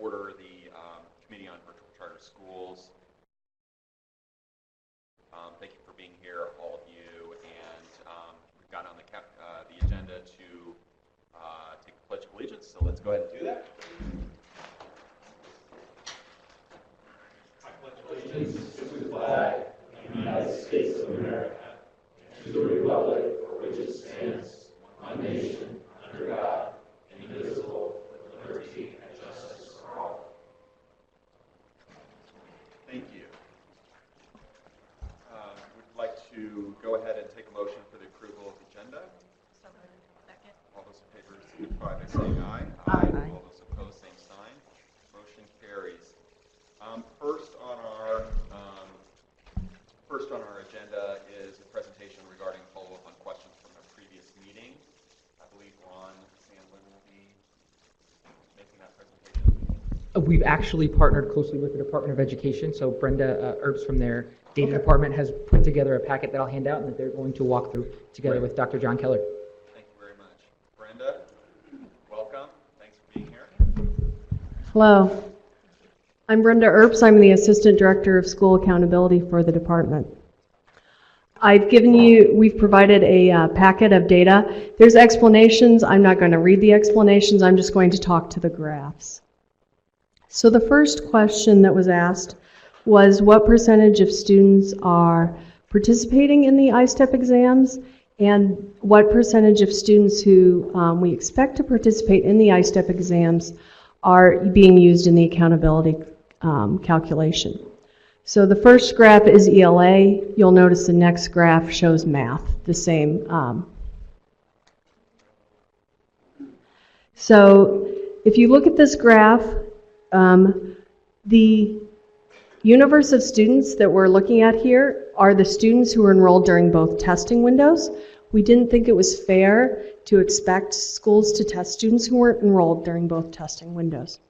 order the Committee on Virtual Charter Schools. Thank you for being here, all of you, and we've got on the agenda to take the Pledge of Allegiance, so let's go ahead and do that. I pledge allegiance to the flag of the United States of America, and to the republic for which it stands, one nation, under God, indivisible, with liberty and justice for all. Thank you. We'd like to go ahead and take a motion for the approval of the agenda. Second. All those in favor signify by saying aye. Aye. All those opposed, same sign. Motion carries. First on our agenda is a presentation regarding follow-up on questions from a previous meeting. I believe Ron Sandlin will be making that presentation. We've actually partnered closely with the Department of Education, so Brenda Erbs from their data department has put together a packet that I'll hand out and that they're going to walk through together with Dr. John Keller. Thank you very much. Brenda, welcome. Thanks for being here. Hello. I'm Brenda Erbs. I'm the Assistant Director of School Accountability for the department. We've provided a packet of data. There's explanations. I'm not going to read the explanations. I'm just going to talk to the graphs. So the first question that was asked was what percentage of students are participating in the ISTEP exams, and what percentage of students who we expect to participate in the ISTEP exams are being used in the accountability calculation. So the first graph is ELA. You'll notice the next graph shows math, the same. So if you look at this graph, the universe of students that we're looking at here are the students who were enrolled during both testing windows. We didn't think it was fair to expect schools to test students who weren't enrolled during both testing windows.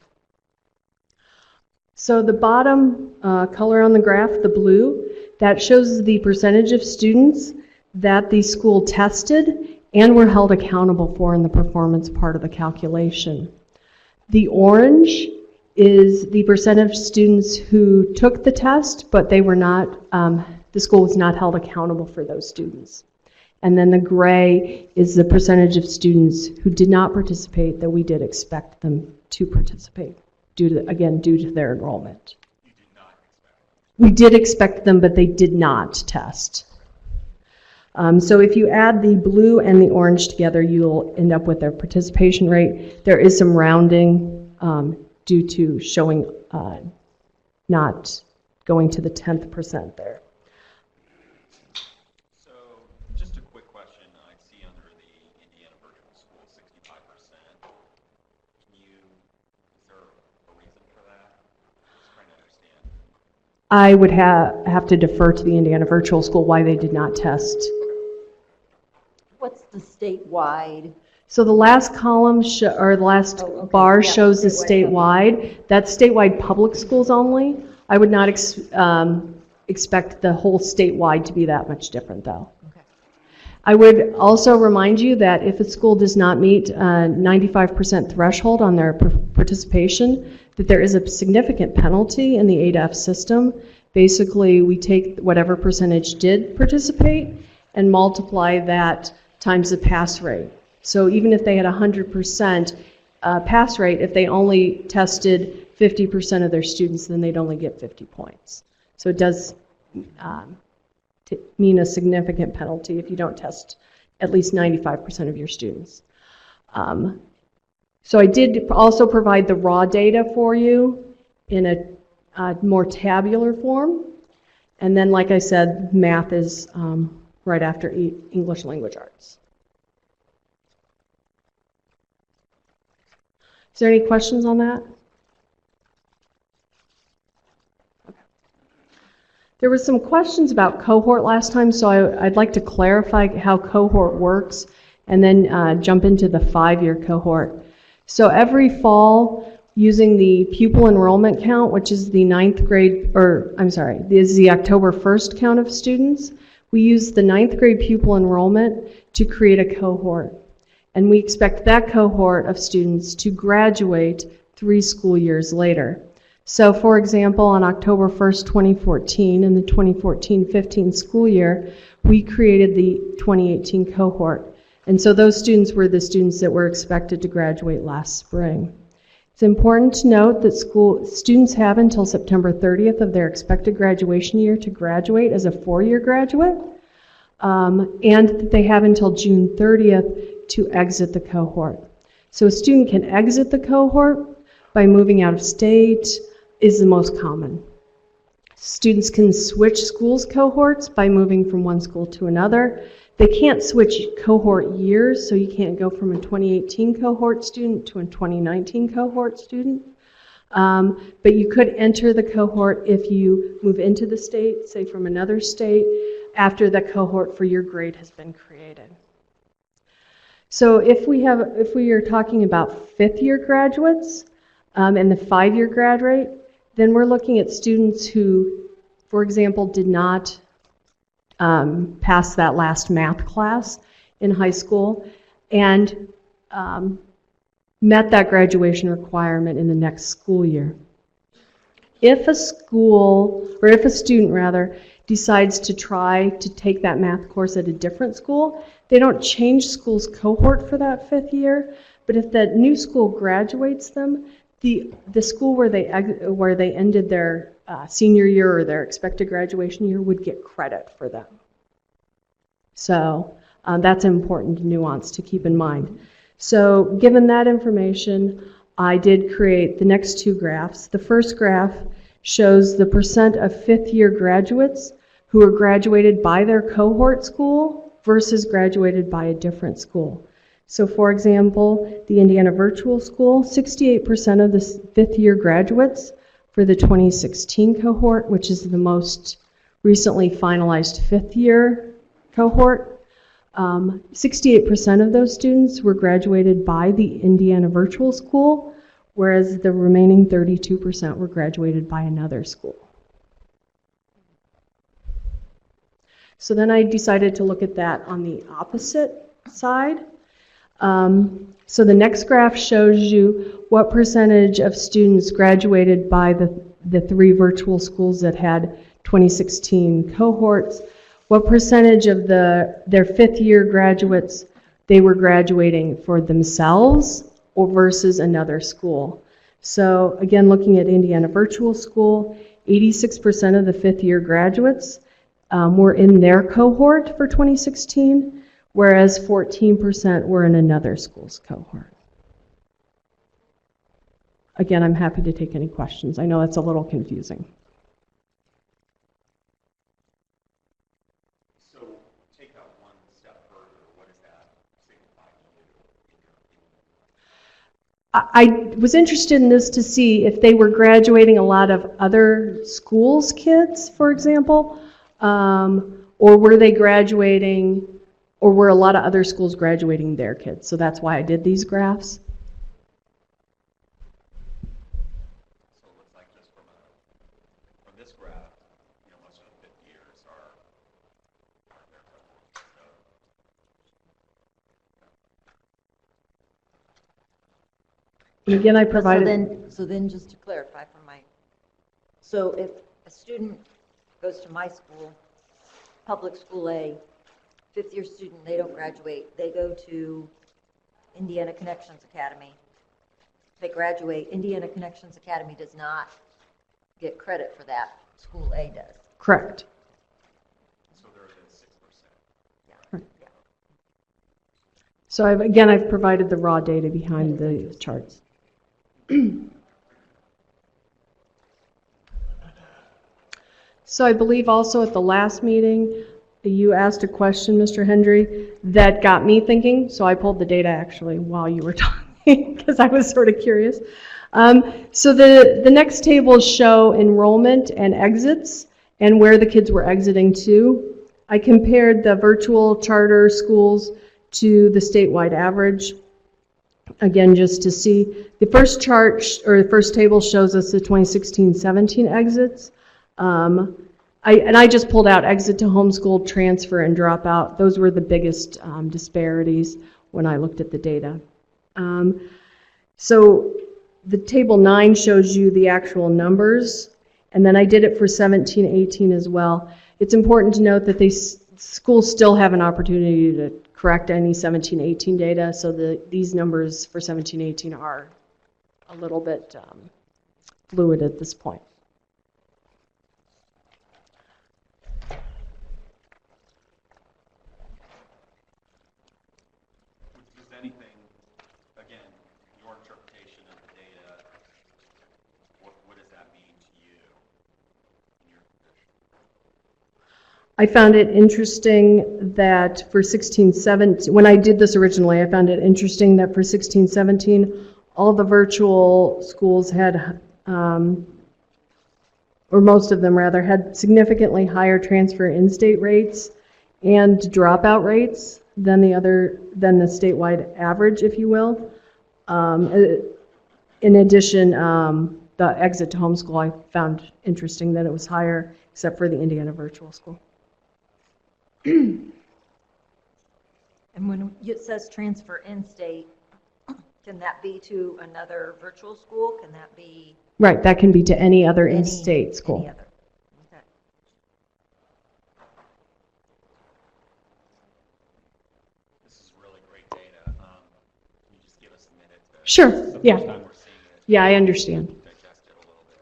So the bottom color on the graph, the blue, that shows the percentage of students that the school tested and were held accountable for in the performance part of the calculation. The orange is the percentage of students who took the test, but they were not, the school was not held accountable for those students. And then the gray is the percentage of students who did not participate that we did expect them to participate, due to their enrollment. You did not expect them. We did expect them, but they did not test. So if you add the blue and the orange together, you'll end up with their participation rate. There is some rounding due to showing not going to the 10th percent there. So just a quick question. I see under the Indiana Virtual School 65%. Is there a reason for that? I'm just trying to understand. I would have to defer to the Indiana Virtual School why they did not test. What's the statewide? So the last column, or the last bar shows the statewide. That's statewide public schools only. I would not expect the whole statewide to be that much different, though. Okay. I would also remind you that if a school does not meet 95% threshold on their participation, that there is a significant penalty in the ADAF system. Basically, we take whatever percentage did participate and multiply that times the pass rate. So even if they had 100% pass rate, if they only tested 50% of their students, then they'd only get 50 points. So it does mean a significant penalty if you don't test at least 95% of your students. So I did also provide the raw data for you in a more tabular form. And then, like I said, math is right after English Language Arts. Is there any questions on that? Okay. There were some questions about cohort last time, so I'd like to clarify how cohort works and then jump into the 5-year cohort. So every fall, using the pupil enrollment count, which is the 9th grade, is the October 1st count of students, we use the 9th grade pupil enrollment to create a cohort. And we expect that cohort of students to graduate 3 school years later. So for example, on October 1st, 2014, in the 2014-15 school year, we created the 2018 cohort. And so those students were the students that were expected to graduate last spring. It's important to note that students have until September 30th of their expected graduation year to graduate as a 4-year graduate, and that they have until June 30th to exit the cohort. So a student can exit the cohort by moving out of state, is the most common. Students can switch schools cohorts by moving from one school to another. They can't switch cohort years, so you can't go from a 2018 cohort student to a 2019 cohort student. But you could enter the cohort if you move into the state, say from another state, after the cohort for your grade has been created. So if we are talking about 5th-year graduates and the 5-year grad rate, then we're looking at students who, for example, did not pass that last math class in high school and met that graduation requirement in the next school year. If a student rather, decides to try to take that math course at a different school, they don't change school's cohort for that 5th year, but if that new school graduates them, the school where they ended their senior year or their expected graduation year would get credit for them. So that's an important nuance to keep in mind. So given that information, I did create the next 2 graphs. The first graph shows the percent of 5th-year graduates who are graduated by their cohort school versus graduated by a different school. So for example, the Indiana Virtual School, 68% of the 5th-year graduates for the 2016 cohort, which is the most recently finalized 5th-year cohort, 68% of those students were graduated by the Indiana Virtual School, whereas the remaining 32% were graduated by another school. So then I decided to look at that on the opposite side. So the next graph shows you what percentage of students graduated by the 3 virtual schools that had 2016 cohorts, what percentage of their 5th-year graduates they were graduating for themselves or versus another school. So again, looking at Indiana Virtual School, 86% of the 5th-year graduates were in their cohort for 2016, whereas 14% were in another school's cohort. Again, I'm happy to take any questions. I know that's a little confusing. So take that one step further. What does that signify to you? I was interested in this to see if they were graduating a lot of other schools' kids, for example, or were they graduating, or were a lot of other schools graduating their kids? So that's why I did these graphs. So it looks like just from this graph, most of the 5th years are their cohorts. And again, I provided. So then just to clarify for so if a student goes to my school, public school A, 5th-year student, they don't graduate, they go to Indiana Connections Academy. They graduate, Indiana Connections Academy does not get credit for that, school A does. Correct. So there is 6%. Yeah. So I've provided the raw data behind the charts. So I believe also at the last meeting, you asked a question, Mr. Hendry, that got me thinking, so I pulled the data actually while you were talking, because I was sort of curious. So the next tables show enrollment and exits, and where the kids were exiting to. I compared the virtual charter schools to the statewide average. Again, just to see, the first chart, or the first table shows us the 2016-17 exits. I just pulled out exit to homeschool, transfer, and dropout. Those were the biggest disparities when I looked at the data. So the table 9 shows you the actual numbers, and then I did it for 17-18 as well. It's important to note that schools still have an opportunity to correct any 17-18 data, so these numbers for 17-18 are a little bit fluid at this point. Is anything, again, your interpretation of the data, what does that mean to you in your position? I found it interesting that for 16-17, when I did this originally, I found it interesting that for 16-17, all the virtual schools had, or most of them rather, had significantly higher transfer in-state rates and dropout rates than the statewide average, if you will. In addition, the exit to homeschool I found interesting that it was higher, except for the Indiana virtual school. And when it says transfer in-state, can that be to another virtual school? Can that be Right, that can be to any other any in-state school. Any other. Okay. This is really great data. Can you just give us a minute to... Sure, This is the yeah. first time we're seeing it. Yeah, I understand. Digest it a little bit.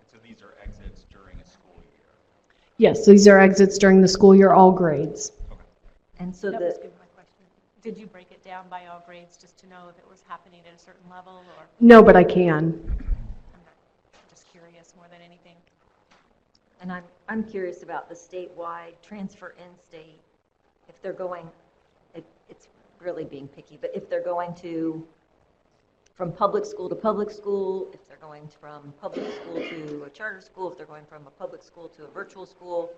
So these are exits during a school year. Yes, these are exits during the school year, all grades. And so That was the, good, my question. Did you break it down by all grades just to know if it was happening at a certain level, or? No, but I can. I'm just curious more than anything. and I'm curious about the statewide transfer in-state, if they're going, it's really being picky, but if they're going from public school to public school, if they're going from public school to a charter school, if they're going from a public school to a virtual school,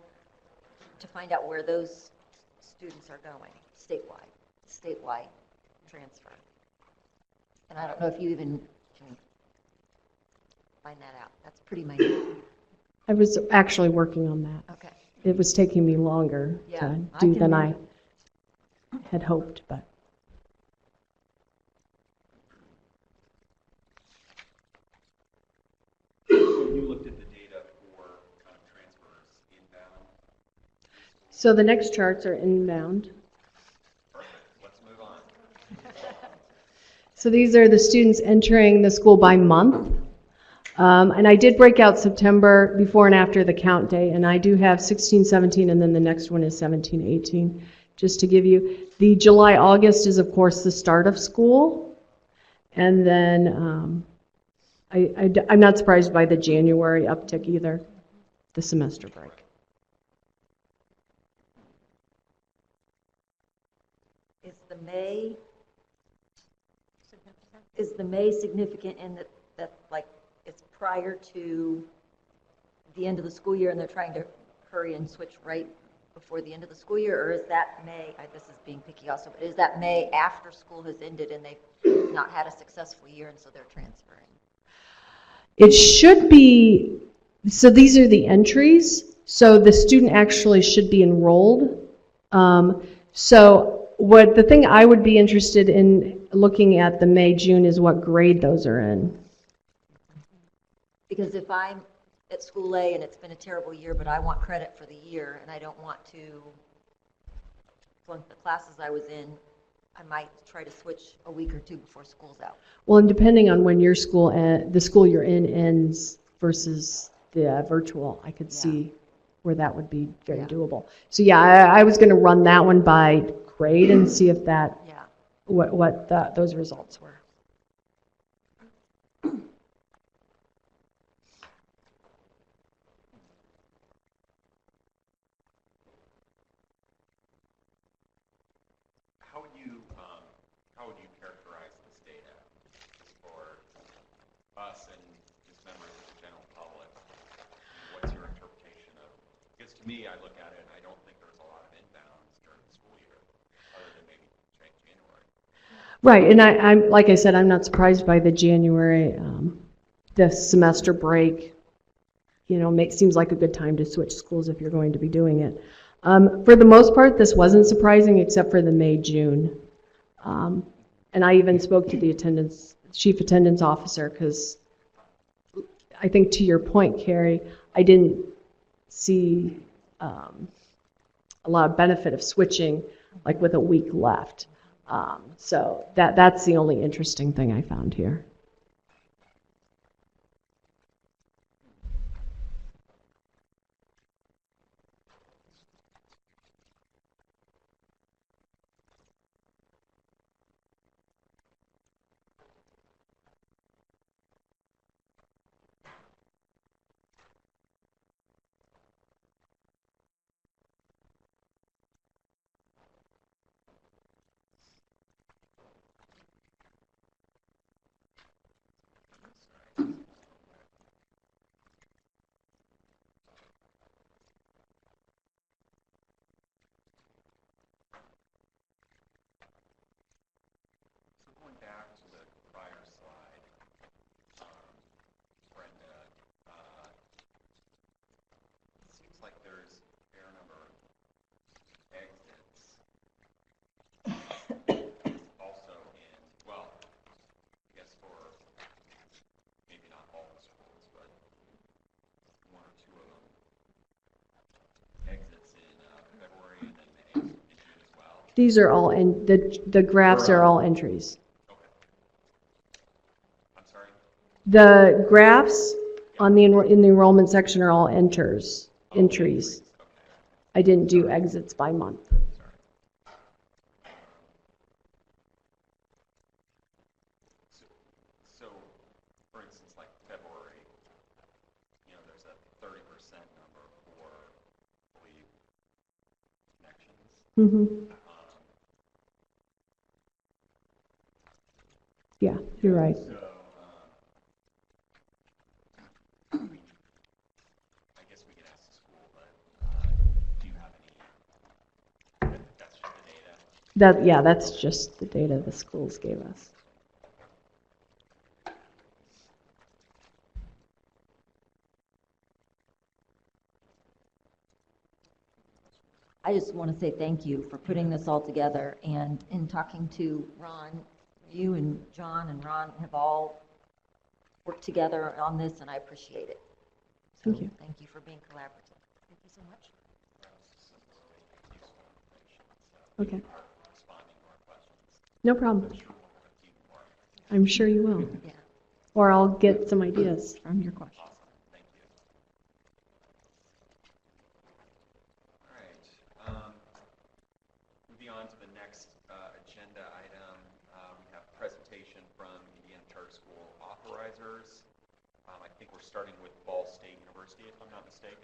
to find out where those students are going statewide transfer. And I don't know if you even can find that out. That's pretty minute. I was actually working on that. Okay. It was taking me longer Yeah, to I do can than read I had hoped, but. So you looked at the data for kind of transfers inbound. So the next charts are inbound. Perfect. Let's move on. So these are the students entering the school by month. And I did break out September before and after the count day, and I do have 16-17, and then the next one is 17-18, just to give you. The July-August is, of course, the start of school. And then I'm not surprised by the January uptick either, the semester break. Is the May significant in that like it's prior to the end of the school year and they're trying to hurry and switch right before the end of the school year, or is that May, this is being picky also, but is that May after school has ended and they've not had a successful year and so they're transferring? It should be, so these are the entries, so the student actually should be enrolled. So the thing I would be interested in looking at the May, June is what grade those are in. Because if I'm at school A and it's been a terrible year, but I want credit for the year and I don't want to flunk the classes I was in, I might try to switch a week or two before school's out. Well, and depending on when your school, the school you're in ends versus the virtual, I could see where that would be very doable. So yeah, I was going to run that one by grade and see if that, what those results were. How would you characterize this data for us and just members of the general public? What's your interpretation me, I look at it and I don't think there's a lot of inbounds during the school year, other than maybe January. Right, and I'm like I said, I'm not surprised by the January, the semester break. You know, seems like a good time to switch schools if you're going to be doing it. For the most part, this wasn't surprising except for the May, June. And I even spoke to the chief attendance officer, because I think to your point, Carrie, I didn't see a lot of benefit of switching like with a week left. So that's the only interesting thing I found here. So going back to the prior slide, Brenda, it seems like there's a fair number of exits also in, well, I guess for maybe not all the schools, but one or two of them, exits in February and then May and June as well. These are all, and the graphs are all entries. Okay. I'm sorry? The graphs on in the enrollment section are all entries. Okay. I didn't do exits by month. Sorry. So, for instance, like February, you know, there's a 30% number for, I believe, connections. Mm-hmm. Yeah, you're right. So, I mean, I guess we could ask the school, but do you have any, that's just the data? That's just the data the schools gave us. I just want to say thank you for putting this all together, and in talking to Ron, you and John and Ron have all worked together on this, and I appreciate it. So Thank you. Thank you for being collaborative. Thank you so much. Okay. No problem. I'm sure you will. Yeah, Or I'll get some ideas from your questions. Thank you. All right. Moving on to the next agenda item, we have presentation from Indiana Charter School authorizers. I think we're starting with Ball State University, if I'm not mistaken.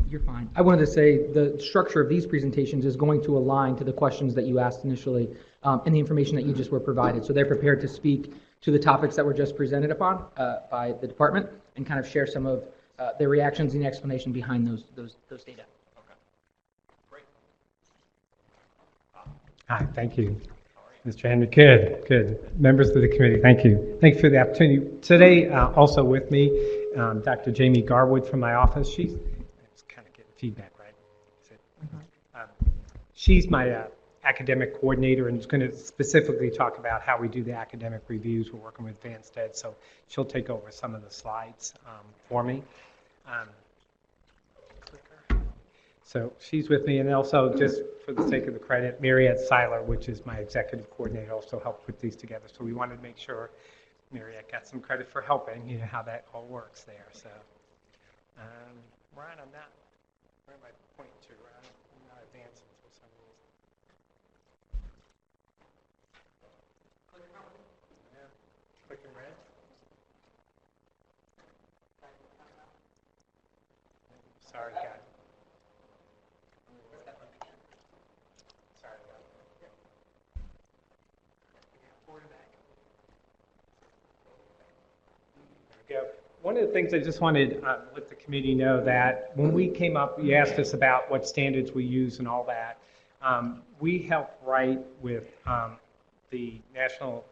You're fine. I wanted to say the structure of these presentations is going to align to the questions that you asked initially and the information that you just were provided. So they're prepared to speak to the topics that were just presented upon by the department and kind of share some of their reactions and the explanation behind those data. Okay. Great. Hi, thank you, Mr. Henry. Good. Members of the committee, thank you. Thank you for the opportunity. Today, also with me, Dr. Jamie Garwood from my office. She's kind of getting feedback, right? She's my academic coordinator and is going to specifically talk about how we do the academic reviews. We're working with Advanced Ed, so she'll take over some of the slides for me. So she's with me, and also just for the sake of the credit, Mariette Seiler, which is my executive coordinator, also helped put these together. So we wanted to make sure Mariette got some credit for helping, you know, how that all works there. So, Ryan, I'm not, where am I pointing to? Ryan, I'm not advancing for some reason. Yeah, clicking red. Sorry, guys. Sorry about that. Forward and back. There we go. one of the things I just wanted to let the committee know that when we came up, you asked us about what standards we use and all that. We helped write with the National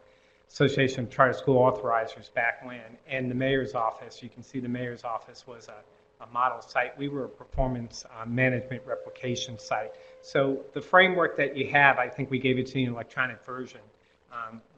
Association of Charter School Authorizers back when, and the mayor's office. You can see the mayor's office was a model site. We were a performance management replication site. So the framework that you have, I think we gave it to you in electronic version.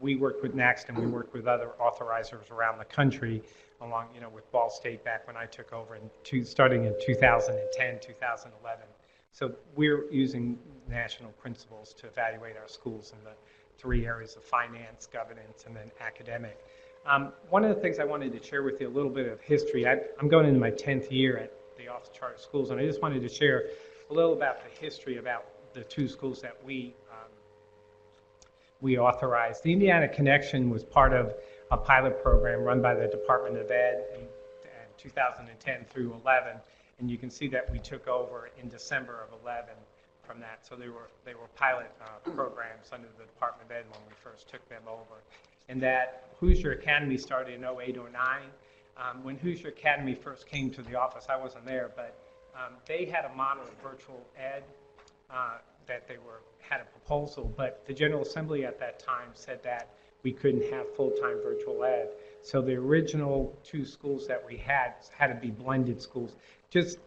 We worked with Next and we worked with other authorizers around the country, along, with Ball State back when I took over, starting in 2010, 2011. So we're using national principles to evaluate our schools in the 3 areas of finance, governance, and then academic. One of the things I wanted to share with you a little bit of history. I'm going into my 10th year at the Office of Charter Schools, and I just wanted to share a little about the history about the 2 schools that we authorized. The Indiana Connection was part of a pilot program run by the Department of Ed in 2010 through 11, and you can see that we took over in December of 11 from that. So they were pilot programs under the Department of Ed when we first took them over. And that Hoosier Academy started in 08 or 09. When Hoosier Academy first came to the office, I wasn't there, but they had a model of virtual ed that they had a proposal, but the General Assembly at that time said that we couldn't have full-time virtual ed. So the original 2 schools that we had to be blended schools. Just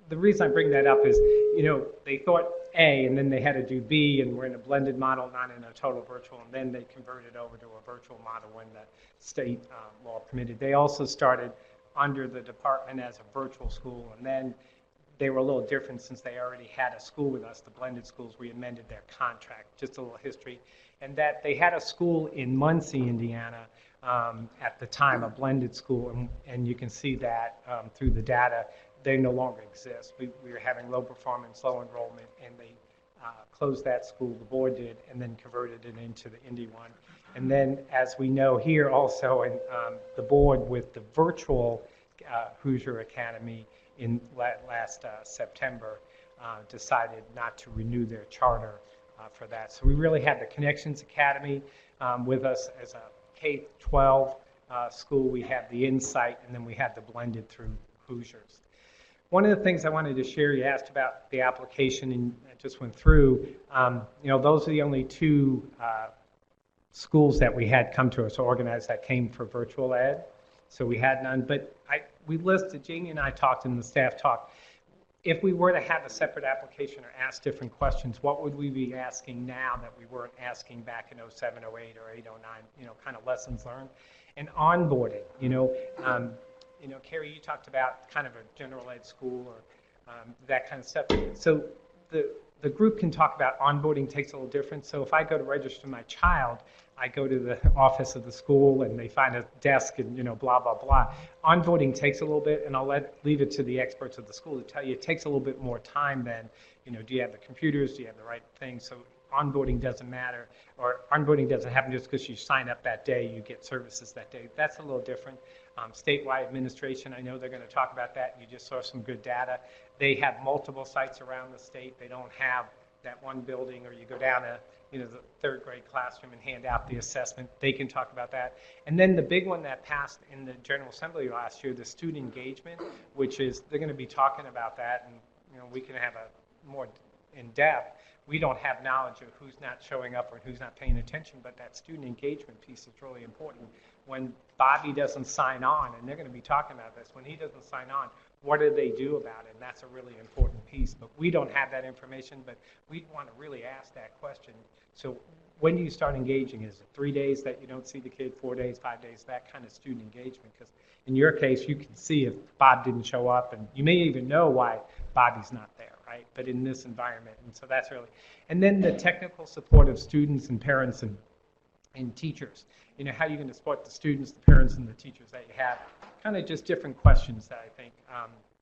the reason I bring that up is, they thought A, and then they had to do B, and we're in a blended model, not in a total virtual, and then they converted over to a virtual model when the state law permitted. They also started under the department as a virtual school, and then they were a little different since they already had a school with us, the blended schools. We amended their contract, just a little history. And that they had a school in Muncie, Indiana, at the time, a blended school, and you can see that through the data. They no longer exist. We were having low performance, low enrollment, and they closed that school, the board did, and then converted it into the Indy one. And then, as we know here also, in the board with the virtual Hoosier Academy in last September decided not to renew their charter for that. So we really had the Connections Academy with us as a K-12 school. We had the Insight, and then we had the blended through Hoosiers. One of the things I wanted to share, you asked about the application, and I just went through, those are the only 2 schools that we had come to us, organized, that came for virtual ed. So we had none, but we listed, Janie and I talked and the staff talked, if we were to have a separate application or ask different questions, what would we be asking now that we weren't asking back in 07, 08, or 08, 09, kind of lessons learned? And onboarding, Carrie, you talked about kind of a general ed school or that kind of stuff. So the group can talk about onboarding takes a little different. So if I go to register my child, I go to the office of the school and they find a desk and, blah, blah, blah. Onboarding takes a little bit, and I'll leave it to the experts of the school to tell you it takes a little bit more time than, do you have the computers, do you have the right thing? So onboarding doesn't matter, or onboarding doesn't happen just because you sign up that day, you get services that day. That's a little different. Statewide administration, I know they're going to talk about that. You just saw some good data. They have multiple sites around the state. They don't have that one building, or you go down to the 3rd grade classroom and hand out the assessment. They can talk about that. And then the big one that passed in the General Assembly last year, the student engagement, which is, they're going to be talking about that, and we can have a more in-depth. We don't have knowledge of who's not showing up or who's not paying attention, but that student engagement piece is really important. When Bobby doesn't sign on, and they're going to be talking about this, when he doesn't sign on, what do they do about it? And that's a really important piece. But we don't have that information, but we want to really ask that question. So when do you start engaging? Is it 3 days that you don't see the kid, 4 days, 5 days, that kind of student engagement? Because in your case, you can see if Bob didn't show up, and you may even know why Bobby's not there, right? But in this environment, and so that's really, and then the technical support of students and parents and teachers. How are you going to support the students, the parents, and the teachers that you have? Kind of just different questions that I think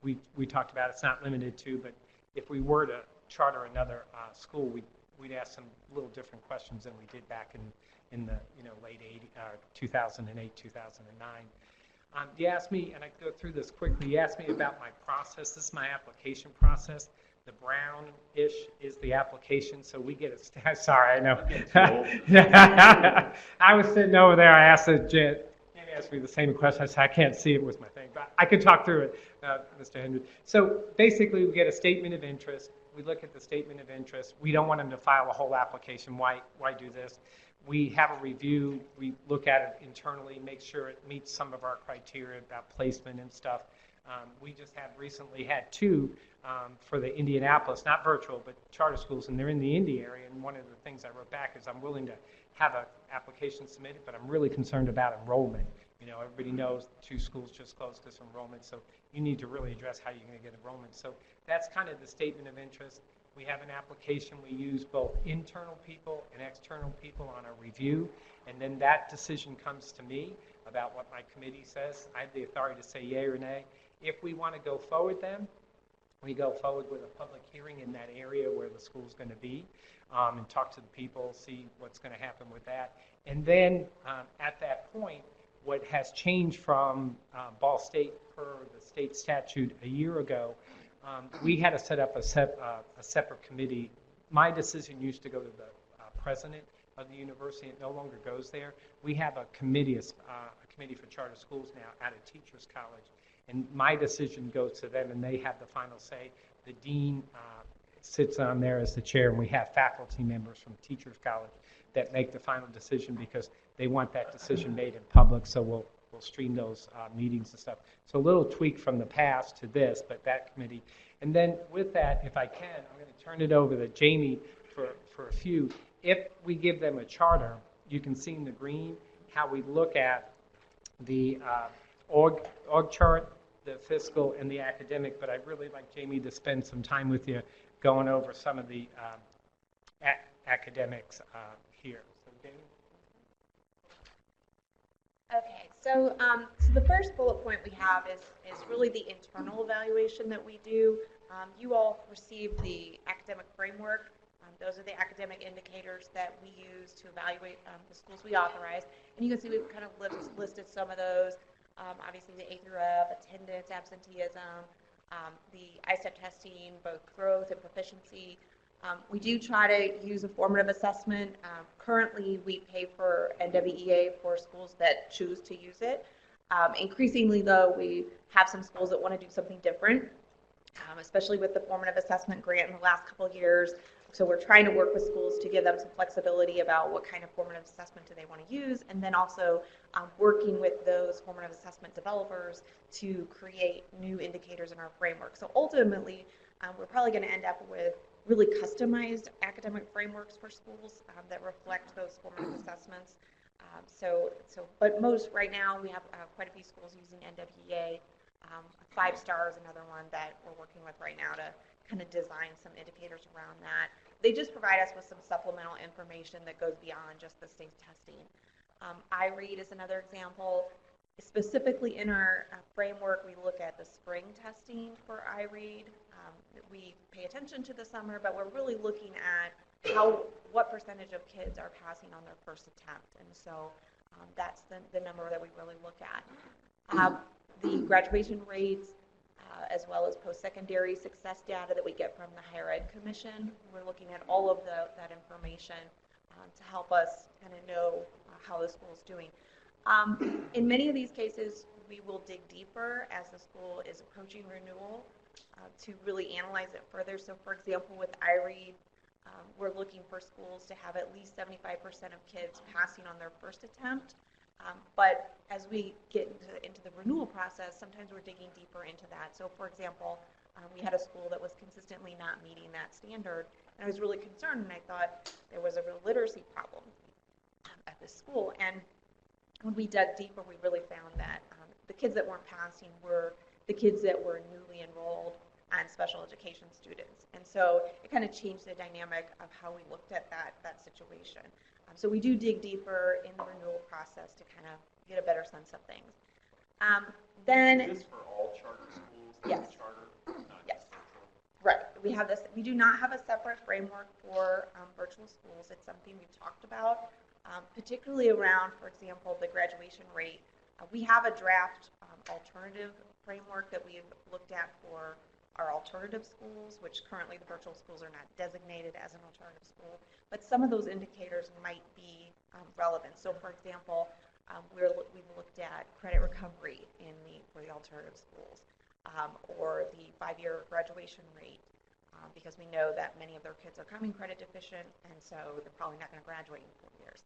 we talked about. It's not limited to, but if we were to charter another school, we'd ask some little different questions than we did back in the late 2008, 2009. You asked me, and I go through this quickly. You asked me about my process. This is my application process. The brownish is the application, so we get it. Sorry, I know. I was sitting over there. I asked the maybe I asked me the same question. I said, I can't see it with my thing, but I could talk through it, Mr. Henry. So basically, we get a statement of interest. We look at the statement of interest. We don't want them to file a whole application. Why do this? We have a review. We look at it internally, make sure it meets some of our criteria about placement and stuff. We just have recently had two for the Indianapolis, not virtual, but charter schools, and they're in the Indy area. And one of the things I wrote back is I'm willing to have an application submitted, but I'm really concerned about enrollment. You know, everybody knows 2 schools just closed because of enrollment, so you need to really address how you're going to get enrollment. So that's kind of the statement of interest. We have an application. We use both internal people and external people on a review, and then that decision comes to me about what my committee says. I have the authority to say yay or nay. If we want to go forward then, we go forward with a public hearing in that area where the school's going to be, and talk to the people, see what's going to happen with that. And then at that point, what has changed from Ball State per the state statute a year ago, we had to set up a separate committee. My decision used to go to the president of the university. It no longer goes there. We have a committee for charter schools now at a teacher's college. And my decision goes to them, and they have the final say. The dean sits on there as the chair, and we have faculty members from Teachers College that make the final decision because they want that decision made in public, so we'll stream those meetings and stuff. So a little tweak from the past to this, but that committee. And then with that, if I can, I'm going to turn it over to Jamie for a few. If we give them a charter, you can see in the green how we look at the org chart, the fiscal, and the academic, but I'd really like Jamie to spend some time with you going over some of the academics here. So, Jamie? Okay, so the first bullet point we have is really the internal evaluation that we do. You all received the academic framework. Those are the academic indicators that we use to evaluate the schools we authorize. And you can see we've kind of listed some of those. Obviously the A through F, attendance, absenteeism, the ISTEP testing, both growth and proficiency. We do try to use a formative assessment. Currently, we pay for NWEA for schools that choose to use it. Increasingly, though, we have some schools that want to do something different, especially with the formative assessment grant in the last couple of years. So we're trying to work with schools to give them some flexibility about what kind of formative assessment do they want to use, and then also working with those formative assessment developers to create new indicators in our framework. So ultimately, we're probably going to end up with really customized academic frameworks for schools that reflect those formative assessments. But most right now we have quite a few schools using NWEA. 5 Star is another one that we're working with right now to kind of design some indicators around that. They just provide us with some supplemental information that goes beyond just the state testing. iRead is another example. Specifically in our framework, we look at the spring testing for iRead. We pay attention to the summer, but we're really looking at what percentage of kids are passing on their first attempt. And so that's the number that we really look at. The graduation rates, as well as post-secondary success data that we get from the Higher Ed Commission. We're looking at all of that information to help us kind of know how the school is doing. In many of these cases, we will dig deeper as the school is approaching renewal to really analyze it further. So for example, with iRead, we're looking for schools to have at least 75% of kids passing on their first attempt. But as we get into the renewal process, sometimes we're digging deeper into that. So for example, we had a school that was consistently not meeting that standard, and I was really concerned, and I thought there was a real literacy problem at this school. And when we dug deeper, we really found that the kids that weren't passing were the kids that were newly enrolled and special education students. And so it kind of changed the dynamic of how we looked at that situation. So we do dig deeper in the renewal process to kind of get a better sense of things. Then, is this for all charter schools? Yes. Charter, not Yes. just virtual? Right. We have this. We do not have a separate framework for virtual schools. It's something we've talked about, particularly around, for example, the graduation rate. We have a draft alternative framework that we've looked at for our alternative schools, which currently the virtual schools are not designated as an alternative school, but some of those indicators might be relevant. So for example, We've looked at credit recovery for the alternative schools, or the 5-year graduation rate, because we know that many of their kids are coming credit deficient, and so they're probably not going to graduate in 4 years.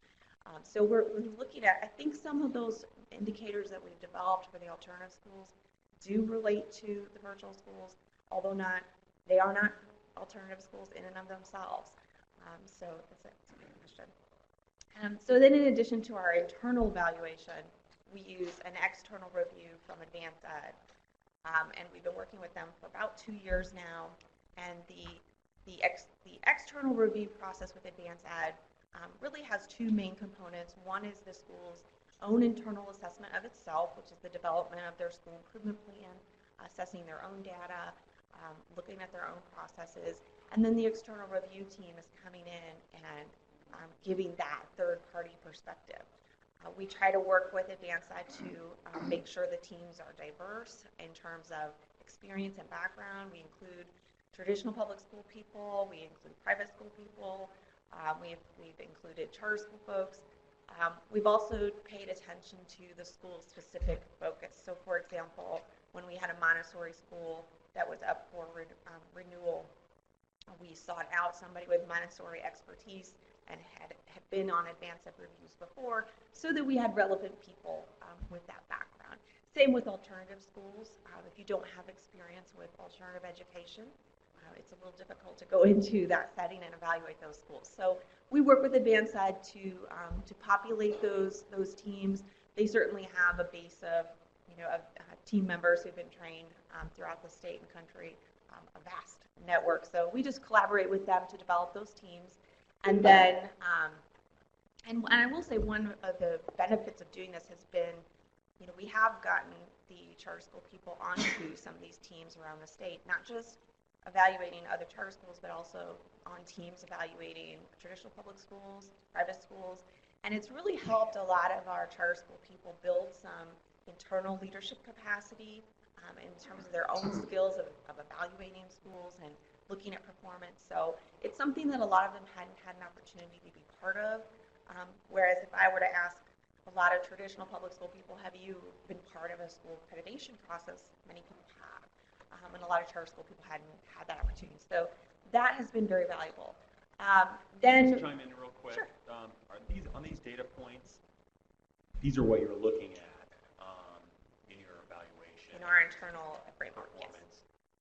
So we're looking at, I think some of those indicators that we've developed for the alternative schools do relate to the virtual schools, although they are not alternative schools in and of themselves. So that's a good question. So then in addition to our internal evaluation, we use an external review from Advanced Ed. And we've been working with them for about 2 years now. And the external review process with Advanced Ed really has 2 main components. One is the school's own internal assessment of itself, which is the development of their school improvement plan, assessing their own data, looking at their own processes. And then the external review team is coming in and giving that third-party perspective. We try to work with Advanced Ed to make sure the teams are diverse in terms of experience and background. We include traditional public school people, we include private school people, we've included charter school folks. We've also paid attention to the school-specific focus. So, for example, when we had a Montessori school that was up for renewal, we sought out somebody with Montessori expertise and had been on advanced ed reviews before, so that we had relevant people with that background. Same with alternative schools. If you don't have experience with alternative education, it's a little difficult to go into that setting and evaluate those schools. So we work with Advanced Ed to populate those teams. They certainly have a base of team members who've been trained throughout the state and country, a vast network. So we just collaborate with them to develop those teams. And then, and I will say one of the benefits of doing this has been, we have gotten the charter school people onto some of these teams around the state, not just evaluating other charter schools, but also on teams evaluating traditional public schools, private schools. And it's really helped a lot of our charter school people build some internal leadership capacity in terms of their own skills of evaluating schools and looking at performance. So it's something that a lot of them hadn't had an opportunity to be part of. Whereas if I were to ask a lot of traditional public school people, have you been part of a school accreditation process? Many people have. And a lot of charter school people hadn't had that opportunity. So that has been very valuable. Then, just chime in real quick. Sure. Are these data points, these are what you're looking at in your evaluation? In our internal framework, yes.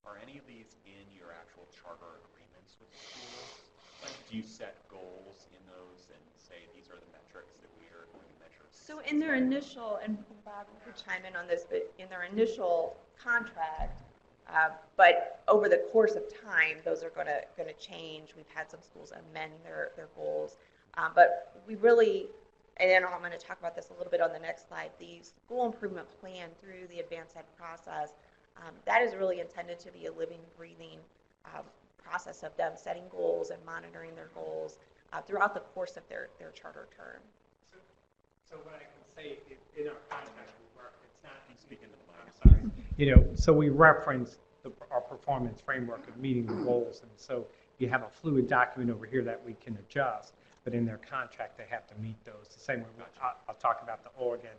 Are any of these in your actual charter agreements with the schools? Like, do you set goals in those and say these are the metrics that we are going to measure? So in their initial, and Bob, you could chime in on this, but in their initial contract, but over the course of time, those are going to change. We've had some schools amend their goals, but we really, and then I'm going to talk about this a little bit on the next slide. The school improvement plan through the advanced ed process, that is really intended to be a living, breathing process of them setting goals and monitoring their goals throughout the course of their charter term. So what I can say in our contract, it's not speaking to the mic. I'm sorry. So we reference our performance framework of meeting the goals, and so you have a fluid document over here that we can adjust. But in their contract, they have to meet those. The same way I'll talk about the org and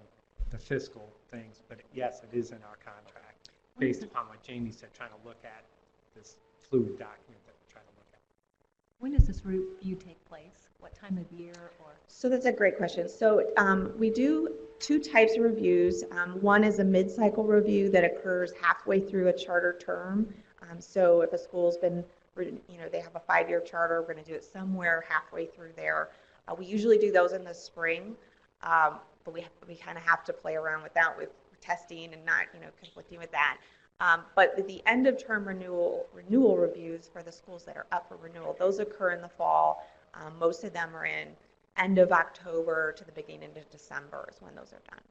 the fiscal things, but yes, it is in our contract based upon what Jamie said, trying to look at this fluid document that we're trying to look at. When does this review take place? What time of year? Or So that's a great question. So we do 2 types of reviews. One is a mid-cycle review that occurs halfway through a charter term. So if a school's been, they have a 5-year charter, we're going to do it somewhere halfway through there. We usually do those in the spring, but we kind of have to play around with that with testing and not, conflicting with that. But the end of term renewal reviews for the schools that are up for renewal, those occur in the fall. Most of them are in end of October to the beginning of December is when those are done.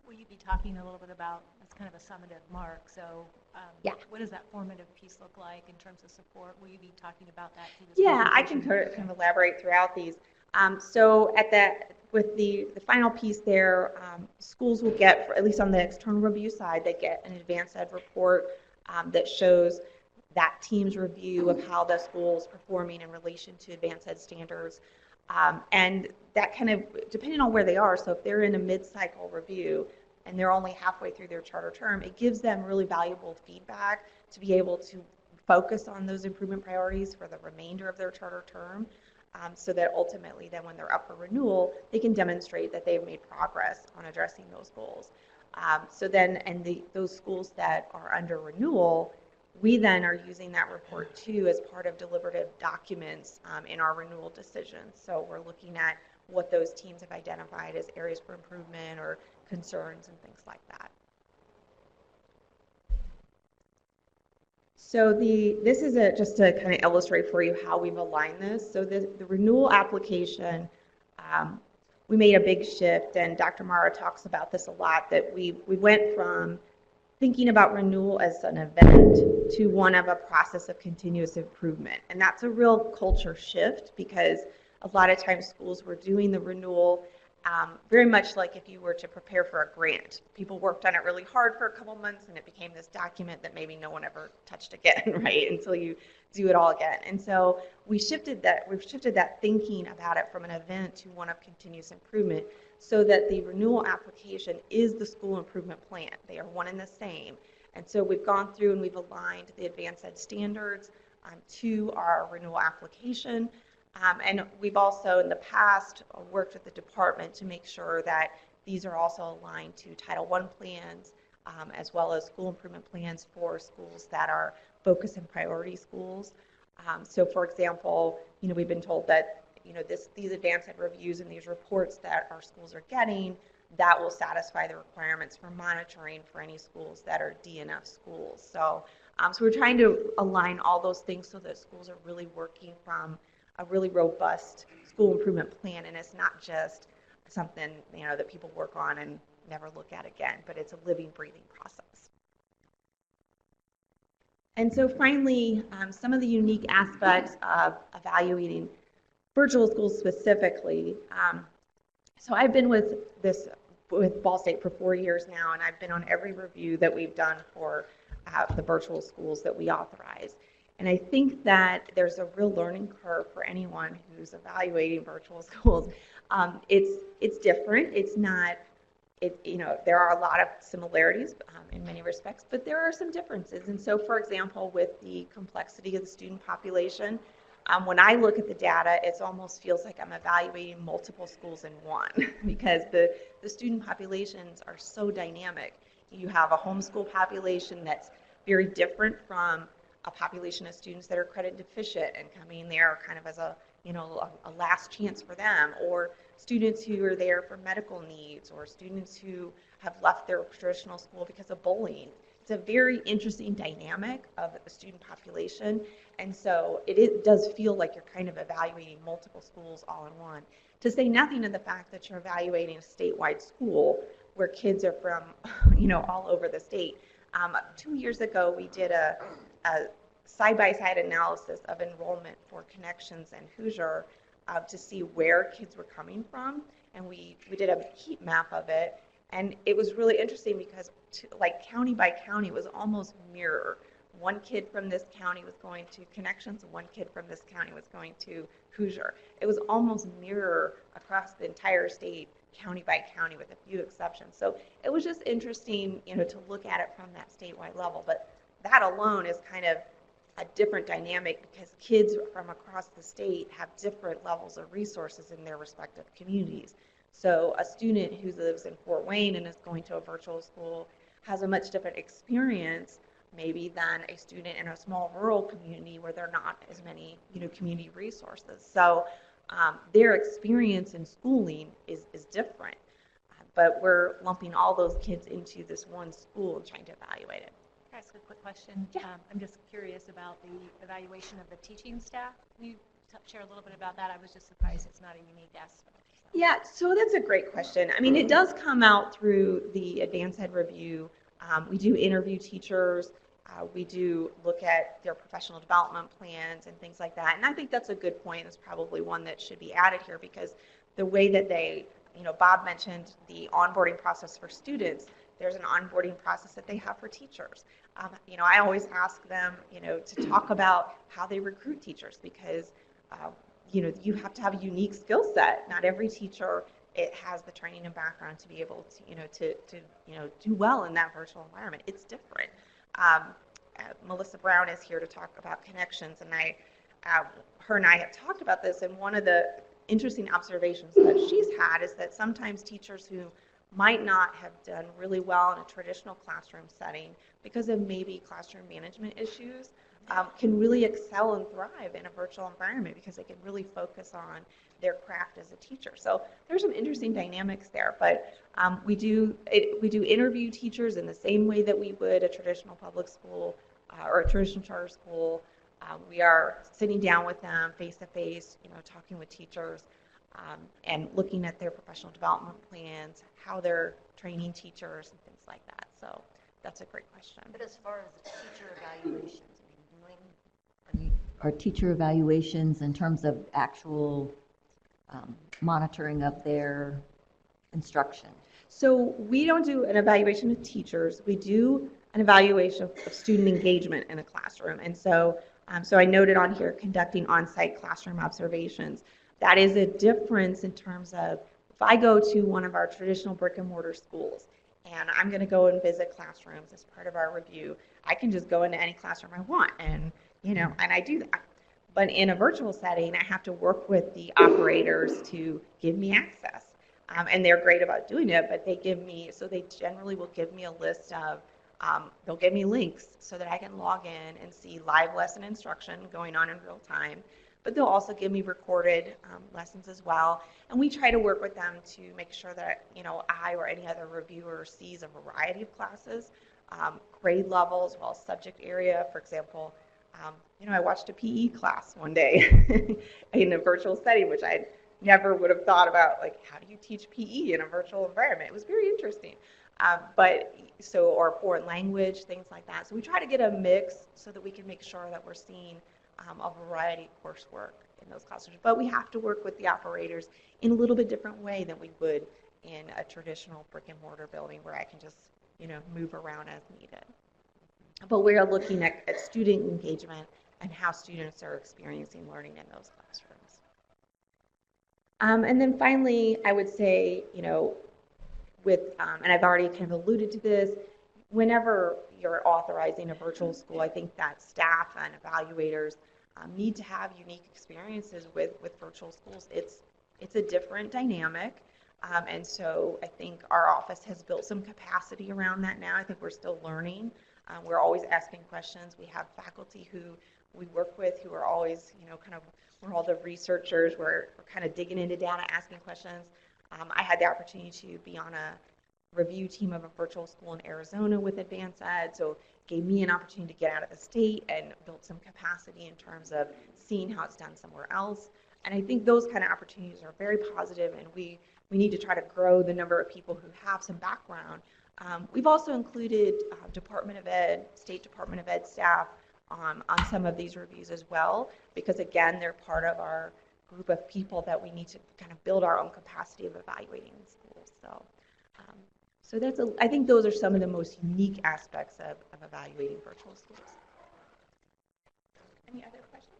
will you be talking a little bit about, that's kind of a summative mark, so Yeah. what does that formative piece look like in terms of support? Will you be talking about that through this Yeah, I can presentation? kind of elaborate throughout these. So with the final piece there, schools will get, at least on the external review side, they get an advanced ed report that shows that team's review of how the school's performing in relation to advanced ed standards. And that kind of, depending on where they are, so if they're in a mid-cycle review and they're only halfway through their charter term, it gives them really valuable feedback to be able to focus on those improvement priorities for the remainder of their charter term, so that ultimately then when they're up for renewal, they can demonstrate that they've made progress on addressing those goals. So then, and those schools that are under renewal, we then are using that report too as part of deliberative documents in our renewal decisions. So we're looking at what those teams have identified as areas for improvement or concerns and things like that. So this is just to kind of illustrate for you how we've aligned this. So the renewal application, we made a big shift, and Dr. Mara talks about this a lot, that we went from thinking about renewal as an event to one of a process of continuous improvement. And that's a real culture shift, because a lot of times schools were doing the renewal very much like if you were to prepare for a grant. People worked on it really hard for a couple months and it became this document that maybe no one ever touched again, right? Until you do it all again. And so we've shifted that thinking about it from an event to one of continuous improvement, so that the renewal application is the school improvement plan. They are one and the same. And so we've gone through and we've aligned the advanced ed standards to our renewal application. And we've also in the past worked with the department to make sure that these are also aligned to Title I plans, as well as school improvement plans for schools that are focus and priority schools. So for example, we've been told that these advanced ed reviews and these reports that our schools are getting, that will satisfy the requirements for monitoring for any schools that are DNF schools. So we're trying to align all those things so that schools are really working from a really robust school improvement plan, and it's not just something that people work on and never look at again, but it's a living, breathing process. And so finally, some of the unique aspects of evaluating virtual schools specifically. So I've been with Ball State for 4 years now, and I've been on every review that we've done for the virtual schools that we authorize. And I think that there's a real learning curve for anyone who's evaluating virtual schools. It's different. It's not, there are a lot of similarities in many respects, but there are some differences. And so, for example, with the complexity of the student population, when I look at the data, it almost feels like I'm evaluating multiple schools in one, because the student populations are so dynamic. You have a homeschool population that's very different from a population of students that are credit deficient and coming there kind of as a last chance for them, or students who are there for medical needs, or students who have left their traditional school because of bullying. It's a very interesting dynamic of the student population, and so it does feel like you're kind of evaluating multiple schools all in one. To say nothing of the fact that you're evaluating a statewide school where kids are from all over the state. 2 years ago, we did a side-by-side analysis of enrollment for Connections and Hoosier to see where kids were coming from, and we did a heat map of it, and it was really interesting because county by county, it was almost mirror. One kid from this county was going to Connections, and one kid from this county was going to Hoosier. It was almost mirror across the entire state, county by county, with a few exceptions. So it was just interesting, to look at it from that statewide level. But that alone is kind of a different dynamic, because kids from across the state have different levels of resources in their respective communities. So a student who lives in Fort Wayne and is going to a virtual school has a much different experience maybe than a student in a small rural community where there are not as many community resources. So their experience in schooling is different, but we're lumping all those kids into this one school and trying to evaluate it. Can I ask a quick question? Yeah. I'm just curious about the evaluation of the teaching staff. Can you share a little bit about that? I was just surprised it's not a unique aspect. Yeah, so that's a great question. I mean, it does come out through the advanced ed review. We do interview teachers. We do look at their professional development plans and things like that. And I think that's a good point. It's probably one that should be added here, because the way that they, Bob mentioned the onboarding process for students, there's an onboarding process that they have for teachers. I always ask them, to talk about how they recruit teachers, because you have to have a unique skill set. Not every teacher it has the training and background to be able to do well in that virtual environment. It's different. Melissa Brown is here to talk about connections, and her and I have talked about this, and one of the interesting observations that she's had is that sometimes teachers who might not have done really well in a traditional classroom setting because of maybe classroom management issues can really excel and thrive in a virtual environment because they can really focus on their craft as a teacher. So there's some interesting dynamics there, but we do interview teachers in the same way that we would a traditional public school or a traditional charter school. We are sitting down with them face to face, talking with teachers and looking at their professional development plans, how they're training teachers and things like that. So that's a great question. But as far as the teacher evaluations, are teacher evaluations in terms of actual monitoring of their instruction? So we don't do an evaluation of teachers. We do an evaluation of student engagement in a classroom. And so I noted on here conducting on-site classroom observations. That is a difference in terms of if I go to one of our traditional brick and mortar schools and I'm going to go and visit classrooms as part of our review, I can just go into any classroom I want and I do that. But in a virtual setting, I have to work with the operators to give me access. And they're great about doing it, but they generally will give me a list of, they'll give me links so that I can log in and see live lesson instruction going on in real time. But they'll also give me recorded lessons as well. And we try to work with them to make sure that, I or any other reviewer sees a variety of classes, grade levels, as well as subject area. For example, I watched a PE class one day in a virtual setting, which I never would have thought about, like, how do you teach PE in a virtual environment? It was very interesting. Or foreign language, things like that. So we try to get a mix so that we can make sure that we're seeing a variety of coursework in those classrooms. But we have to work with the operators in a little bit different way than we would in a traditional brick and mortar building where I can just, move around as needed. But we are looking at student engagement and how students are experiencing learning in those classrooms. And then finally, I would say, and I've already kind of alluded to this, whenever you're authorizing a virtual school, I think that staff and evaluators need to have unique experiences with virtual schools. It's a different dynamic. And so I think our office has built some capacity around that now. I think we're still learning. We're always asking questions. We have faculty who we work with who are always, we're all the researchers. We're kind of digging into data, asking questions. I had the opportunity to be on a review team of a virtual school in Arizona with Advanced Ed, so it gave me an opportunity to get out of the state and build some capacity in terms of seeing how it's done somewhere else. And I think those kind of opportunities are very positive, and we need to try to grow the number of people who have some background. We've also included Department of Ed, State Department of Ed staff on some of these reviews as well, because again, they're part of our group of people that we need to kind of build our own capacity of evaluating in schools. So I think those are some of the most unique aspects of evaluating virtual schools. Any other questions?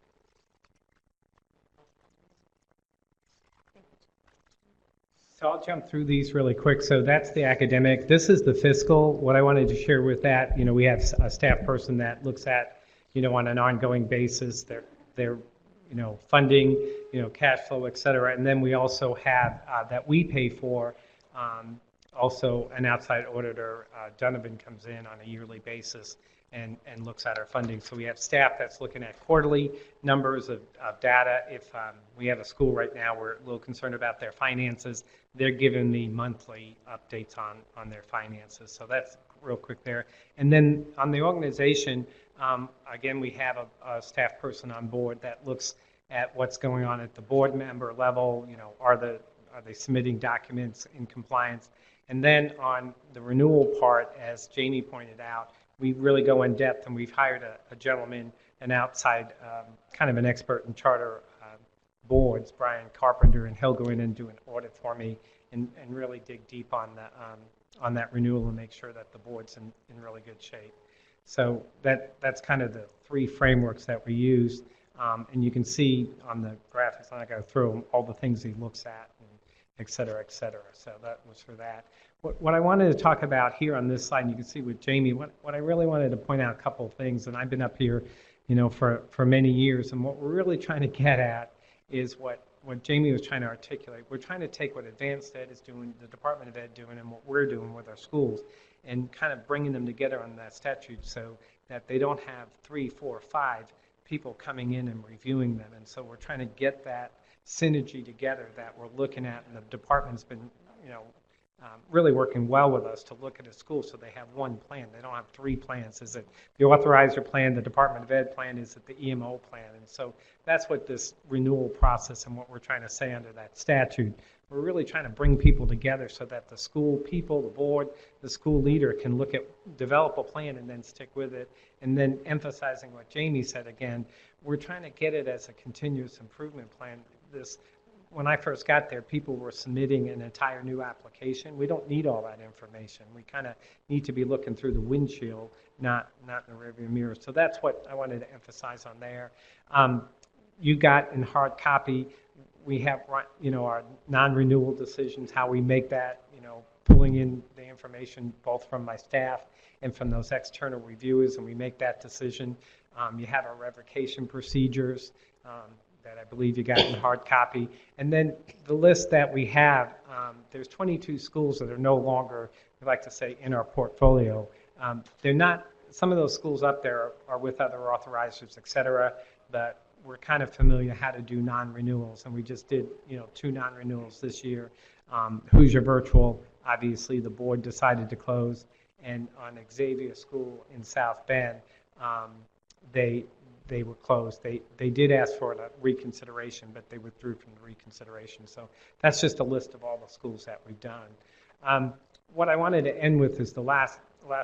So I'll jump through these really quick. So that's the academic. This is the fiscal. What I wanted to share with that, we have a staff person that looks at, on an ongoing basis, their funding, cash flow, et cetera. And then we also have that we pay for. Also, an outside auditor, Donovan, comes in on a yearly basis and looks at our funding. So we have staff that's looking at quarterly numbers of data. If we have a school right now, we're a little concerned about their finances. They're giving me monthly updates on their finances. So that's real quick there. And then on the organization, again, we have a staff person on board that looks at what's going on at the board member level. Are they submitting documents in compliance? And then on the renewal part, as Jamie pointed out, we really go in depth, and we've hired a gentleman, an outside, kind of an expert in charter boards, Brian Carpenter, and he'll go in and do an audit for me and really dig deep on that renewal and make sure that the board's in really good shape. So that's kind of the three frameworks that we use. And you can see on the graphics, I'm not going to throw them, all the things he looks at, and et cetera, et cetera. So that was for that. What I wanted to talk about here on this slide, and you can see with Jamie, what I really wanted to point out a couple of things, and I've been up here, for many years, and what we're really trying to get at is what Jamie was trying to articulate. We're trying to take what Advanced Ed is doing, the Department of Ed doing, and what we're doing with our schools, and kind of bringing them together on that statute so that they don't have 3, 4, 5 people coming in and reviewing them. And so we're trying to get that synergy together that we're looking at, and the department's been, really working well with us to look at a school so they have one plan. They don't have 3 plans. Is it the authorizer plan, the Department of Ed plan, is it the EMO plan? And so that's what this renewal process and what we're trying to say under that statute. We're really trying to bring people together so that the school people, the board, the school leader can develop a plan and then stick with it. And then emphasizing what Jamie said again, we're trying to get it as a continuous improvement plan. When I first got there, people were submitting an entire new application. We don't need all that information. We kind of need to be looking through the windshield, not in the rearview mirror. So that's what I wanted to emphasize on there. You got in hard copy, we have, our non-renewal decisions, how we make that, pulling in the information both from my staff and from those external reviewers, and we make that decision. You have our revocation procedures that I believe you got in hard copy. And then the list that we have, there's 22 schools that are no longer, we like to say, in our portfolio. They're not, some of those schools up there are with other authorizers, et cetera, but we're kind of familiar how to do non-renewals, and we just did, 2 non-renewals this year. Hoosier Virtual, obviously the board decided to close, and on Xavier School in South Bend, they were closed. They did ask for a reconsideration, but they withdrew from the reconsideration. So that's just a list of all the schools that we've done. What I wanted to end with is the last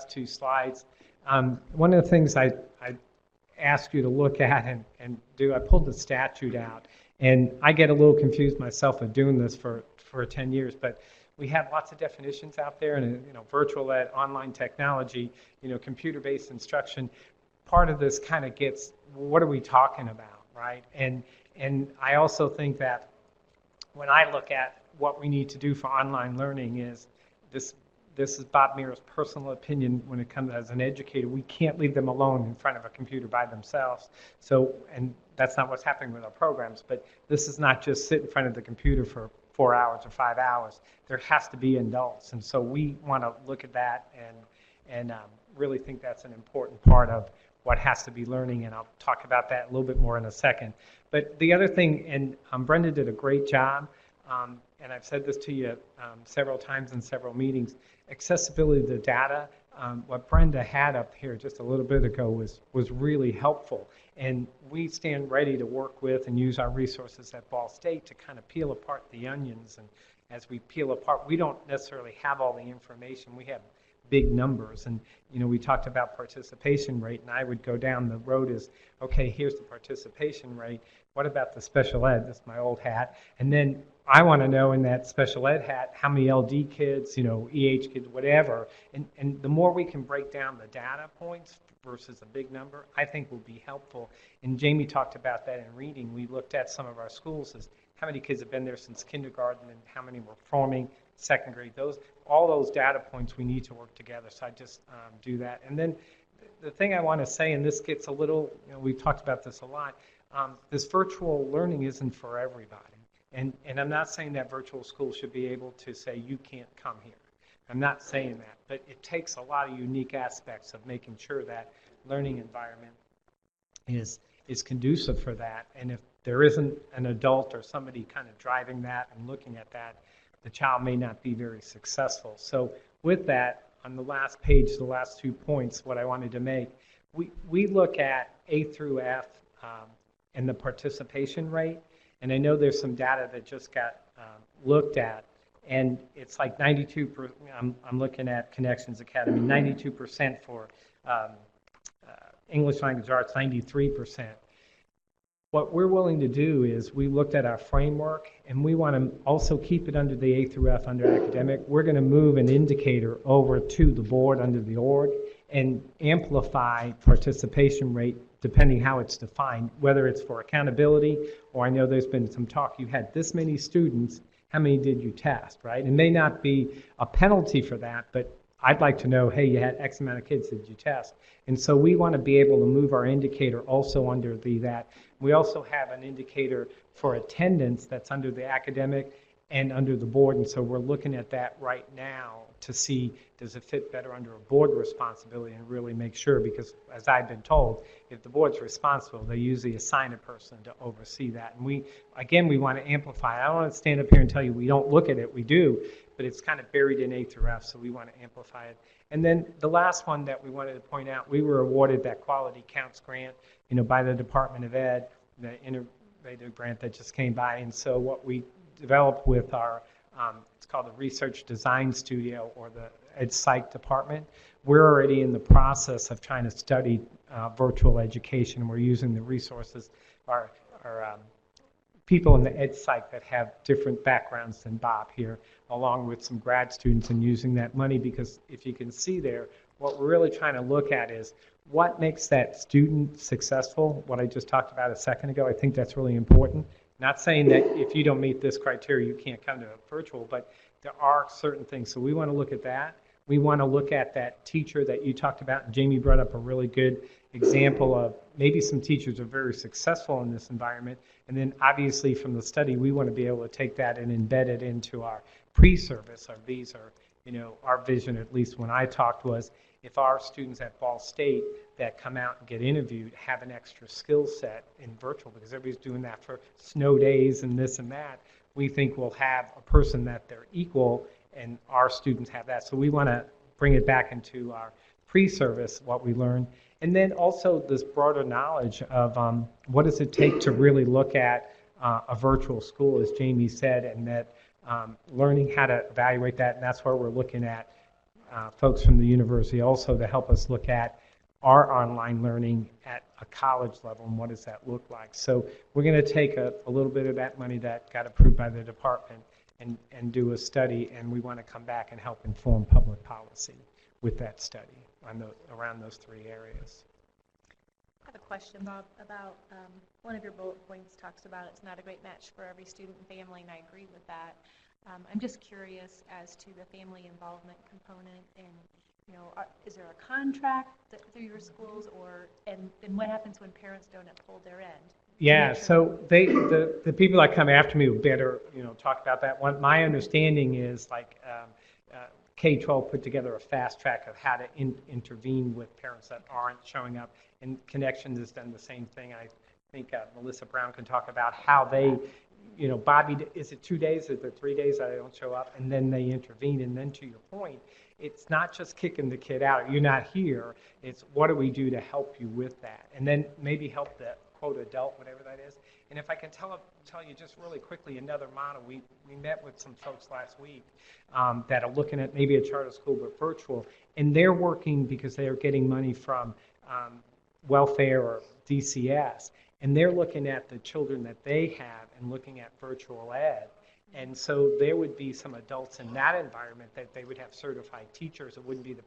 2 slides. One of the things I asked you to look at and do, I pulled the statute out, and I get a little confused myself of doing this for 10 years, but we have lots of definitions out there, and virtual ed, online technology, computer-based instruction. Part of this kind of gets, what are we talking about, right? And I also think that when I look at what we need to do for online learning is this is Bob Mira's personal opinion when it comes as an educator. We can't leave them alone in front of a computer by themselves. So, and that's not what's happening with our programs, but this is not just sit in front of the computer for 4 hours or 5 hours. There has to be adults. And so we want to look at that and really think that's an important part of what has to be learning, and I'll talk about that a little bit more in a second. But the other thing, and Brenda did a great job, and I've said this to you several times in several meetings, accessibility to data, what Brenda had up here just a little bit ago was really helpful. And we stand ready to work with and use our resources at Ball State to kind of peel apart the onions. And as we peel apart, we don't necessarily have all the information. We have big numbers, and we talked about participation rate, and I would go down the road as, okay, here's the participation rate. What about the special ed? That's my old hat. And then I want to know in that special ed hat how many LD kids, EH kids, whatever. And the more we can break down the data points versus a big number, I think will be helpful. And Jamie talked about that in reading. We looked at some of our schools as how many kids have been there since kindergarten and how many were forming second grade. All those data points we need to work together. So I just do that. And then the thing I want to say, and this gets a little, we've talked about this a lot, this virtual learning isn't for everybody. And I'm not saying that virtual schools should be able to say, you can't come here. I'm not saying that, but it takes a lot of unique aspects of making sure that learning environment is conducive for that. And if there isn't an adult or somebody kind of driving that and looking at that, the child may not be very successful. So with that, on the last page, the last 2 points, what I wanted to make, we look at A through F and the participation rate. And I know there's some data that just got looked at, and it's like 92%. I'm looking at Connections Academy, 92% for English language arts, 93%. What we're willing to do is we looked at our framework, and we want to also keep it under the A through F under academic. We're going to move an indicator over to the board under the org, and amplify participation rate depending how it's defined, whether it's for accountability, or I know there's been some talk, you had this many students, how many did you test, right? It may not be a penalty for that, but I'd like to know, hey, you had X amount of kids, did you test? And so we want to be able to move our indicator also under that. We also have an indicator for attendance that's under the academic and under the board, and so we're looking at that right now to see, does it fit better under a board responsibility, and really make sure, because as I've been told, if the board's responsible, they usually assign a person to oversee that. And we want to amplify. I don't want to stand up here and tell you we don't look at it, we do, but it's kind of buried in A through F, so we want to amplify it. And then the last one that we wanted to point out, we were awarded that Quality Counts grant, by the Department of Ed, the innovative grant that just came by. And so what we developed with our, it's called the Research Design Studio, or the Ed Psych department. We're already in the process of trying to study virtual education. We're using the resources, our people in the Ed Psych that have different backgrounds than Bob here, along with some grad students, and using that money, because if you can see there, what we're really trying to look at is what makes that student successful, what I just talked about a second ago. I think that's really important. Not saying that if you don't meet this criteria, you can't come to a virtual, but there are certain things. So we want to look at that. We want to look at that teacher that you talked about, and Jamie brought up a really good example of maybe some teachers are very successful in this environment. And then obviously from the study, we want to be able to take that and embed it into our pre-service. These are, our vision, at least when I talked, was if our students at Ball State that come out and get interviewed have an extra skill set in virtual, because everybody's doing that for snow days and this and that, we think we'll have a person that they're equal, and our students have that. So we want to bring it back into our pre-service, what we learn. And then also this broader knowledge of what does it take to really look at a virtual school, as Jamie said, and that learning how to evaluate that. And that's where we're looking at folks from the university also to help us look at our online learning at a college level, and what does that look like. So we're going to take a little bit of that money that got approved by the department and do a study, and we want to come back and help inform public policy with that study around those three areas. I have a question, Bob, about one of your bullet points talks about it's not a great match for every student and family, and I agree with that. I'm just curious as to the family involvement component, and is there a contract through your schools, and then what happens when parents don't uphold their end? Yeah, so the people that come after me will better talk about that one. My understanding is K-12 put together a fast track of how to intervene with parents that aren't showing up, and Connections has done the same thing. I think Melissa Brown can talk about how they, Bobby, is it 2 days, is it 3 days that I don't show up, and then they intervene. And then to your point, it's not just kicking the kid out, you're not here, it's what do we do to help you with that, and then maybe help the quote adult, whatever that is. And if I can tell you just really quickly another model, we met with some folks last week that are looking at maybe a charter school but virtual, and they're working because they are getting money from welfare or DCS, and they're looking at the children that they have and looking at virtual ed. And so there would be some adults in that environment that they would have certified teachers. It wouldn't be the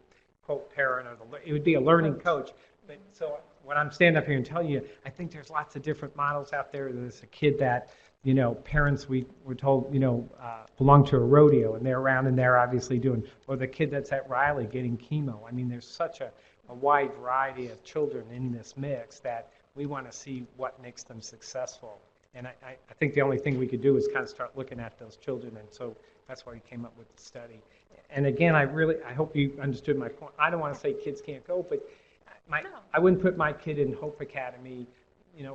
quote parent, or it would be a learning coach. But so when I'm standing up here and telling you, I think there's lots of different models out there. There's a kid that, parents we were told, belong to a rodeo, and they're around and they're obviously doing, or the kid that's at Riley getting chemo. I mean, there's such a wide variety of children in this mix that we want to see what makes them successful. And I think the only thing we could do is kind of start looking at those children, and so that's why we came up with the study. And again, I hope you understood my point. I don't want to say kids can't go, but I wouldn't put my kid in Hope Academy,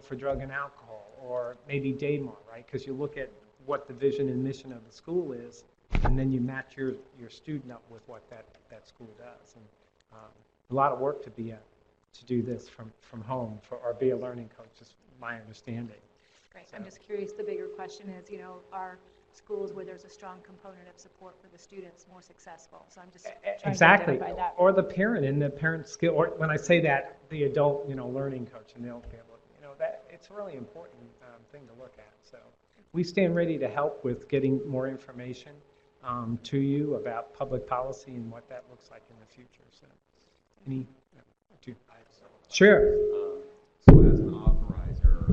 for drug and alcohol, or maybe Daymar, right? Because you look at what the vision and mission of the school is, and then you match your student up with what that school does. And a lot of work to do this from home or be a learning coach, is my understanding. Great. So. I'm just curious, the bigger question is, are schools where there's a strong component of support for the students more successful? So I'm just trying to identify that. Or the parent and the parent skill, or when I say that, the adult, learning coach, and they'll be able to, that it's a really important thing to look at. So we stand ready to help with getting more information to you about public policy and what that looks like in the future. So any Sure. So as an authorizer,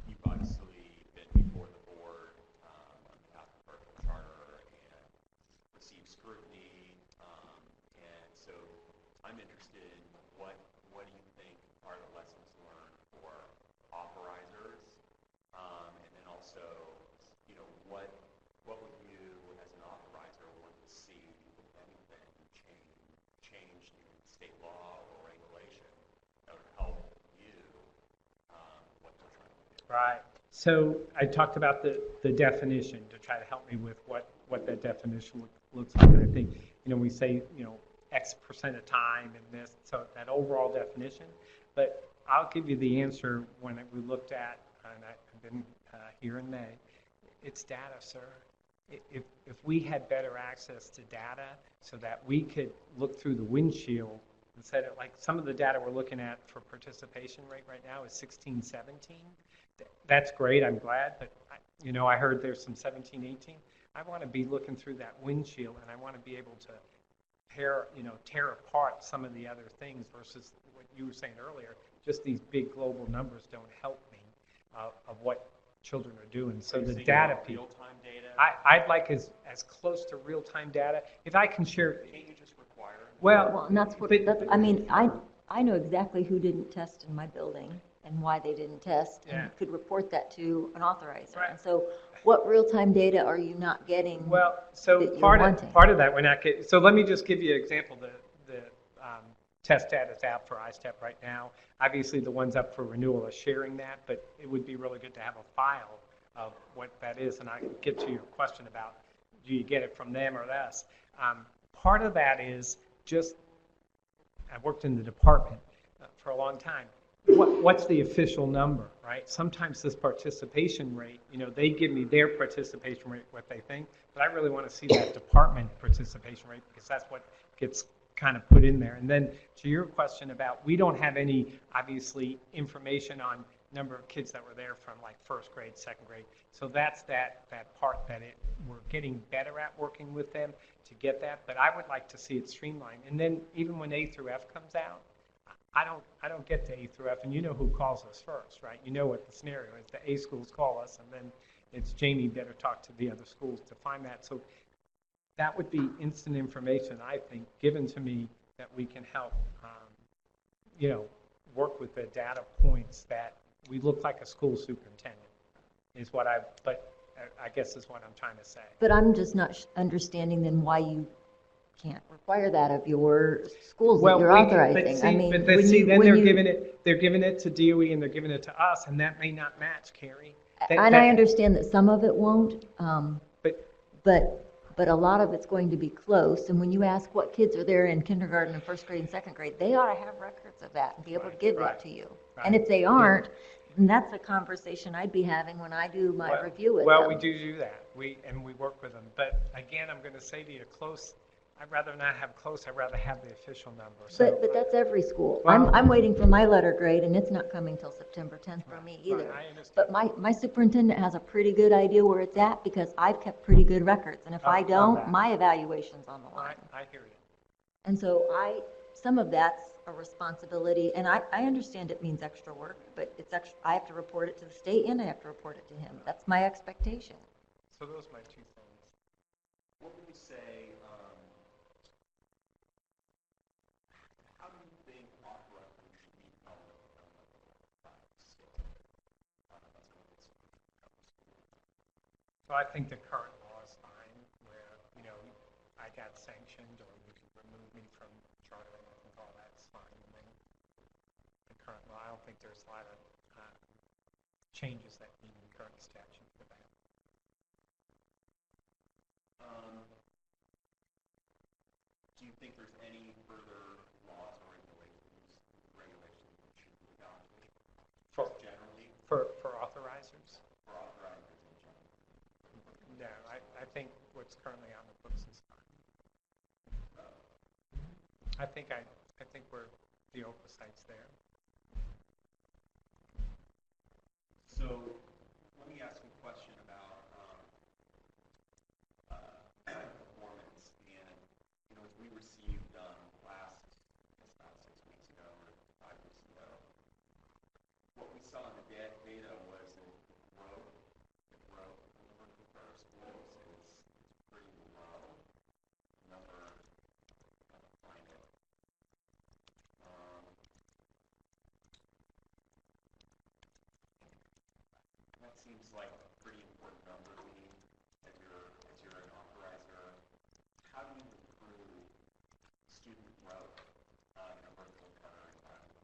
you've obviously been before the board on behalf of Berkeley Charter and received scrutiny. And so I'm interested in what do you think are the lessons learned for authorizers? And then also, what would you, as an authorizer, want to see, if anything, changed in state law or regulation that would help you what they're trying to do? Right. So I talked about the definition to try to help me with what that definition looks like. And I think, we say, X percent of time and this, so that overall definition. But I'll give you the answer when we looked at, and I've been here in May, it's data, sir. If we had better access to data so that we could look through the windshield instead of, like, some of the data we're looking at for participation rate right now is 16, 17. That's great, I'm glad, but I heard there's some 17, 18. I want to be looking through that windshield, and I want to be able to tear apart some of the other things versus what you were saying earlier. Just these big global numbers don't help me of what children are doing. So the data piece. Real-time data? I'd like as close to real-time data. If I can share. Can't you just require it? Well, and that's what, I know exactly who didn't test in my building and why they didn't test, Yeah. and could report that to an authorizer. Right. And so what real-time data are you not getting? Well, so that you're part wanting? of that we're not getting. So let me just give you an example. The test data is out for iStep right now. Obviously, the ones up for renewal are sharing that, but it would be really good to have a file of what that is. And I can get to your question about, do you get it from them or us? Part of that is just, I worked in the department for a long time. What's the official number, right? Sometimes this participation rate, they give me their participation rate, what they think, but I really want to see that department participation rate because that's what gets kind of put in there. And then to your question about, we don't have any, obviously, information on number of kids that were there from like first grade, second grade. So that's that part that we're getting better at working with them to get that, but I would like to see it streamlined. And then even when A through F comes out, I don't get to A through F, and you know who calls us first, right? You know what the scenario is. The A schools call us, and then it's Jamie better talk to the other schools to find that. So that would be instant information, I think, given to me that we can help, work with the data points that we look like a school superintendent is what I guess is what I'm trying to say. But I'm just not understanding then why you can't require that of your schools that you're authorizing. Then they're giving it to DOE and they're giving it to us, and that may not match, Carrie. And I understand that some of it won't, But but a lot of it's going to be close. And when you ask what kids are there in kindergarten and first grade and second grade, they ought to have records of that and be able to give that to you. Right. And if they aren't, then that's a conversation I'd be having when I do my review with them. Well, we do that. We work with them. But again, I'm going to say to you, close. I'd rather not have close. I'd rather have the official number. So, But that's every school. Well- I'm waiting for my letter grade, and it's not coming till September 10th for me either. Right, I understand. But my superintendent has a pretty good idea where it's at because I've kept pretty good records. And if I Of don't, that. my evaluation's on the line. I hear you. And so some of that's a responsibility, and I understand it means extra work, but it's extra, I have to report it to the state and I have to report it to him. That's my expectation. So those are my two things. What would you say, how do you think authorizers should be held by the state? So I think the current law is fine, where, I got sanctioned, or you can remove me from chartering. I think all that's fine. And then the current law, I don't think there's a lot of changes that need in the current statute for that. Do you think there's any further laws or regulations that should be adopted? For- Just generally, For authorizers? for authorizers in general? No, I think what's currently on the books is fine. I think we're the oversights there. So let me ask you a question about performance. And, as we received about 6 weeks ago or 5 weeks ago, what we saw in the data was that the growth in the charter schools is pretty low. Number, I don't find it. That seems like a pretty important number to me as you're an authorizer. How do you improve student growth in a virtual charter environment?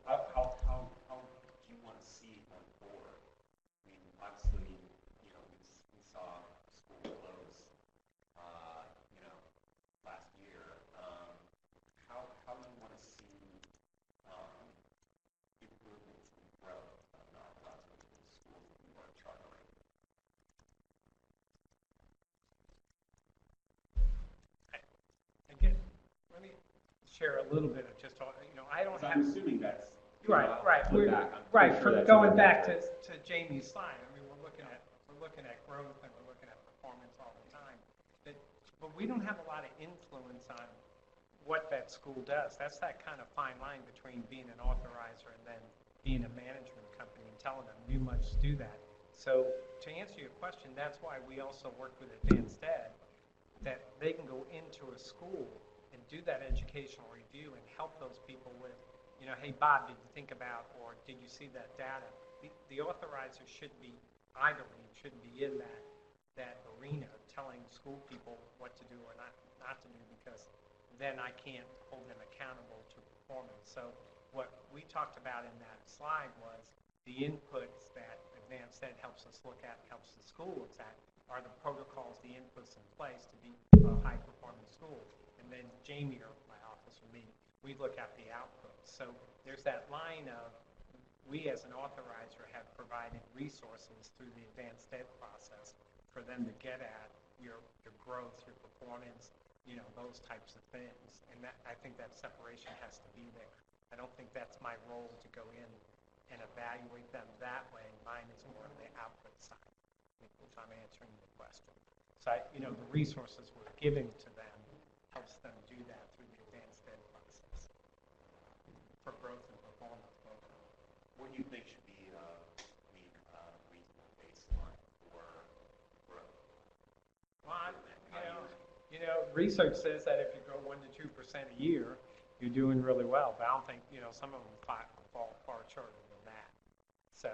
How do you want to see going forward? I mean, obviously, we saw school close, last year. How do you want to see improvements in growth in our schools that we are chartering? Again, let me share a little bit of just, I don't have. I'm assuming that's Right. We're back. Right. Going back to Jamie's slide, I mean, we're looking at growth and we're looking at performance all the time. But we don't have a lot of influence on what that school does. That's that kind of fine line between being an authorizer and then being a management company and telling them you must do that. So to answer your question, that's why we also work with Advanced Ed, that they can go into a school and do that educational review and help those people with, hey, Bob, did you think about, or did you see that data? The authorizer shouldn't be idling, shouldn't be in that arena telling school people what to do or not to do, because then I can't hold them accountable to performance. So what we talked about in that slide was the inputs that Advanced Ed helps us look at, helps the school look at, are the protocols, the inputs in place to be a high-performing school. And then Jamie, or my office, or me, we look at the outputs. So there's that line of, we as an authorizer have provided resources through the Advanced Ed process for them to get at your growth, your performance, those types of things. And that, I think that separation has to be there. I don't think that's my role to go in and evaluate them that way. Mine is more on the output side, which I'm answering the question. So, the resources we're giving to them helps them do that through the Advanced Ed process for growth and performance. What do you think should be a reasonable baseline for growth? Well, research says that if you grow 1 to 2% a year, you're doing really well. But I don't think, some of them fall far shorter than that. So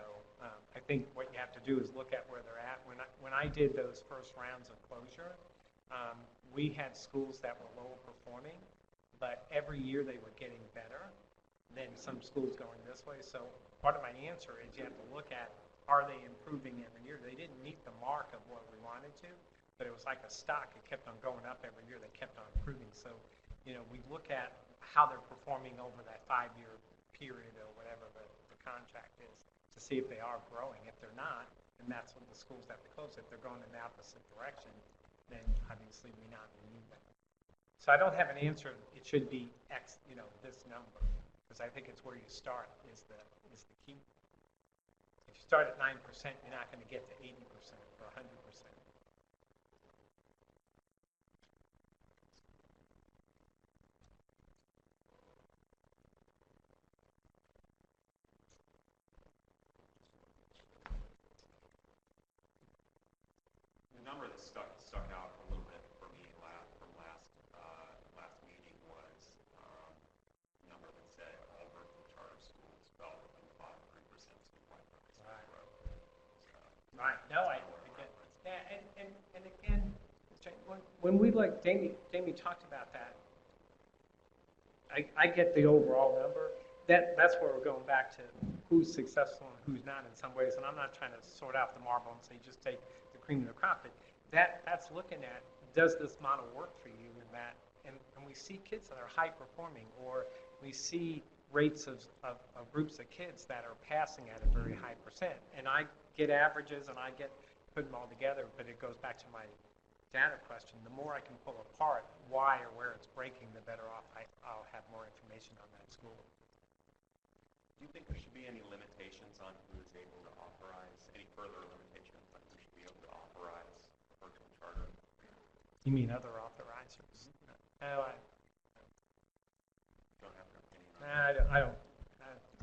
I think what you have to do is look at where they're at. When I did those first rounds of closure, we had schools that were lower performing, but every year they were getting better than some schools going this way. So part of my answer is you have to look at, are they improving every year? They didn't meet the mark of what we wanted to, but it was like a stock. It kept on going up every year. They kept on improving. So, we look at how they're performing over that 5-year period or whatever the contract is to see if they are growing. If they're not, then that's when the schools have to close. If they're going in the opposite direction, then obviously we not renew them. So I don't have an answer. It should be X, this number, because I think it's where you start is the key. If you start at 9%, you're not going to get to 80% or 100%. The number that stuck out a little bit for me from last meeting was the number that said all virtual charter schools fell within the bottom 3% statewide growth. Right. No, I get. Yeah, and again, when we Jamie talked about that. I get the overall number. That's where we're going back to who's successful and who's not in some ways. And I'm not trying to sort out the marble and say just take the cream of the crop. But that's looking at, does this model work for you in that? And we see kids that are high performing, or we see rates of groups of kids that are passing at a very high percent. And I get averages and I put them all together, but it goes back to my data question. The more I can pull apart why or where it's breaking, the better off I'll have more information on that school. Do you think there should be any limitations on who is able to authorize, any further limitations on who should be able to authorize a virtual charter? You mean other authorizers? No, Don't have an opinion on that. I don't.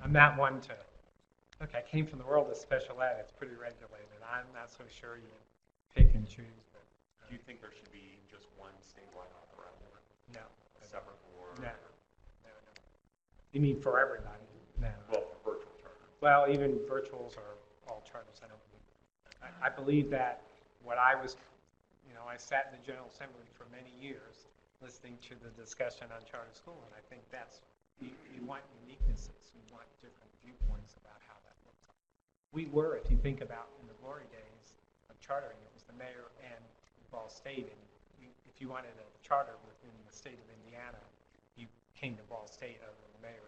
I'm not one to, look, I came from the world of special ed, it's pretty regulated. I'm not so sure you pick and choose, but Do you think there should be just one statewide authorizer, no. a separate board? No, no, no. You mean for everybody? No. Well, for virtual charters. Well, even virtuals are all charters. I don't believe. I believe that what I was, I sat in the General Assembly for many years listening to the discussion on charter school, and I think that's, you want uniquenesses, you want different viewpoints about how that looks. We were, if you think about in the glory days of chartering, it was the mayor and Ball State, and if you wanted a charter within the state of Indiana, you came to Ball State other than the mayor.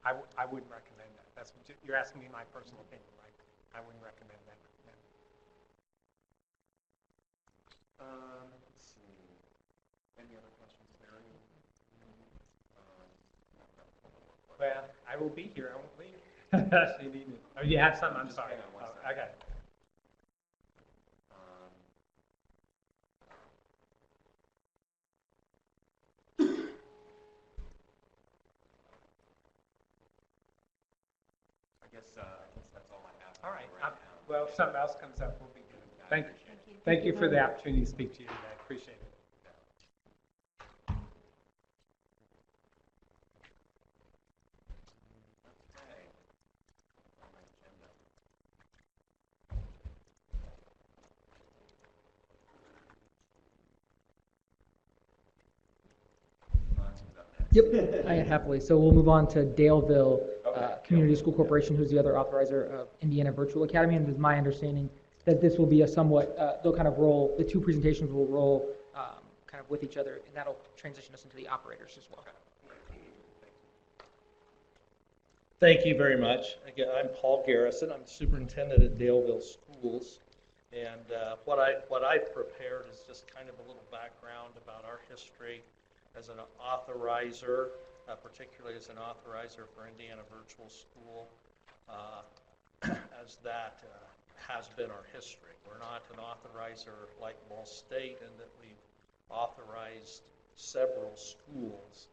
I wouldn't recommend that. That's what you're asking me my personal opinion, right? I wouldn't recommend that. No. Let's see. Any other questions, Larry? Well, I will be here. I won't leave. So you need me. Oh, you have some? I'm Just sorry. hang on one Oh, second. I got it. I guess that's all I have. All right. Right now. Well, if something else comes up, we'll be good. I Thank you. appreciate it. Thank you for the opportunity to speak to you today. I appreciate it. Okay. On my agenda. Monty's up next. Yep, happily. So we'll move on to Daleville Okay. Community School Corporation, who's the other authorizer of Indiana Virtual Academy. And it is my understanding that this will be a somewhat, they'll kind of roll, the two presentations will roll kind of with each other, and that'll transition us into the operators as well. Thank you very much. Again, I'm Paul Garrison. I'm the superintendent at Daleville Schools. And what I prepared is just kind of a little background about our history as an authorizer, particularly as an authorizer for Indiana Virtual School, as that has been our history. We're not an authorizer like Ball State in that we've authorized several schools.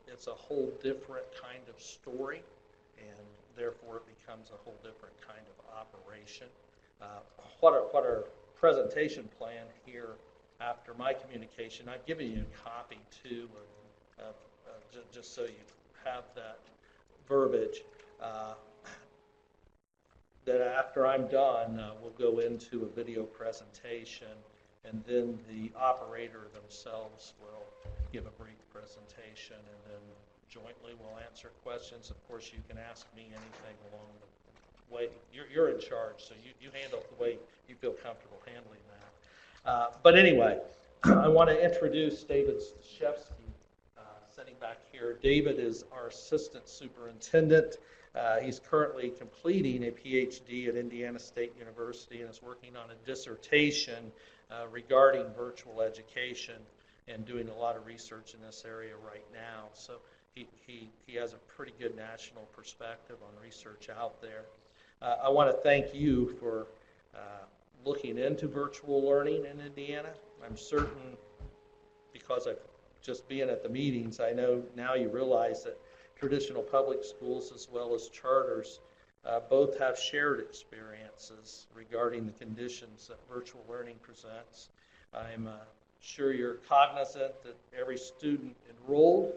It's a whole different kind of story, and therefore it becomes a whole different kind of operation. What our presentation plan here after my communication, I've given you a copy too, just so you have that verbiage. That after I'm done, we'll go into a video presentation, and then the operator themselves will give a brief presentation, and then jointly we'll answer questions. Of course, you can ask me anything along the way. You're in charge, so you handle it the way you feel comfortable handling that. But anyway, I want to introduce David Stashevsky, sitting back here. David is our assistant superintendent. He's currently completing a PhD at Indiana State University and is working on a dissertation regarding virtual education and doing a lot of research in this area right now. So he has a pretty good national perspective on research out there. I want to thank you for looking into virtual learning in Indiana. I'm certain, because I've just been at the meetings, I know now you realize that traditional public schools as well as charters both have shared experiences regarding the conditions that virtual learning presents. I'm sure you're cognizant that every student enrolled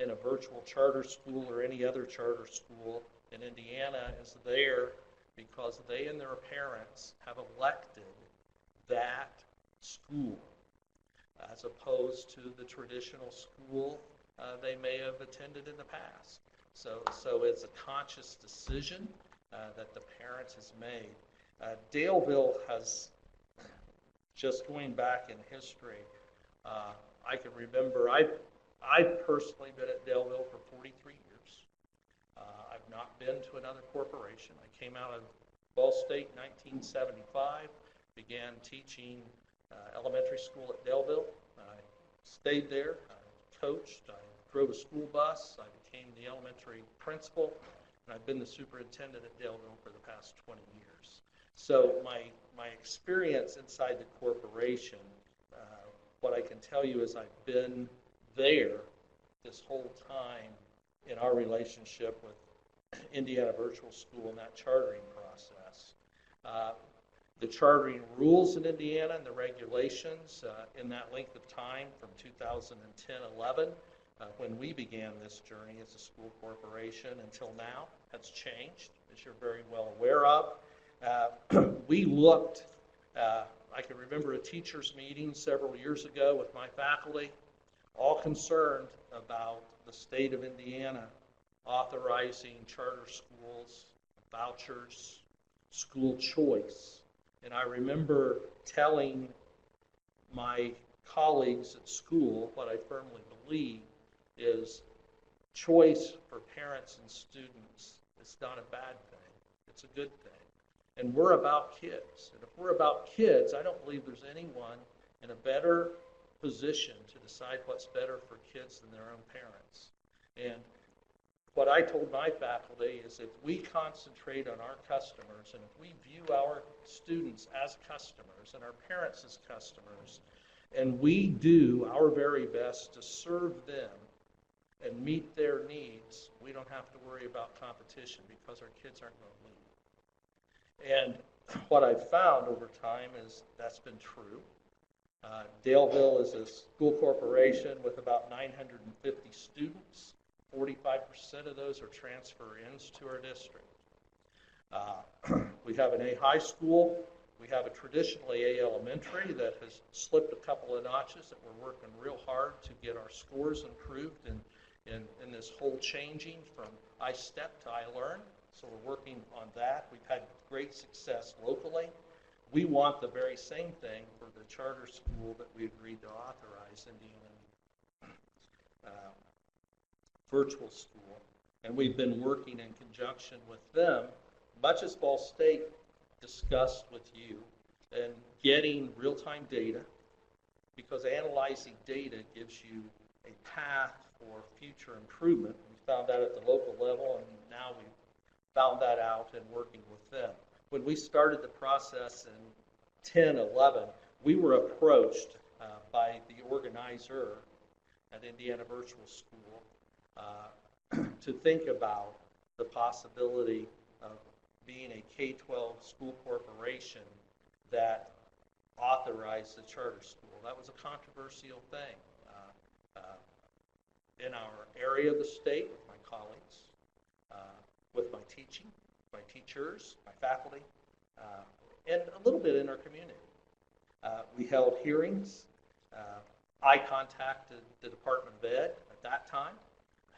in a virtual charter school or any other charter school in Indiana is there because they and their parents have elected that school as opposed to the traditional school they may have attended in the past. So it's a conscious decision that the parents has made. Daleville has, just going back in history, I can remember, I've personally been at Daleville for 43 years. I've not been to another corporation. I came out of Ball State in 1975, began teaching elementary school at Daleville. I stayed there, I coached, I drove a school bus, I became the elementary principal, and I've been the superintendent at Daleville for the past 20 years. So my experience inside the corporation, what I can tell you is I've been there this whole time in our relationship with Indiana Virtual School and that chartering process. The chartering rules in Indiana and the regulations in that length of time from 2010-11, when we began this journey as a school corporation until now, has changed, as you're very well aware of. We looked, I can remember a teachers' meeting several years ago with my faculty, all concerned about the state of Indiana authorizing charter schools, vouchers, school choice. And I remember telling my colleagues at school what I firmly believe is choice for parents and students is not a bad thing. It's a good thing. And we're about kids. And if we're about kids, I don't believe there's anyone in a better position to decide what's better for kids than their own parents. And what I told my faculty is if we concentrate on our customers and if we view our students as customers and our parents as customers, and we do our very best to serve them and meet their needs, we don't have to worry about competition because our kids aren't going to leave. And what I've found over time is that's been true. Daleville is a school corporation with about 950 students. 45% of those are transfer-ins to our district. We have an A high school. We have a traditionally A elementary that has slipped a couple of notches that we're working real hard to get our scores improved in this whole changing from I-STEP to I-LEARN. So we're working on that. We've had great success locally. We want the very same thing for the charter school that we agreed to authorize, Indiana Virtual School. And we've been working in conjunction with them, much as Ball State discussed with you, and getting real-time data, because analyzing data gives you a path for future improvement. We found that at the local level, and now we've found that out in working with them. When we started the process in 10-11, we were approached by the organizer at Indiana Virtual School to think about the possibility of being a K-12 school corporation that authorized the charter school. That was a controversial thing in our area of the state with my colleagues, with my teaching, my teachers, my faculty, and a little bit in our community. We held hearings. I contacted the Department of Ed at that time,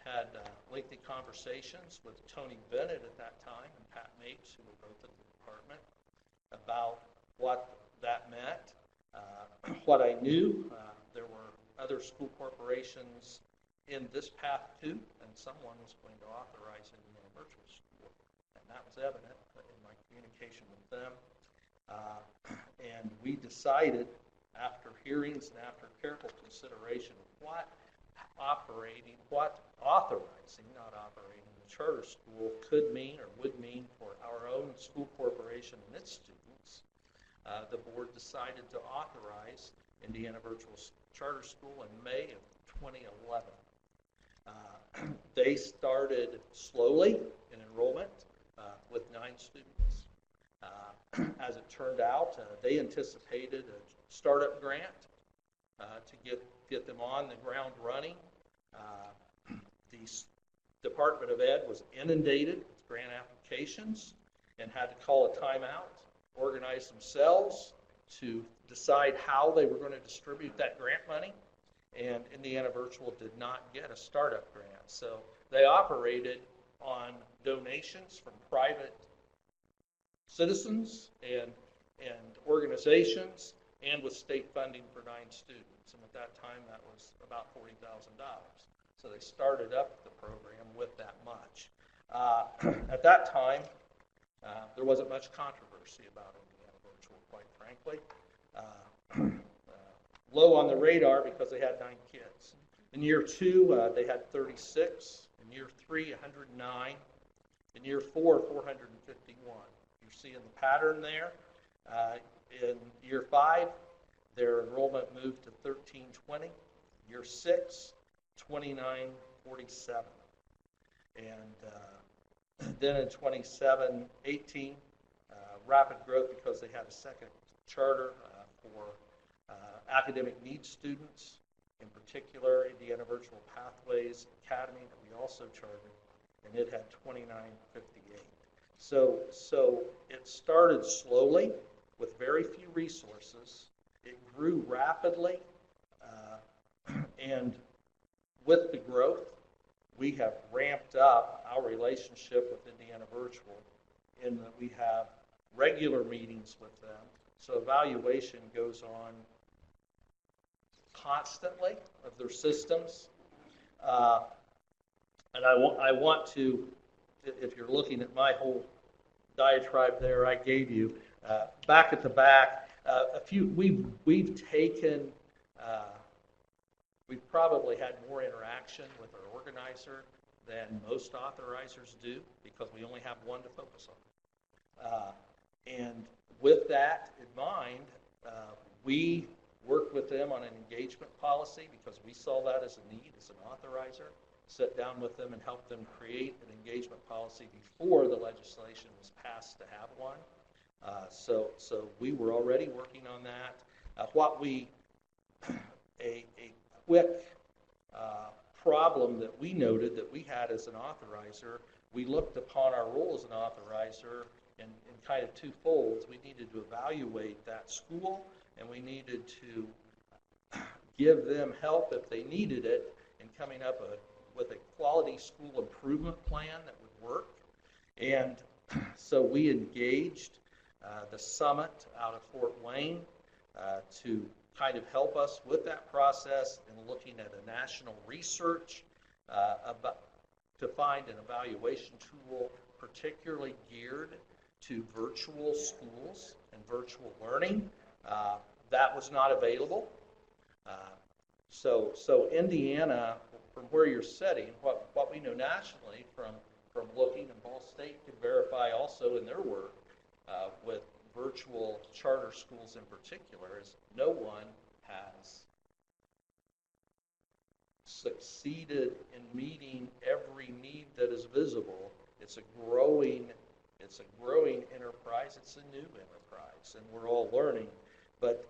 had lengthy conversations with Tony Bennett at that time and Pat Mapes, who were both at the department, about what that meant. What I knew, there were other school corporations in this path too, and someone was going to authorize Indiana Virtual School, and that was evident in my communication with them. And we decided, after hearings and after careful consideration of what authorizing, not operating the charter school could mean or would mean for our own school corporation and its students, the board decided to authorize Indiana Virtual Charter School in May of 2011. They started slowly in enrollment with 9 students. As it turned out, they anticipated a startup grant to get them on the ground running. The Department of Ed was inundated with grant applications and had to call a timeout, organize themselves to decide how they were going to distribute that grant money. And Indiana Virtual did not get a startup grant. So they operated on donations from private citizens and organizations, and with state funding for 9 students. And at that time, that was about $40,000. So they started up the program with that much. At that time, there wasn't much controversy about Indiana Virtual, quite frankly. Low on the radar because they had 9 kids. In year 2, they had 36. In year 3, 109. In year 4, 451. You're seeing the pattern there. In year 5, their enrollment moved to 1320. Year 6, 2947. And then in 27-18, rapid growth because they had a second charter for academic needs students, in particular Indiana Virtual Pathways Academy that we also chartered, and it had 2958. So it started slowly with very few resources. It grew rapidly, and with the growth, we have ramped up our relationship with Indiana Virtual in that we have regular meetings with them. So evaluation goes on constantly of their systems. And I want to, if you're looking at my whole diatribe there I gave you, back at the back, we've taken, we've probably had more interaction with our organizer than most authorizers do because we only have one to focus on. And with that in mind, we worked with them on an engagement policy because we saw that as a need as an authorizer, sit down with them and help them create an engagement policy before the legislation was passed to have one. So we were already working on that. A quick problem that we noted that we had as an authorizer, we looked upon our role as an authorizer in kind of two folds. We needed to evaluate that school, and we needed to give them help if they needed it in coming up with a quality school improvement plan that would work. And so we engaged the Summit out of Fort Wayne to kind of help us with that process and looking at a national research to find an evaluation tool particularly geared to virtual schools and virtual learning. That was not available. So Indiana, from where you're sitting, what we know nationally from looking, and Ball State can verify also in their work with virtual charter schools in particular, is no one has succeeded in meeting every need that is visible. It's a growing enterprise. It's a new enterprise, and we're all learning. But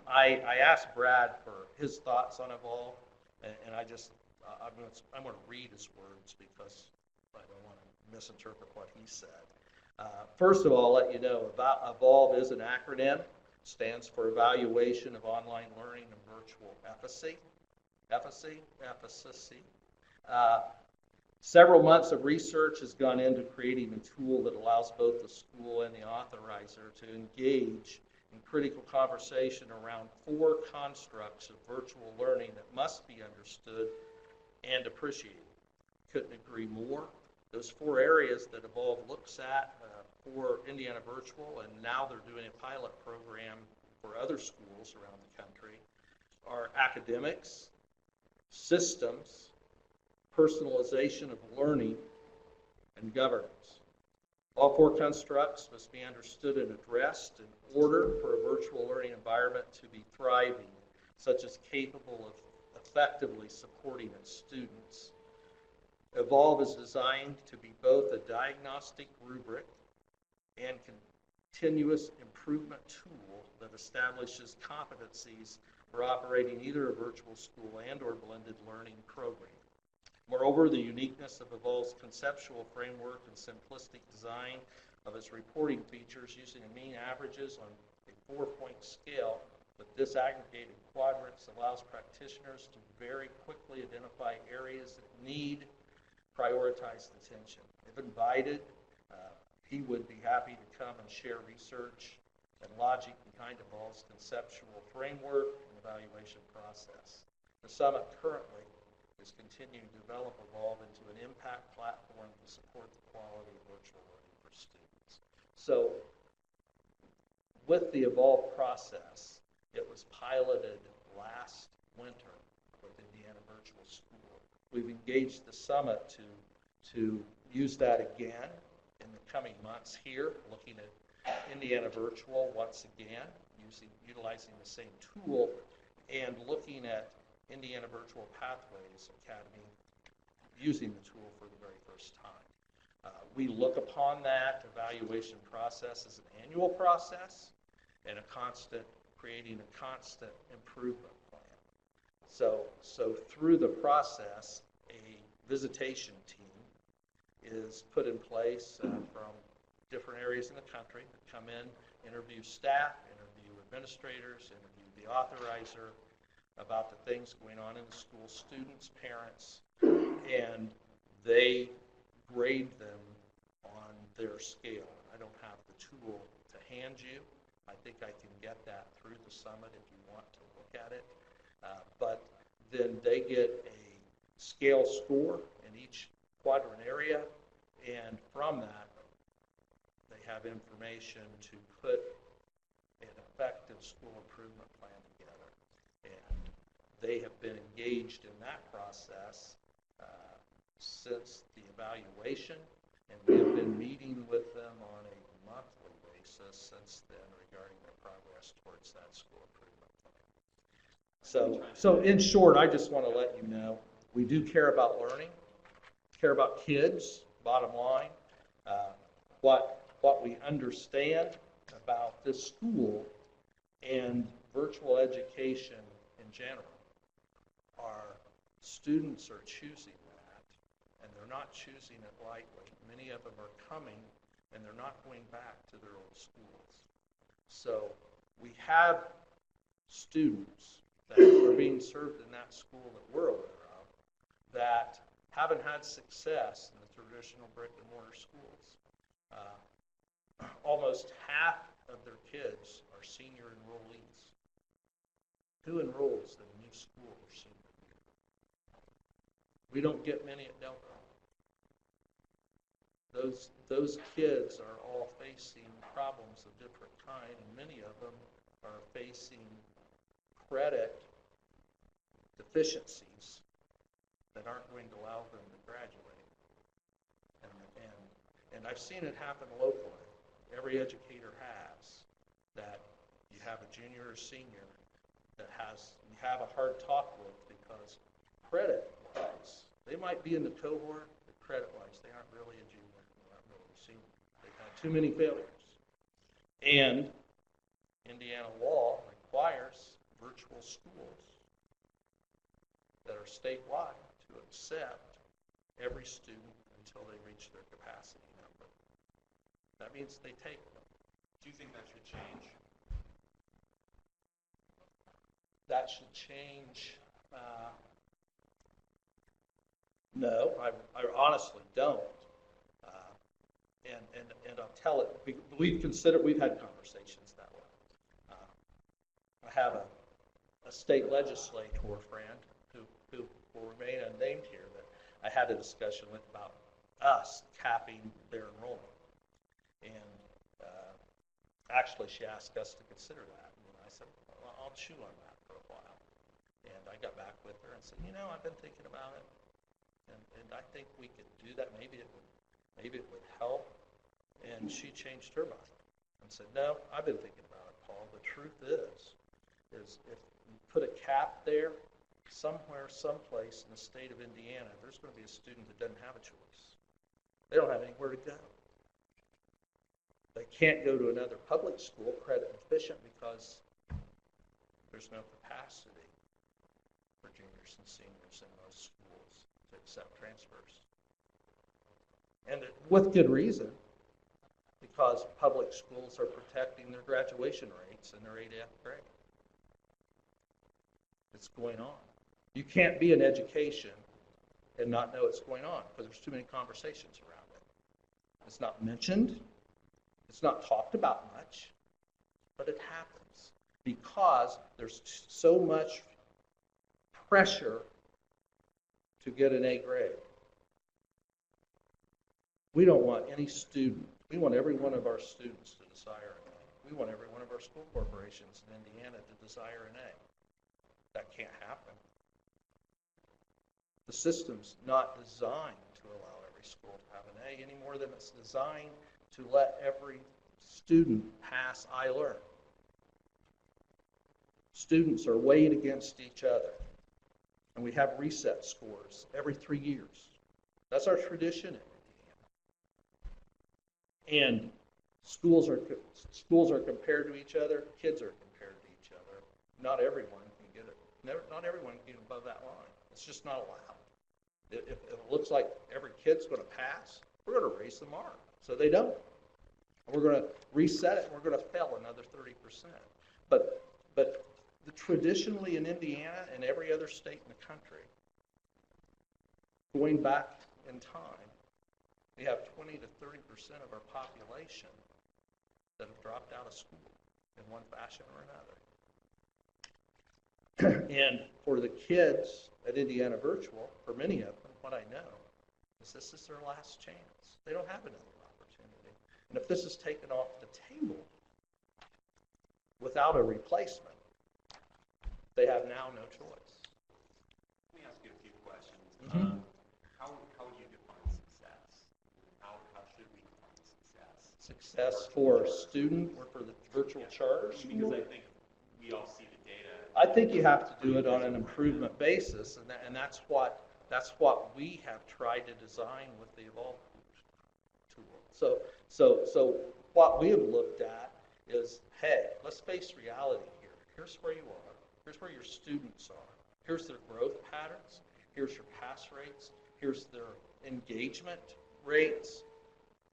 I asked Brad for his thoughts on Evolve, and I'm going to read his words because I don't want to misinterpret what he said. First of all, I'll let you know about Evolve is an acronym. Stands for Evaluation of Online Learning and Virtual Efficacy. Several months of research has gone into creating a tool that allows both the school and the authorizer to engage in critical conversation around 4 constructs of virtual learning that must be understood and appreciated. Couldn't agree more. Those 4 areas that Evolve looks at for Indiana Virtual, and now they're doing a pilot program for other schools around the country, are academics, systems, personalization of learning, and governance. All 4 constructs must be understood and addressed in order for a virtual learning environment to be thriving, such as capable of effectively supporting its students. Evolve is designed to be both a diagnostic rubric and continuous improvement tool that establishes competencies for operating either a virtual school and or blended learning program. Moreover, the uniqueness of Evolve's conceptual framework and simplistic design of its reporting features using mean averages on a 4-point scale with disaggregated quadrants allows practitioners to very quickly identify areas that need prioritized attention. If invited, he would be happy to come and share research and logic behind Evolve's conceptual framework and evaluation process. The Summit currently is continuing to develop Evolve into an impact platform to support the quality of virtual learning for students. So with the Evolve process, it was piloted last winter with Indiana Virtual School. We've engaged the Summit to use that again in the coming months here, looking at Indiana Virtual once again, utilizing the same tool, and looking at Indiana Virtual Pathways Academy using the tool for the very first time. We look upon that evaluation process as an annual process and creating a constant improvement plan. So through the process, a visitation team is put in place from different areas in the country that come in, interview staff, interview administrators, interview the authorizer about the things going on in the school, students, parents, and they grade them on their scale. I don't have the tool to hand you. I think I can get that through the summit if you want to look at it. But then they get a scale score in each quadrant area, and from that, they have information to put an effective school improvement plan together. And they have been engaged in that process since the evaluation, and we have been meeting with them on a monthly basis since then regarding their progress towards that school improvement plan. So in short, I just want to let you know, we do care about learning, care about kids, bottom line. What we understand about this school and virtual education in general are students are choosing that, and they're not choosing it lightly. Many of them are coming, and they're not going back to their old schools. So we have students that are being served in that school that we're aware of that haven't had success in the traditional brick and mortar schools. Almost half of their kids are senior enrollees. Who enrolls in a new school or senior year? We don't get many at Delco. Those kids are all facing problems of different kind, and many of them are facing credit deficiencies that aren't going to allow them to graduate. And I've seen it happen locally. Every educator has that. You have a junior or senior that you have a hard talk with because credit-wise, they might be in the cohort, but credit-wise, they aren't really a junior, they're not really a senior. They've had too many failures. And Indiana law requires virtual schools that are statewide to accept every student until they reach their capacity number. That means they take them. Do you think that should change? That should change. No, I honestly don't. And I'll tell it. We've had conversations that way. I have a state legislator friend who will remain unnamed here that I had a discussion with about us capping their enrollment. And actually, she asked us to consider that. And I said, well, I'll chew on that for a while. And I got back with her and said, I've been thinking about it. And I think we could do that. Maybe it would help. And she changed her mind and said, no, I've been thinking about it, Paul. The truth is if you put a cap there, somewhere, someplace in the state of Indiana, there's going to be a student that doesn't have a choice. They don't have anywhere to go. They can't go to another public school, credit deficient, because there's no capacity for juniors and seniors in those schools to accept transfers. And with good reason, because public schools are protecting their graduation rates in their 8th grade. It's going on. You can't be in education and not know it's going on because there's too many conversations around it. It's not mentioned. It's not talked about much, but it happens because there's so much pressure to get an A grade. We don't want any student. We want every one of our students to desire an A. We want every one of our school corporations in Indiana to desire an A. That can't happen. The system's not designed to allow every school to have an A any more than it's designed to let every student pass I-Learn. Students are weighed against each other. And we have reset scores every 3 years. That's our tradition in Indiana. And schools are compared to each other. Kids are compared to each other. Not everyone can get it. Not everyone can get above that line. It's just not allowed. If it looks like every kid's going to pass, we're going to raise the mark so they don't. And we're going to reset it, and we're going to fail another 30%. But traditionally in Indiana and every other state in the country, going back in time, we have 20 to 30% of our population that have dropped out of school in one fashion or another. And for the kids at Indiana Virtual, for many of them, what I know is this is their last chance. They don't have another opportunity. And if this is taken off the table without a replacement, they have now no choice. Let me ask you a few questions. Mm-hmm. How would you define success? How should we define success? Success for a student or for the virtual charter school? Because I think we all see the data. I think you have to do it on an improvement basis, and that's what we have tried to design with the Evolve tool. So what we have looked at is, hey, let's face reality here. Here's where you are. Here's where your students are. Here's their growth patterns. Here's your pass rates. Here's their engagement rates.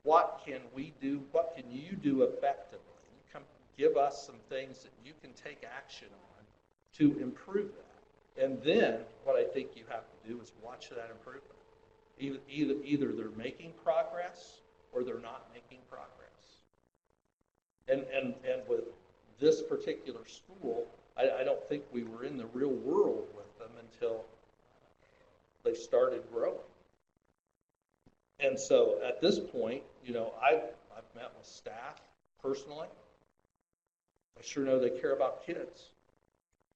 What can we do? What can you do effectively? Come give us some things that you can take action on to improve that. And then what I think you have to do is watch that improvement. Either they're making progress or they're not making progress. And with this particular school, I don't think we were in the real world with them until they started growing. And so at this point, I've met with staff personally. I sure know they care about kids.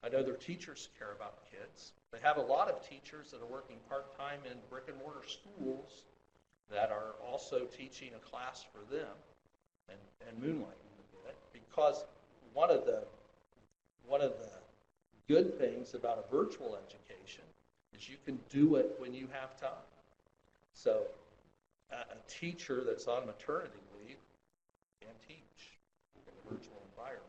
I know their teachers care about kids. They have a lot of teachers that are working part-time in brick and mortar schools that are also teaching a class for them and moonlighting a bit, because one of the good things about a virtual education is you can do it when you have time. So a teacher that's on maternity leave can teach in a virtual environment.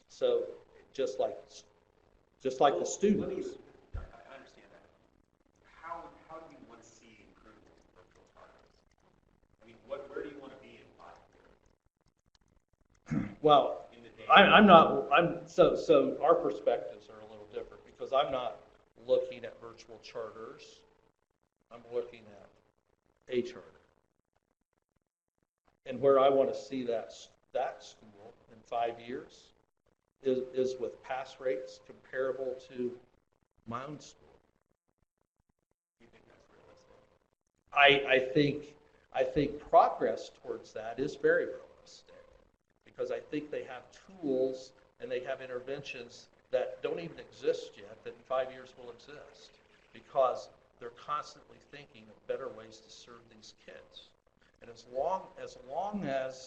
So just like the students. I understand that. How do you want to see improvement in virtual targets? I mean, where do you want to be in 5 years? Well, so our perspectives are a little different, because I'm not looking at virtual charters. I'm looking at a charter. And where I want to see that school in 5 years is with pass rates comparable to my own school. Do you think that's realistic? I think progress towards that is very realistic, because I think they have tools and they have interventions that don't even exist yet that in 5 years will exist, because they're constantly thinking of better ways to serve these kids. And as long as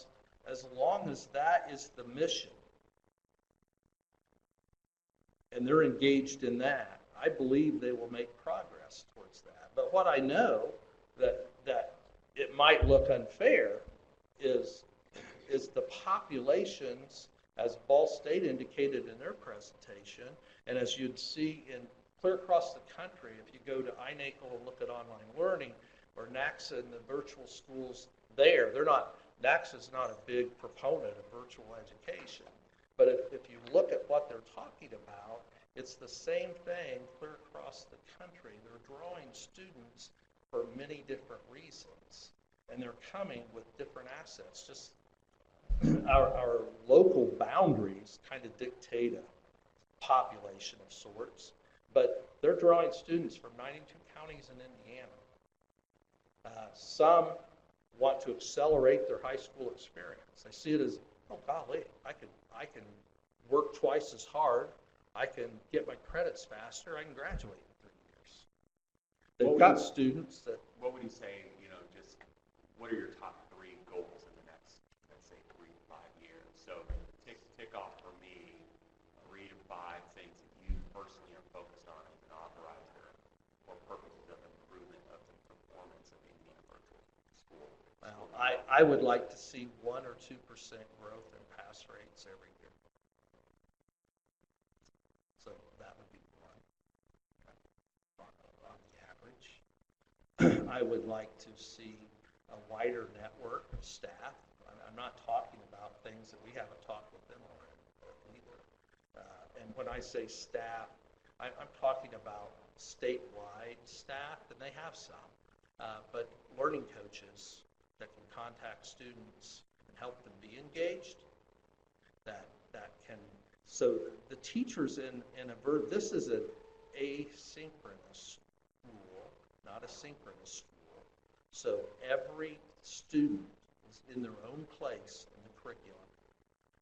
that is the mission, and they're engaged in that, I believe they will make progress towards that. But what I know that it might look unfair is the populations, as Ball State indicated in their presentation, and as you'd see in clear across the country, if you go to iNACL and look at online learning, or NACSA and the virtual schools NACSA's not a big proponent of virtual education. But if you look at what they're talking about, it's the same thing clear across the country. They're drawing students for many different reasons, and they're coming with different assets. Just our local boundaries kind of dictate a population of sorts, but they're drawing students from 92 counties in Indiana. Some want to accelerate their high school experience. They see it as, oh golly, I can work twice as hard, I can get my credits faster, I can graduate in 3 years. They've got students that... What would you say, just what are your top 3 goals in the next, let's say, 3 to 5 years? So tick off for me 3 to 5 things that you personally are focused on as an authorizer or I would like to see 1 or 2% growth in pass rates every year. So that would be one on the average. I would like to see a wider network of staff. I'm not talking about things that we haven't talked with them already either. And when I say staff, I'm talking about statewide staff, and they have some, but learning coaches that can contact students and help them be engaged, that can, so the teachers in this is an asynchronous school, not a synchronous school. So every student is in their own place in the curriculum,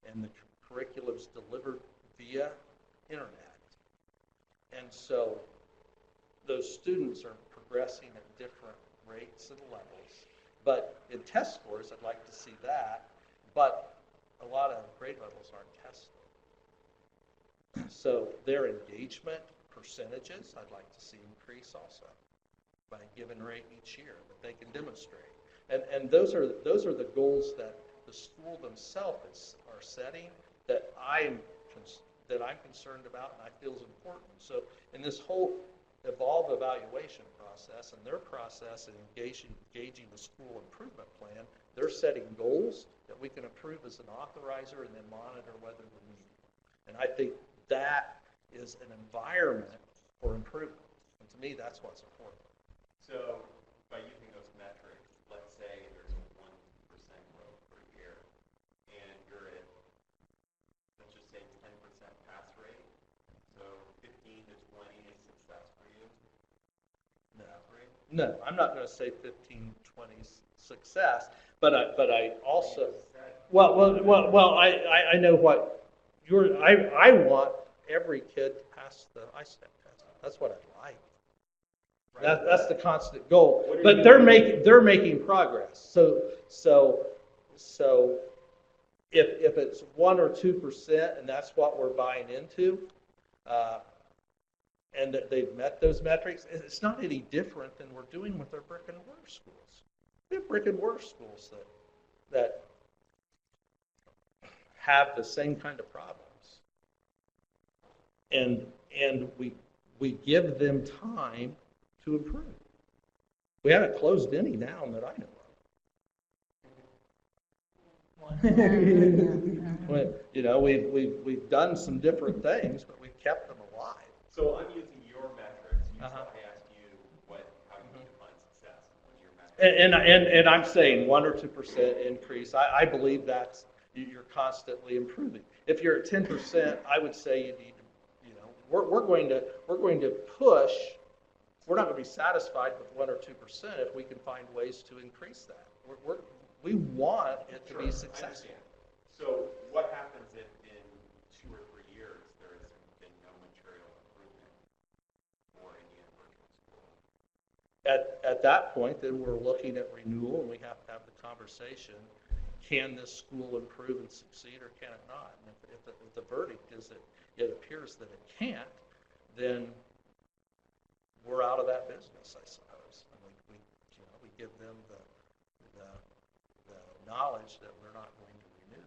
and the curriculum is delivered via internet. And so those students are progressing at different rates and levels. But in test scores, I'd like to see that. But a lot of grade levels aren't tested. So their engagement percentages, I'd like to see increase also by a given rate each year that they can demonstrate. And those are the goals that the school themselves are setting that I'm concerned about and I feel is important. So in this whole evolve evaluation process and their process in engaging the school improvement plan, they're setting goals that we can approve as an authorizer and then monitor whether we meet. And I think that is an environment for improvement. And to me, that's what's important. So by using those metrics, let's say there's a 1% growth per year, and you're at, let's just say 10% pass rate. So 15 to 20 is success for you? No, I'm not going to say 15, 20 success, but I also, I know what I want every kid to pass the ISTEP test. That's what I'd like. That's the constant goal. But they're making progress. So if it's 1 or 2%, and that's what we're buying into, and that they've met those metrics, it's not any different than we're doing with our brick and mortar schools. We have brick and mortar schools that have the same kind of problems, and we give them time to improve. We haven't closed any down that I know of. We've done some different things, but we've kept them alive. So I'm using your metrics. I asked you how you define success. What are your metrics? And I'm saying 1 or 2% increase. I believe that's you're constantly improving. If you're at 10%, I would say you need to, we're going to push. We're not going to be satisfied with 1 or 2% if we can find ways to increase that. We want it to be successful. So what happens if in 2 or 3 years there has been no material improvement for Indiana Virtual School? At that point, then we're looking at renewal, and we have to have the conversation. Can this school improve and succeed, or can it not? And if the verdict is that it appears that it can't, then we're out of that business, I suppose. And we give them the knowledge that we're not going to renew.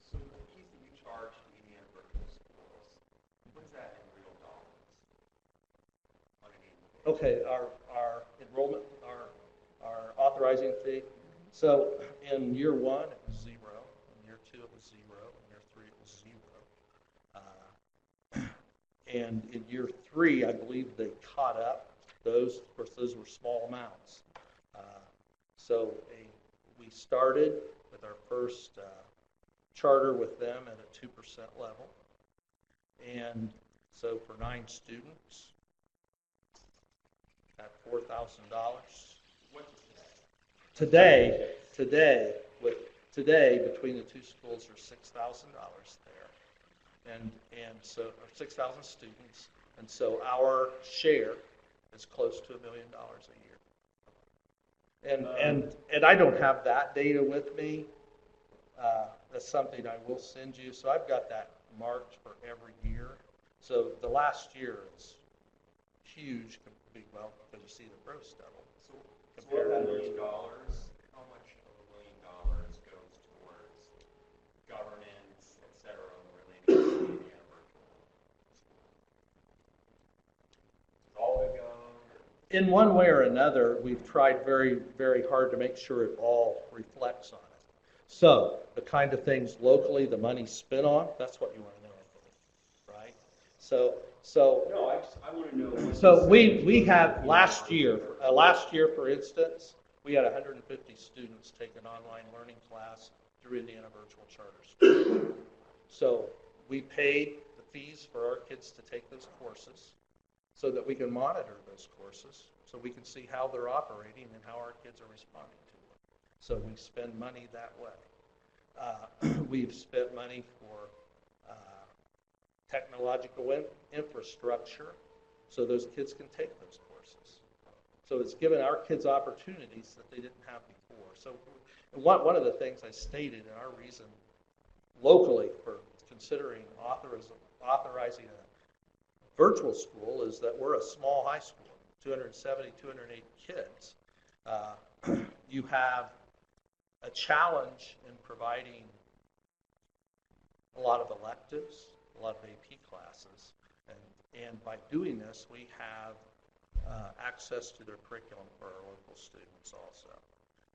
So the fees that you charge to Indiana Virtual Schools, what is that in real dollars on an annual basis? Okay, our enrollment, our authorizing fee. So in year 1, it was 0. In year 2, it was 0. In year 3, it was 0. And in year 3, I believe they caught up. Of course, those were small amounts. So we started with our first charter with them at a 2% level. And so for 9 students, at $4,000. Today, between the 2 schools, are $6,000 there. And so 6,000 students. And so our share is close to $1 million a year. And I don't have that data with me. That's something I will send you. So I've got that marked for every year. So the last year is huge, because you see the growth double. So So of compared that to $1 those. million, how much of $1 million goes towards governance, et cetera, relating to the Indiana virtual school? Is all of it gone? In one way or another, we've tried very, very hard to make sure it all reflects on it. So the kind of things locally, the money spent on, that's what you want to know, I believe, right? So No, I want to know. what So percentage we goes have to last Indiana year, for instance, we had 150 students take an online learning class through Indiana Virtual Charter School. So we paid the fees for our kids to take those courses so that we can monitor those courses, so we can see how they're operating and how our kids are responding to them. So we spend money that way. We've spent money for technological infrastructure so those kids can take those courses. So it's given our kids opportunities that they didn't have before. So one of the things I stated in our reason locally for considering authorizing a virtual school is that we're a small high school, 270, 208 kids. You have a challenge in providing a lot of electives, a lot of AP classes, and by doing this, we have access to their curriculum for our local students also.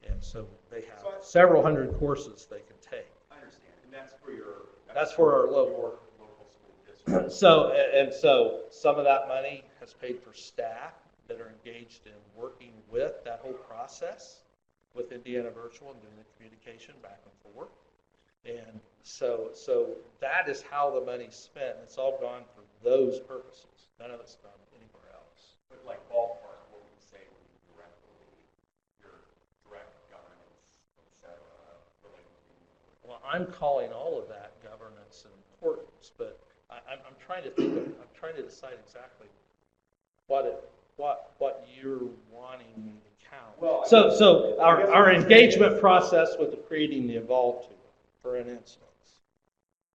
And so they have several hundred courses they can take. I understand, and that's for your. That's for our local school district. So some of that money has paid for staff that are engaged in working with that whole process with Indiana Virtual and doing the communication back and forth. And so that is how the money's spent. It's all gone for those purposes. None of it's done anywhere else. But like ballpark, what would you say would be your direct governance, et cetera, related to? Well, I'm calling all of that governance and importance, but I'm trying to think of, I'm trying to decide exactly what you're wanting me to count. Well, So our engagement process with creating the Evolve tool, for an instance,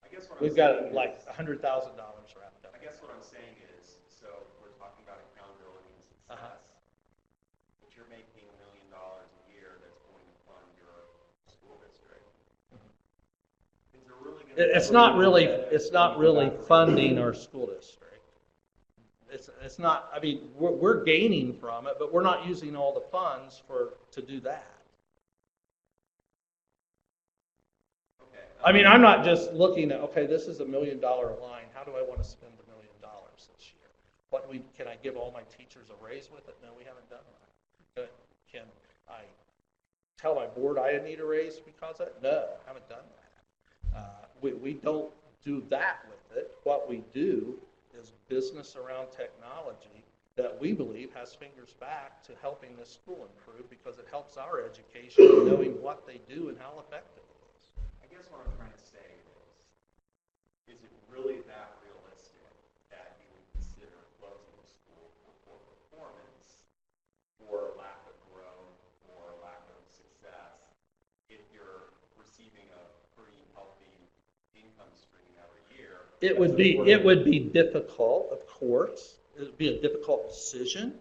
I guess what we've I'm got saying like is, $100,000 wrapped up. I guess what I'm saying is, so we're talking about accountability and success, but you're making $1 million a year that's going to fund your school district. Is there really going to It's not really funding our school district. It's not. I mean, we're gaining from it, but we're not using all the funds to do that. Okay. I mean, I'm not just looking at, okay, this is $1 million line. How do I want to spend $1 million this year? Can I give all my teachers a raise with it? No, we haven't done that. Can I tell my board I need a raise because of it? No, I haven't done that. We don't do that with it. What we do is business around technology that we believe has fingers back to helping this school improve because it helps our education in knowing what they do and how effective it is. I guess what I'm trying to say is it really that realistic that you would consider closing the school for poor performance, or lack of growth, or lack of success, if you're receiving a pretty healthy income stream every year? It would be difficult, of course. It would be a difficult decision.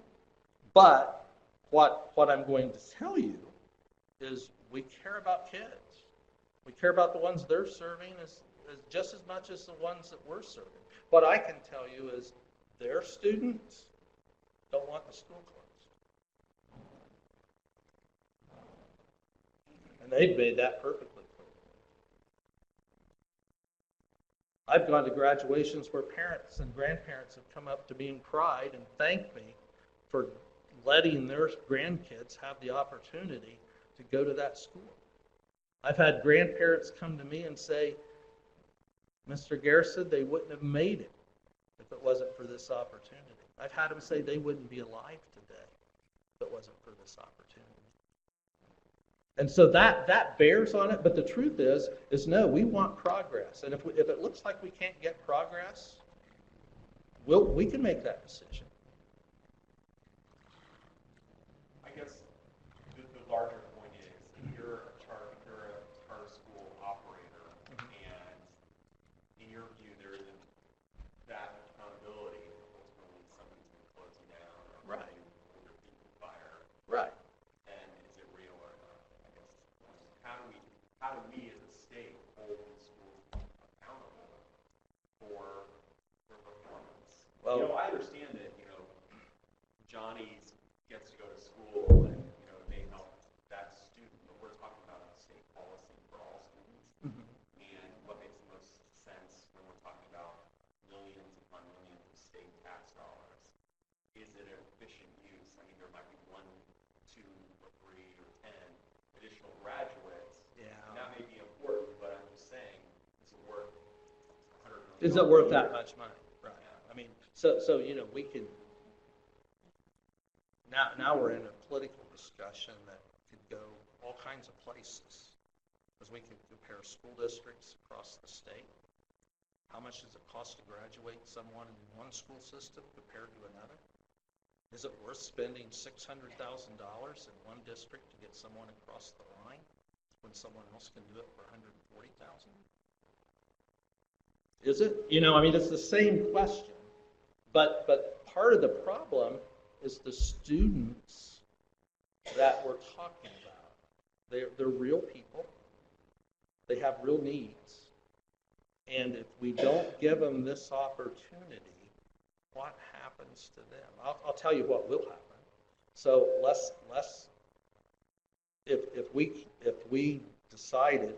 But what I'm going to tell you is we care about kids. We care about the ones they're serving as just as much as the ones that we're serving. What I can tell you is their students don't want the school closed. And they've made that perfectly clear. I've gone to graduations where parents and grandparents have come up to me in pride and thanked me for letting their grandkids have the opportunity to go to that school. I've had grandparents come to me and say, Mr. Garrison, they wouldn't have made it if it wasn't for this opportunity. I've had them say they wouldn't be alive today if it wasn't for this opportunity. And so that bears on it, but the truth is no, we want progress. And if it looks like we can't get progress, we can make that decision. I guess the larger point is if you're a charter school operator, and in your view there isn't that accountability ultimately somebody's been closing down or Right. older people fired. Right. You know, I understand that, Johnny gets to go to school and, it may help that student, but we're talking about a state policy for all students. And what makes the most sense when we're talking about millions upon millions of state tax dollars? Is it an efficient use? I mean, there might be 1, 2, or 3, or 10 additional graduates. Yeah. And that may be important, but I'm just saying, is it worth $100 million? Is it worth that much money? Right. Yeah. I mean, so we can, now we're in a political discussion that could go all kinds of places. Because we can compare school districts across the state. How much does it cost to graduate someone in one school system compared to another? Is it worth spending $600,000 in one district to get someone across the line when someone else can do it for $140,000? Is it? I mean, it's the same question. But part of the problem is the students that we're talking about. They're real people. They have real needs. And if we don't give them this opportunity, what happens to them? I'll tell you what will happen. So if we decided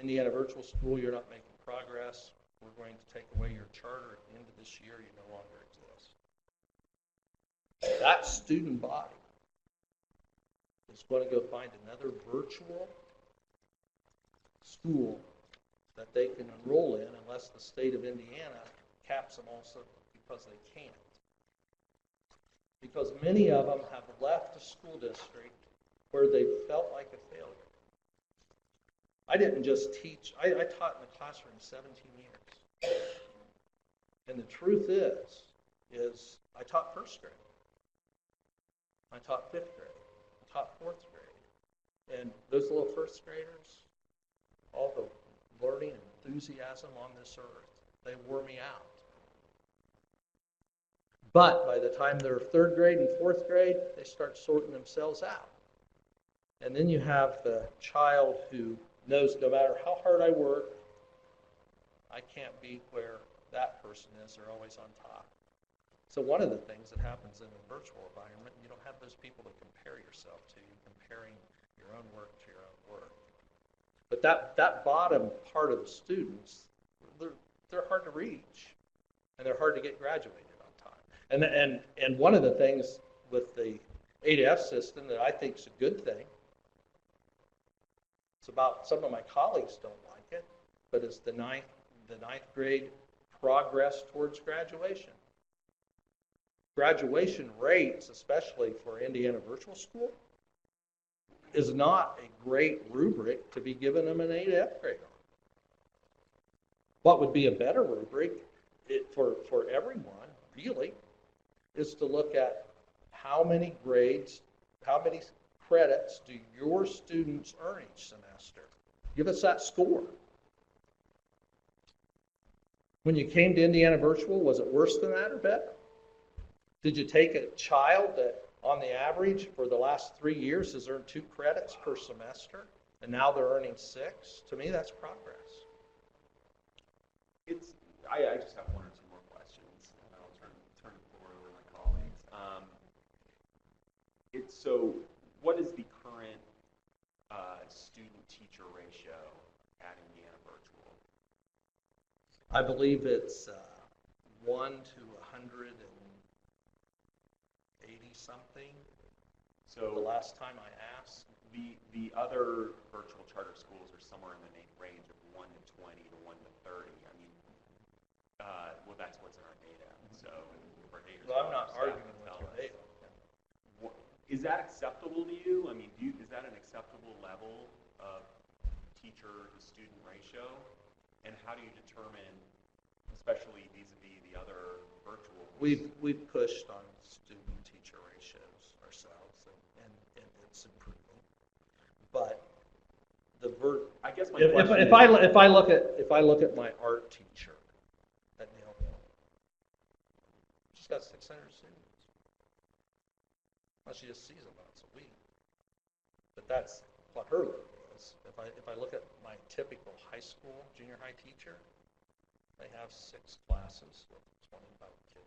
Indiana Virtual School, you're not making progress, we're going to take away your charter at the end of this year, you no longer exist. That student body is going to go find another virtual school that they can enroll in unless the state of Indiana caps them also because they can't. Because many of them have left a school district where they felt like a failure. I didn't just teach, I taught in the classroom 17 years. And the truth is I taught first grade. I taught fifth grade. I taught fourth grade. And those little first graders, all the learning and enthusiasm on this earth, they wore me out. But by the time they're third grade and fourth grade, they start sorting themselves out. And then you have the child who knows no matter how hard I work, I can't be where that person is. They're always on top. So one of the things that happens in a virtual environment, you don't have those people to compare yourself to. You're comparing your own work to your own work. But that bottom part of the students, they're hard to reach, and they're hard to get graduated on time. And one of the things with the 8F system that I think is a good thing, it's about some of my colleagues don't like it, but it's the ninth grade progress towards graduation. Graduation rates, especially for Indiana Virtual School, is not a great rubric to be giving them an 8F grade on. What would be a better rubric for everyone, really, is to look at how many grades, how many credits do your students earn each semester? Give us that score. When you came to Indiana Virtual, was it worse than that or better? Did you take a child that, on the average, for the last 3 years has earned 2 credits per semester, and now they're earning 6? To me, that's progress. I just have 1 or 2 more questions, and I'll turn the floor over to my colleagues. So what is the current student-teacher ratio at Indiana Virtual? I believe it's 1 to 180 something. So the last time I asked, the other virtual charter schools are somewhere in the range of 1 to 20 to 1 to 30. I mean, well, that's what's in our data. So for haters, well, I'm not arguing with your data. Is that acceptable to you? I mean, is that an acceptable level of teacher-to-student ratio? And how do you determine, especially vis-a-vis the other virtual? We've pushed on student-teacher ratios ourselves, and it's improving. But I guess my if I look at my art teacher at Neilville, she's got 600 students. Well, she just sees them once a week. But that's what her load is. If I look at my typical high school, junior high teacher, they have 6 classes with 25 kids.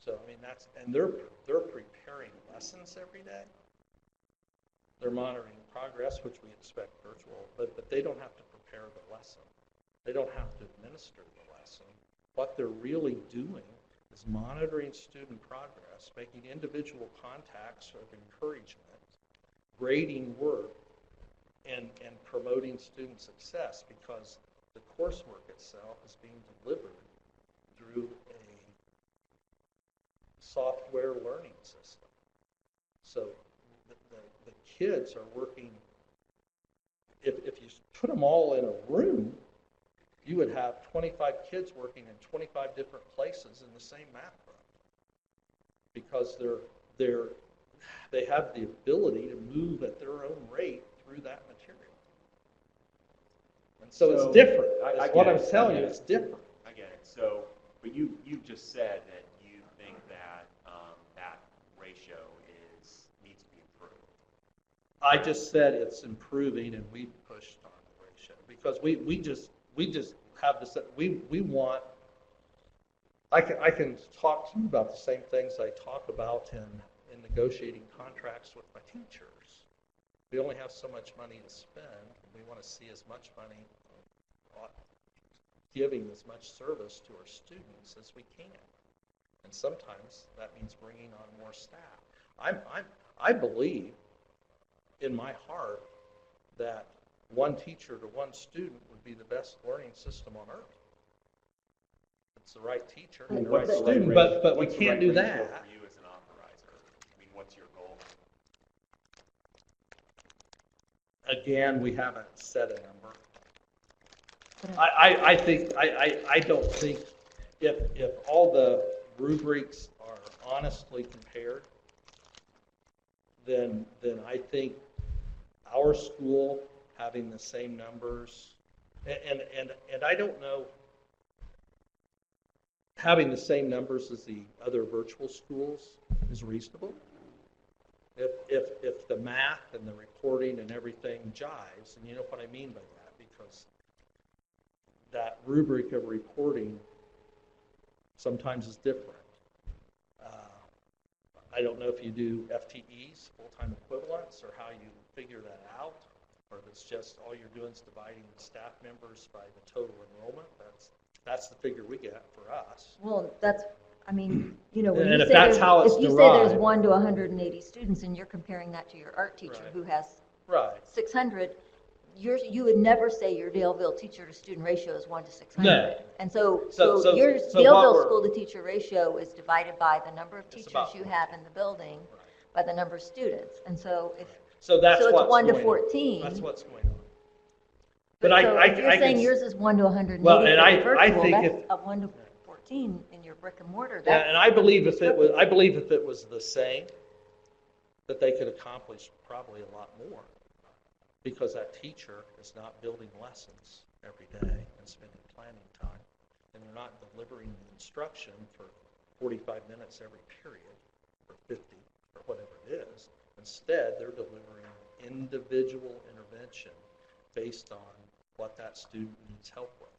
So, I mean, and they're preparing lessons every day. They're monitoring progress, which we expect virtual, but they don't have to prepare the lesson. They don't have to administer the lesson. What they're really doing is monitoring student progress, making individual contacts of encouragement, grading work, and promoting student success, because the coursework itself is being delivered through a software learning system. So the kids are working, if you put them all in a room, you would have 25 kids working in 25 different places in the same math room, because they have the ability to move at their own rate through that material. And so it's different. That's what I'm telling you, it's different. I get it. So, but you just said that you think that that ratio needs to be improved. I just said it's improving, and we pushed on the ratio because we just have this. We want. I can talk to you about the same things I talk about in negotiating contracts with my teachers. We only have so much money to spend. We want to see as much money giving as much service to our students as we can. And sometimes that means bringing on more staff. I believe in my heart that one teacher to one student would be the best learning system on earth. It's the right teacher and the right student, but we can't do that. For you as an authorizer, I mean, what's your goal? Again, we haven't set a number. I don't think if all the rubrics are honestly compared, then I think our school having the same numbers, and I don't know, having the same numbers as the other virtual schools is reasonable. If the math and the reporting and everything jives, and you know what I mean by that, because that rubric of reporting sometimes is different. I don't know if you do FTEs, full-time equivalents, or how you figure that out, or if it's just all you're doing is dividing staff members by the total enrollment. That's the figure we get for us. Well, that's, I mean, you know, when And you if say that's there's, how it's if you say there's derived. 1 to 180 students and you're comparing that to your art teacher Right. who has Right. 600, you would never say your Daleville teacher to student ratio is 1 to 600. No. And so So your what Daleville we're- school to teacher ratio is divided by the number of It's teachers about you have in the building, Right. by the number of students. And so if, So that's so it's what's 1 to going 14. on. That's what's going on. But But so if you're saying can- yours is 1 to 180 Well, and for I virtual, think that's if- a 1 to 14 in your brick and mortar. Yeah, That's and I believe if it was the same, that they could accomplish probably a lot more, because that teacher is not building lessons every day and spending planning time, and they're not delivering the instruction for 45 minutes every period, or 50, or whatever it is. Instead, they're delivering individual intervention based on what that student needs help with.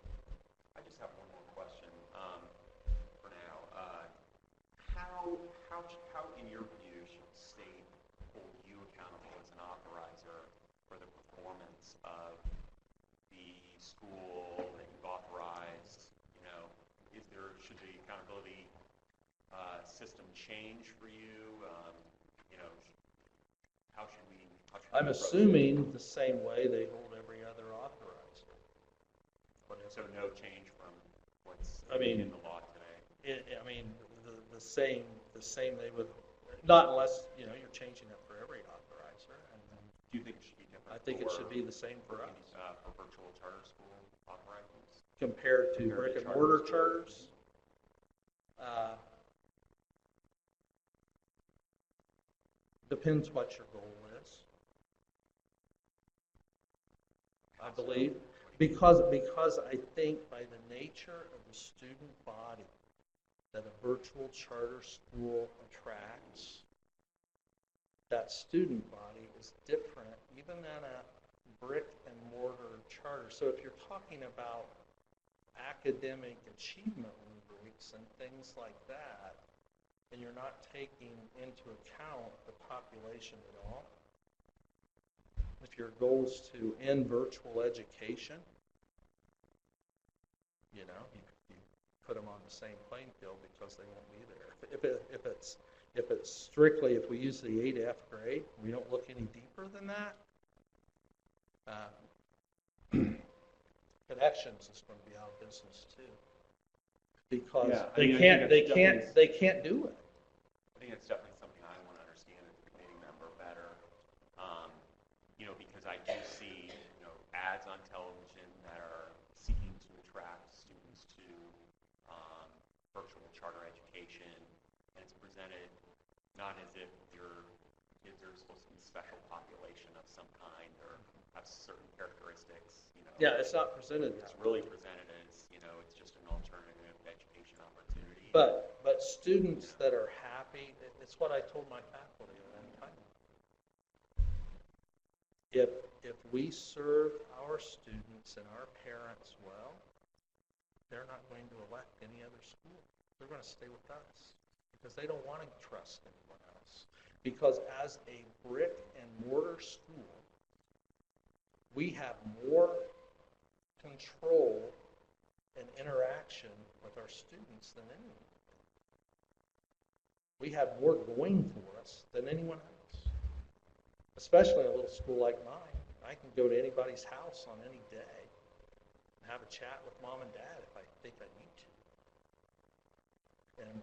I just have one more question for now. How, in your view, should the state hold you accountable as an authorizer for the performance of the school that you've authorized? You know, should the accountability system change for you? You know, how should we? I'm assuming the same way they hold every other authorizer. So no change from what's I mean, in the law today. The same they would, not unless, you're changing it for every authorizer. And Do you think it should be different? I think it should be the same for us. For virtual charter school authorizers? Compared to brick and mortar charters. Depends what your goal is. I believe, because I think by the nature of the student body that a virtual charter school attracts, that student body is different even than a brick and mortar charter. So if you're talking about academic achievement rubrics and things like that, and you're not taking into account the population at all, if your goal is to end virtual education, you put them on the same playing field because they won't be there. If it's strictly, if we use the 8F grade, we don't look any deeper than that, Connections is going to be out of business too, because Yeah, I they mean, I can't, think they it's can't, definitely- they can't do it. I think it's definitely something I want to understand as a committee member better, because I do see, ads on television that are seeking to attract students to virtual charter education, and it's presented not as if your kids are supposed to be special population of some kind or have certain characteristics, Yeah, it's not presented that It's way. really presented as, it's just an alternative education opportunity. But students that are happy, it's what I told my faculty at one time. If we serve our students and our parents well, they're not going to elect any other school. They're going to stay with us because they don't want to trust anyone else. Because as a brick and mortar school, we have more control and interaction with our students than anyone. We have more going for us than anyone else. Especially in a little school like mine. I can go to anybody's house on any day and have a chat with mom and dad if I think I need to. And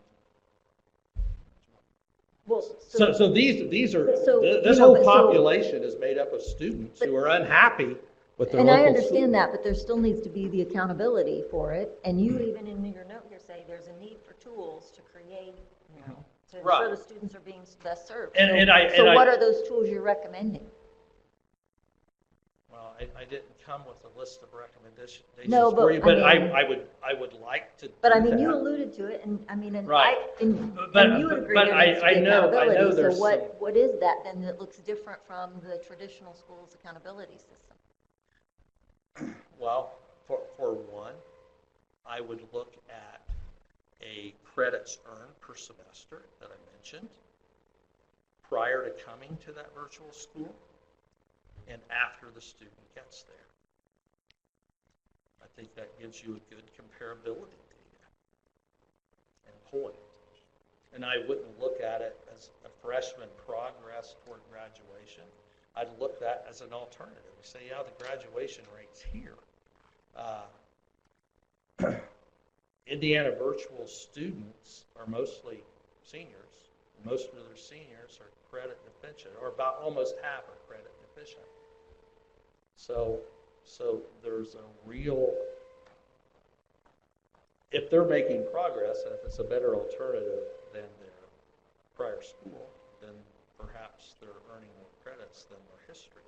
Well, so these are, So, this you know, whole but so- population is made up of students who are unhappy with their and local I school. understand that, but there still needs to be the accountability for it. And you even in your note here say there's a need for tools to create, to ensure Right. the students are being best served. And- So- and I- So and what I- are those tools you're recommending? Well, I didn't come with a list of recommendations No, for you, but but I mean- I would like to But I do mean, you that. alluded to it, and I mean, and Right. and you would agree but there needs to I be know accountability. So there's what is that then that looks different from the traditional school's accountability system? Well, for one, I would look at a credits earned per semester that I mentioned prior to coming to that virtual school and after the student gets there. I think that gives you a good comparability data and point. And I wouldn't look at it as a freshman progress toward graduation. I'd look at that as an alternative. We say, yeah, the graduation rate's here. Indiana virtual students are mostly seniors. Most of their seniors are credit deficient, or about almost half are credit deficient. So there's a real, if they're making progress and if it's a better alternative than their prior school, then perhaps they're earning more credits than their history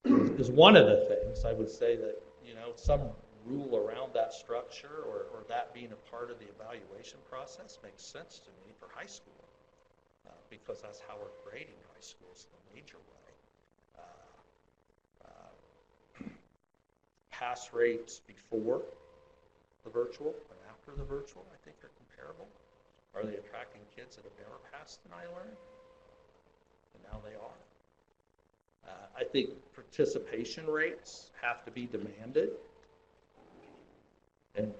allows. Is one of the things I would say that, some rule around that structure or that being a part of the evaluation process makes sense to me for high school, because that's how we're grading high schools in a major way. Pass rates before the virtual and after the virtual, I think, are comparable. Are they attracting kids that have never passed an iLearn? And now they are. I think participation rates have to be demanded. And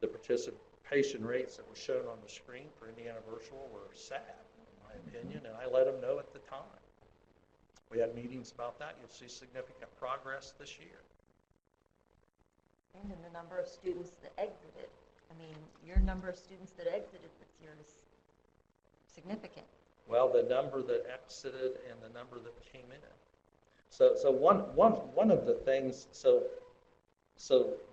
the participation rates that were shown on the screen for Indiana Virtual were sad, in my opinion, and I let them know at the time. We had meetings about that. You'll see significant progress this year. And in the number of students that exited. I mean, your number of students that exited this year is significant. Well, the number that exited and the number that came in. So one of the things, so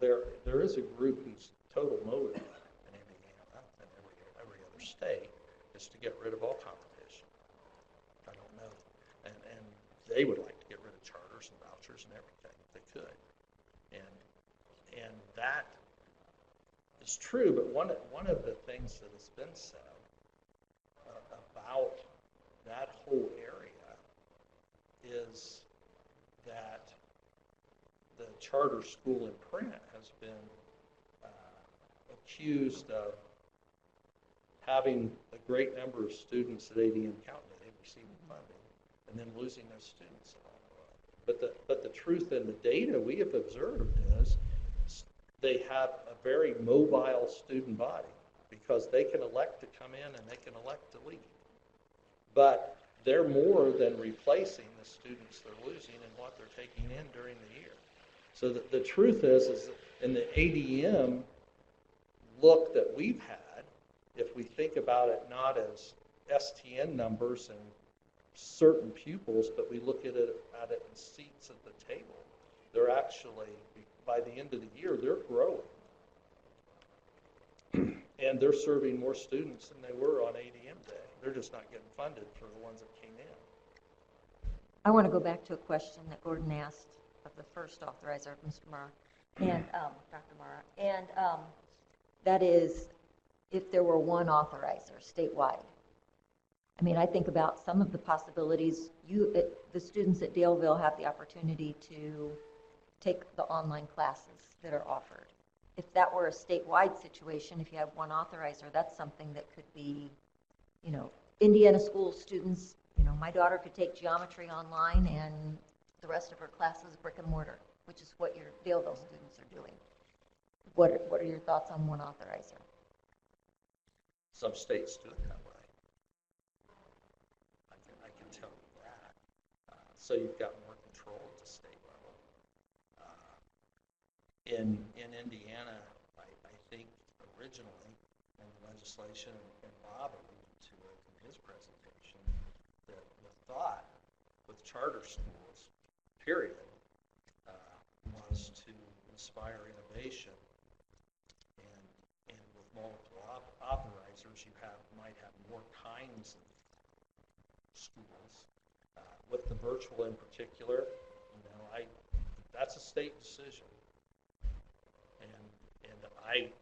there is a group whose total motive in Indiana and every other state is to get rid of all competition. I don't know, and they would like to get rid of charters and vouchers and everything if they could, and that is true. But one of the things that has been said about that whole area is that the charter school in print has been accused of having a great number of students at ADM County, they receiving funding, and then losing those students along the way. But the truth in the data we have observed is they have a very mobile student body because they can elect to come in and they can elect to leave. But they're more than replacing the students they're losing and what they're taking in during the year. So the truth is that in the ADM look that we've had, if we think about it not as STN numbers and certain pupils, but we look at it in seats at the table, they're actually, by the end of the year, they're growing. And they're serving more students than they were on ADM day. They're just not getting funded for the ones that came in. I want to go back to a question that Gordon asked of the first authorizer, Mr. Mara, and Dr. Mara, and that is if there were one authorizer statewide. I mean, I think about some of the possibilities. The students at Daleville have the opportunity to take the online classes that are offered. If that were a statewide situation, if you have one authorizer, that's something that could be, you know, Indiana school students, you know, my daughter could take geometry online and the rest of her classes brick and mortar, which is what your Daleville students are doing. What are your thoughts on one authorizer? Some states do it that way. I can tell you that. So you've got more control at the state level. In Indiana, I think originally in the legislation, and Bob alluded to it in his presentation, that the thought with charter schools, period, was to inspire innovation. And with multiple authorizers, you might have more kinds of schools. With the virtual in particular, you know, that's a state decision. And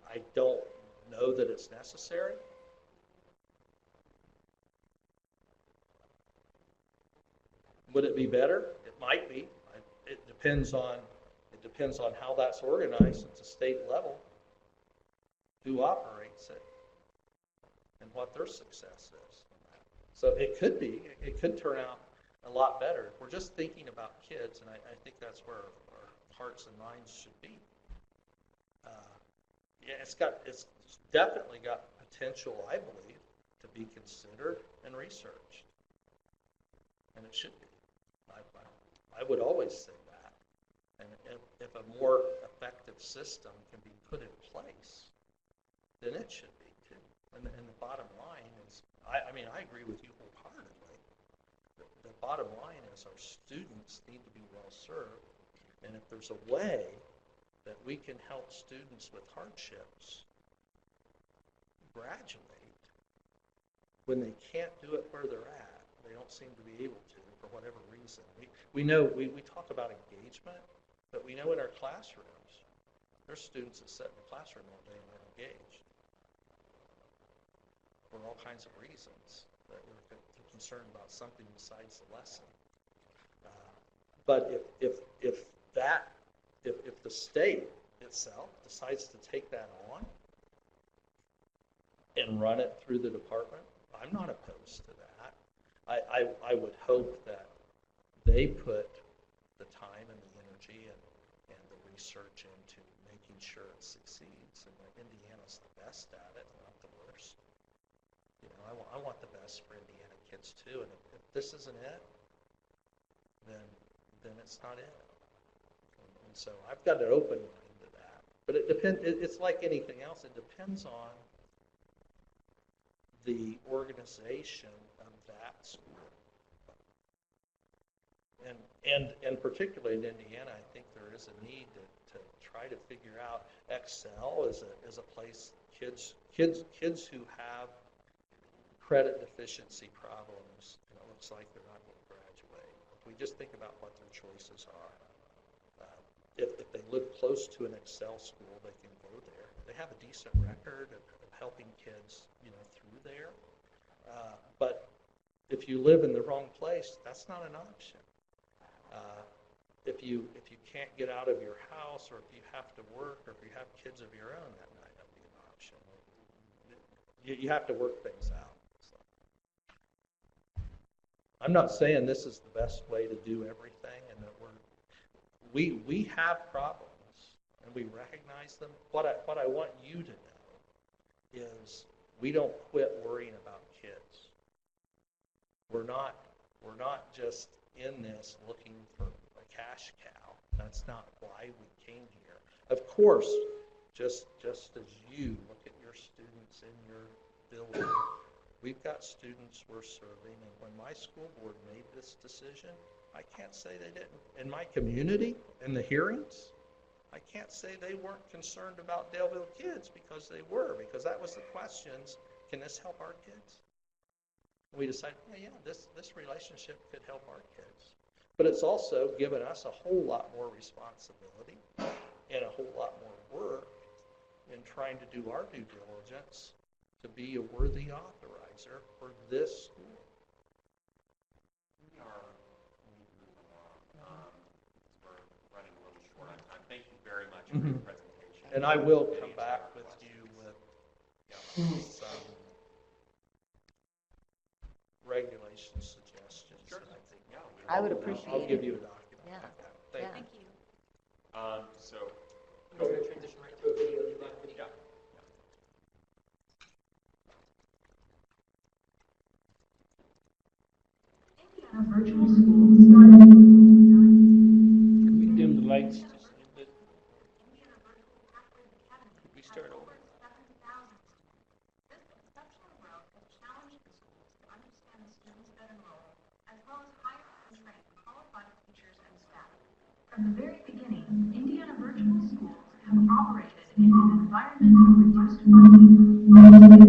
I don't know that it's necessary. Would it be better? It might be. It depends on how that's organized at the state level, who operates it, and what their success is. So it could turn out a lot better. If we're just thinking about kids, and I think that's where our hearts and minds should be. Yeah, it's definitely got potential, I believe, to be considered and researched, and it should be. I would always say that. And if a more effective system can be put in place, then it should be too. And the bottom line is, I mean, I agree with you wholeheartedly. The bottom line is our students need to be well served, and if there's a way that we can help students with hardships graduate when they can't do it where they're at, they don't seem to be able to for whatever reason. We know, we talk about engagement, but we know in our classrooms, there's students that sit in the classroom all day and aren't engaged for all kinds of reasons. That they're concerned about something besides the lesson. But if the state itself decides to take that on and run it through the department, I'm not opposed to that. I would hope that they put the time and the energy and the research into making sure it succeeds. And Indiana's the best at it, not the worst. You know, I want the best for Indiana kids too. And if this isn't it, then it's not it. And so I've got an open mind to that. But it depends. It's like anything else. It depends on the organization of that school. And particularly in Indiana, I think there is a need to try to figure out Excel as a place kids who have credit deficiency problems, and it looks like they're not going to graduate. If we just think about what their choices are. If they live close to an Excel school, they can go there. They have a decent record of helping kids, you know, through there. But if you live in the wrong place, that's not an option. If you can't get out of your house, or if you have to work, or if you have kids of your own, that might not be an option. You have to work things out. So. I'm not saying this is the best way to do everything, and that we have problems, and we recognize them. What I want you to know is we don't quit worrying about kids. We're not just in this looking for a cash cow. That's not why we came here. Of course, just as you look at your students in your building, we've got students we're serving, and when my school board made this decision, I can't say they didn't. In my community, in the hearings, I can't say they weren't concerned about Daleville kids, because they were, because that was the questions, can this help our kids? We decided, yeah, this relationship could help our kids. But it's also given us a whole lot more responsibility and a whole lot more work in trying to do our due diligence to be a worthy authorizer for this school. We are moving along. We're running a little short on time. Thank you very much for your presentation. And I will come back with you with some regulation suggestions. Sure. That I think I would appreciate I'll give it. you a document. Yeah. like that. Thank Yeah. you. Thank you. So, We're going to transition right to a video. You like video? Indiana Virtual School started. Can we dim the lights just a little bit? We start over. This exceptional growth has challenged the schools to understand the students that enroll, as well as hire and train qualified teachers and staff. From the very beginning, Indiana Virtual Schools have operated in an environment of reduced funding, while the state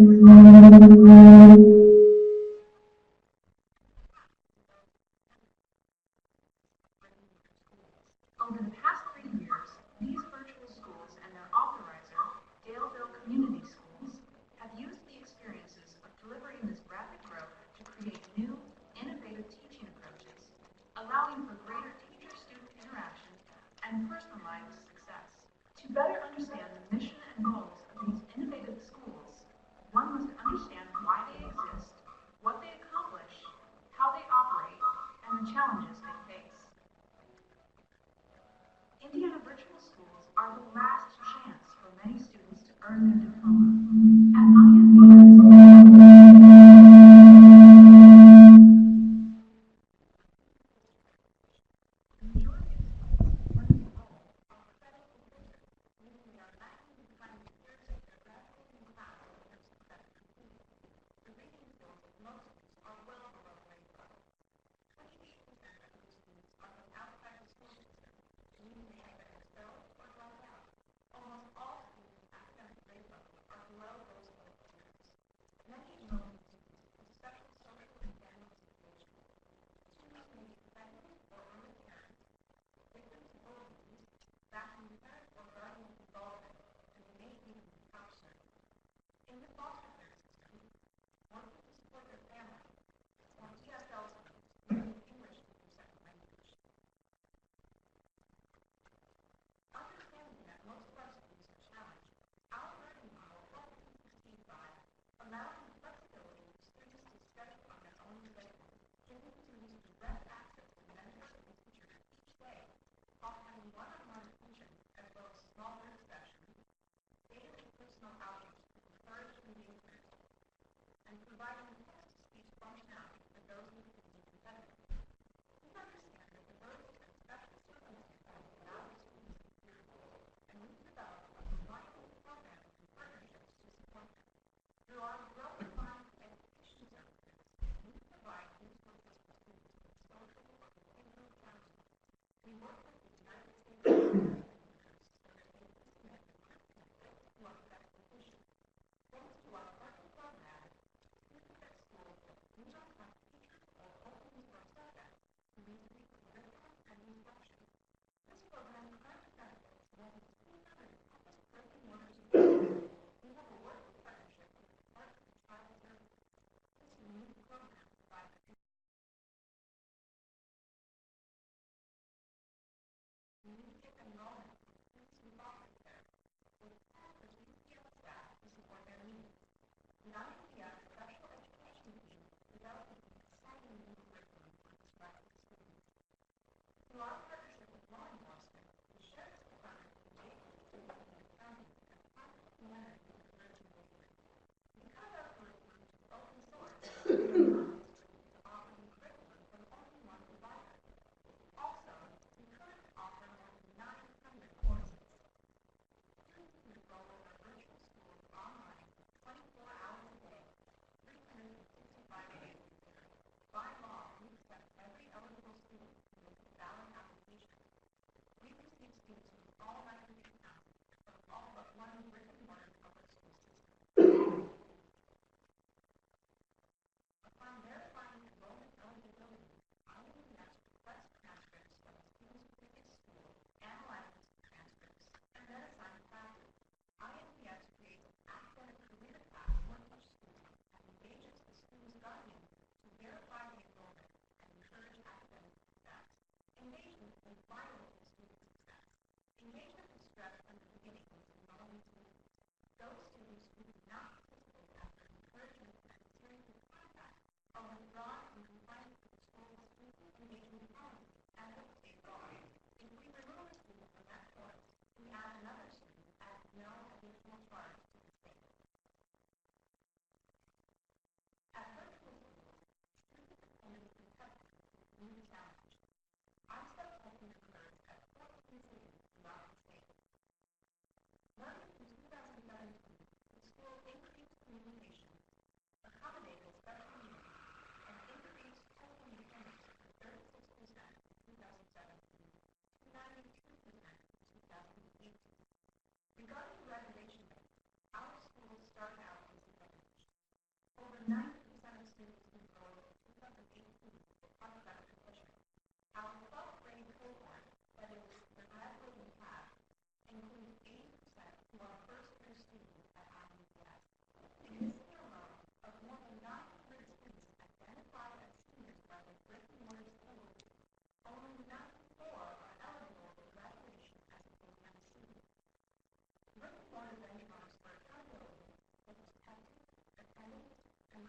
Over the past 3 years, these virtual schools and their authorizer, Daleville Community Schools, have used the experiences of delivering this rapid growth to create new, innovative teaching approaches, allowing for greater teacher-student interaction and personalized success. To better understand the mission and goals of these innovative schools, one must understand why they exist, what they accomplish, how they operate, and the challenges they face. Indiana Virtual Schools are the last chance for many students to earn their diploma. At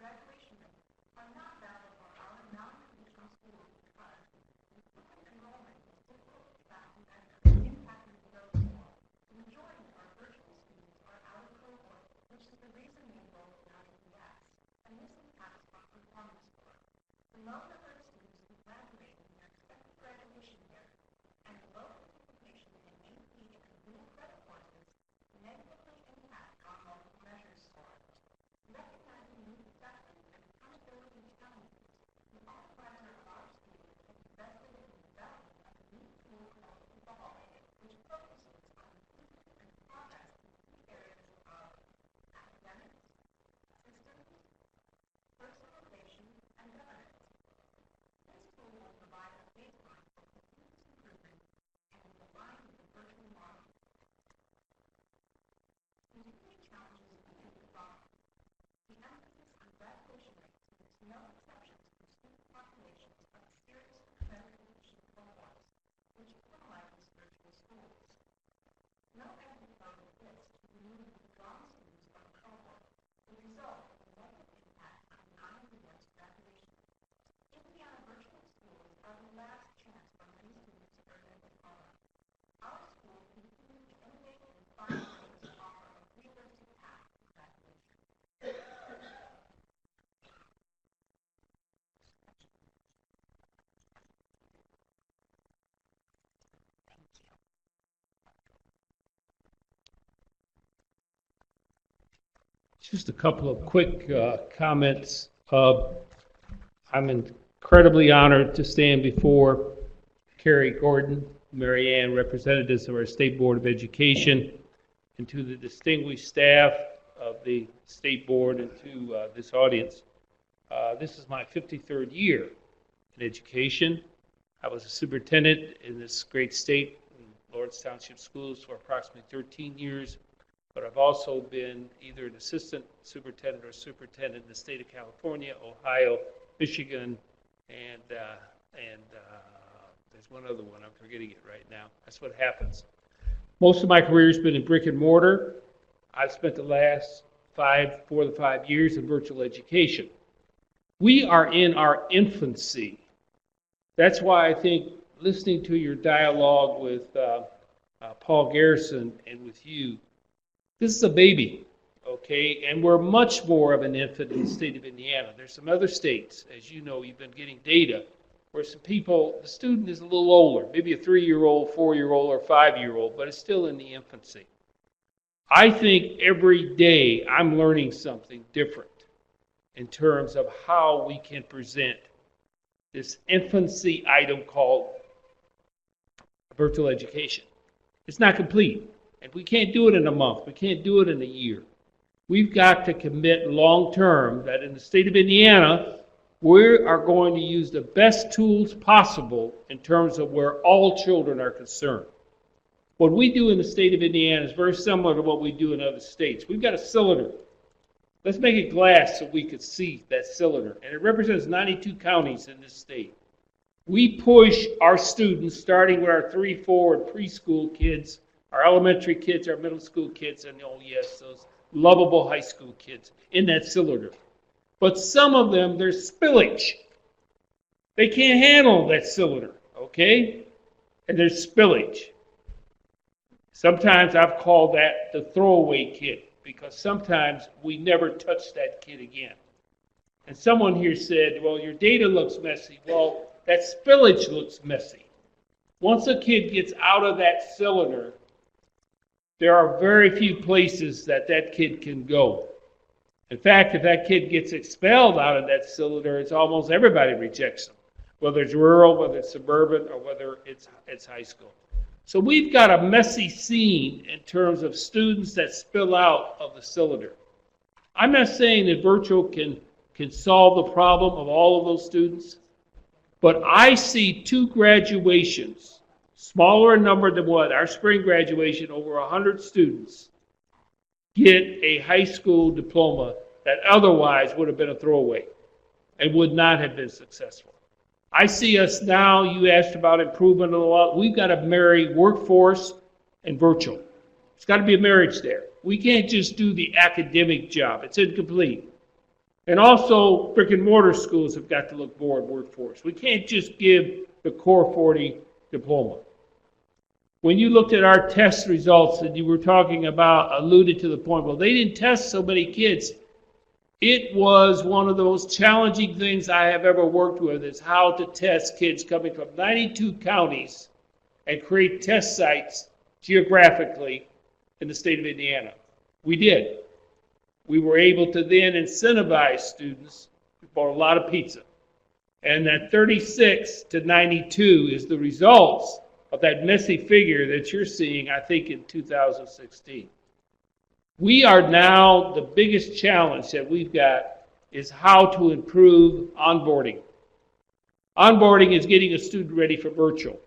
graduation rates are not valid for our non-traditional schools because improvement enrollment is difficult to track and measure, impacting the growth more. The majority of our virtual students are out of cohort, which is the reason they enroll in IES, and this impacts our performance score. The low number of students who graduate in their expected graduation year and the low participation in AP and dual credit courses negatively impact our multiple measures score. Recognizing these assessment and accountability challenges, the supervisor of our school has invested in the development of a new tool called Sboe, which focuses on improvement and progress in key areas of academics, systems, personalization, and governance. This tool will provide a baseline for continuous improvement and will align with the virtual model. The key challenges include the following. The emphasis on graduation rates makes no exceptions for student populations of serious accreditation cohorts, which penalizes virtual schools. No effort exists to remove withdrawn students from a cohort, will result in a negative impact on the IES graduation. Indiana virtual schools are the last chance for many students to earn a diploma. Our school continues to innovate and find ways to offer a realistic path to graduation. Just a couple of quick comments. I'm incredibly honored to stand before Carrie Gordon, Mary Ann, representatives of our State Board of Education, and to the distinguished staff of the State Board and to this audience. This is my 53rd year in education. I was a superintendent in this great state, in Lawrence Township Schools, for approximately 13 years. But I've also been either an assistant superintendent or superintendent in the state of California, Ohio, Michigan, and there's one other one, I'm forgetting it right now. That's what happens. Most of my career has been in brick and mortar. I've spent the last 4 to 5 years in virtual education. We are in our infancy. That's why I think listening to your dialogue with Paul Garrison and with you, this is a baby, okay? And we're much more of an infant in the state of Indiana. There's some other states, as you know, you've been getting data, where some people, the student is a little older, maybe a 3-year-old, 4-year-old, or 5-year-old, but it's still in the infancy. I think every day I'm learning something different in terms of how we can present this infancy item called virtual education. It's not complete. And we can't do it in a month. We can't do it in a year. We've got to commit long-term that in the state of Indiana, we are going to use the best tools possible in terms of where all children are concerned. What we do in the state of Indiana is very similar to what we do in other states. We've got a cylinder. Let's make it glass so we could see that cylinder. And it represents 92 counties in this state. We push our students, starting with our 3, 4, and preschool kids, our elementary kids, our middle school kids, and oh yes, those lovable high school kids in that cylinder. But some of them, there's spillage. They can't handle that cylinder, okay? And there's spillage. Sometimes I've called that the throwaway kid because sometimes we never touch that kid again. And someone here said, well, your data looks messy. Well, that spillage looks messy. Once a kid gets out of that cylinder, there are very few places that that kid can go. In fact, if that kid gets expelled out of that cylinder, it's almost everybody rejects them, whether it's rural, whether it's suburban, or whether it's high school. So we've got a messy scene in terms of students that spill out of the cylinder. I'm not saying that virtual can solve the problem of all of those students, but I see 2 graduations, smaller in number than what our spring graduation, over 100 students get a high school diploma that otherwise would have been a throwaway and would not have been successful. I see us now, you asked about improvement a lot, we've got to marry workforce and virtual. It's got to be a marriage there. We can't just do the academic job. It's incomplete. And also, brick and mortar schools have got to look more at workforce. We can't just give the Core 40 diploma. When you looked at our test results that you were talking about, alluded to the point, well, they didn't test so many kids. It was one of the most challenging things I have ever worked with, is how to test kids coming from 92 counties and create test sites geographically in the state of Indiana. We did. We were able to then incentivize students who bought a lot of pizza. And that 36 to 92 is the results of that messy figure that you're seeing, I think, in 2016. We are now, the biggest challenge that we've got is how to improve onboarding. Onboarding is getting a student ready for virtual.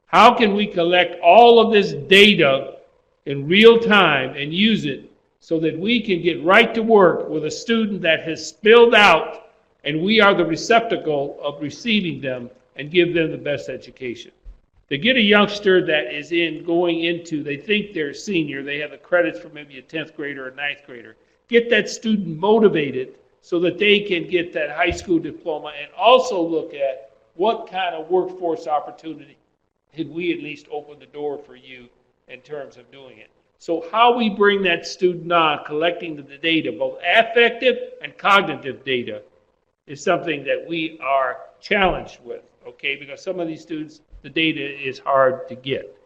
How can we collect all of this data in real time and use it so that we can get right to work with a student that has spilled out, and we are the receptacle of receiving them and give them the best education? To get a youngster that is going into, they think they're a senior, they have the credits for maybe a 10th grader or a 9th grader, get that student motivated so that they can get that high school diploma, and also look at what kind of workforce opportunity did we at least open the door for you in terms of doing it. So how we bring that student on, collecting the data, both affective and cognitive data, is something that we are challenged with, okay? Because some of these students, the data is hard to get.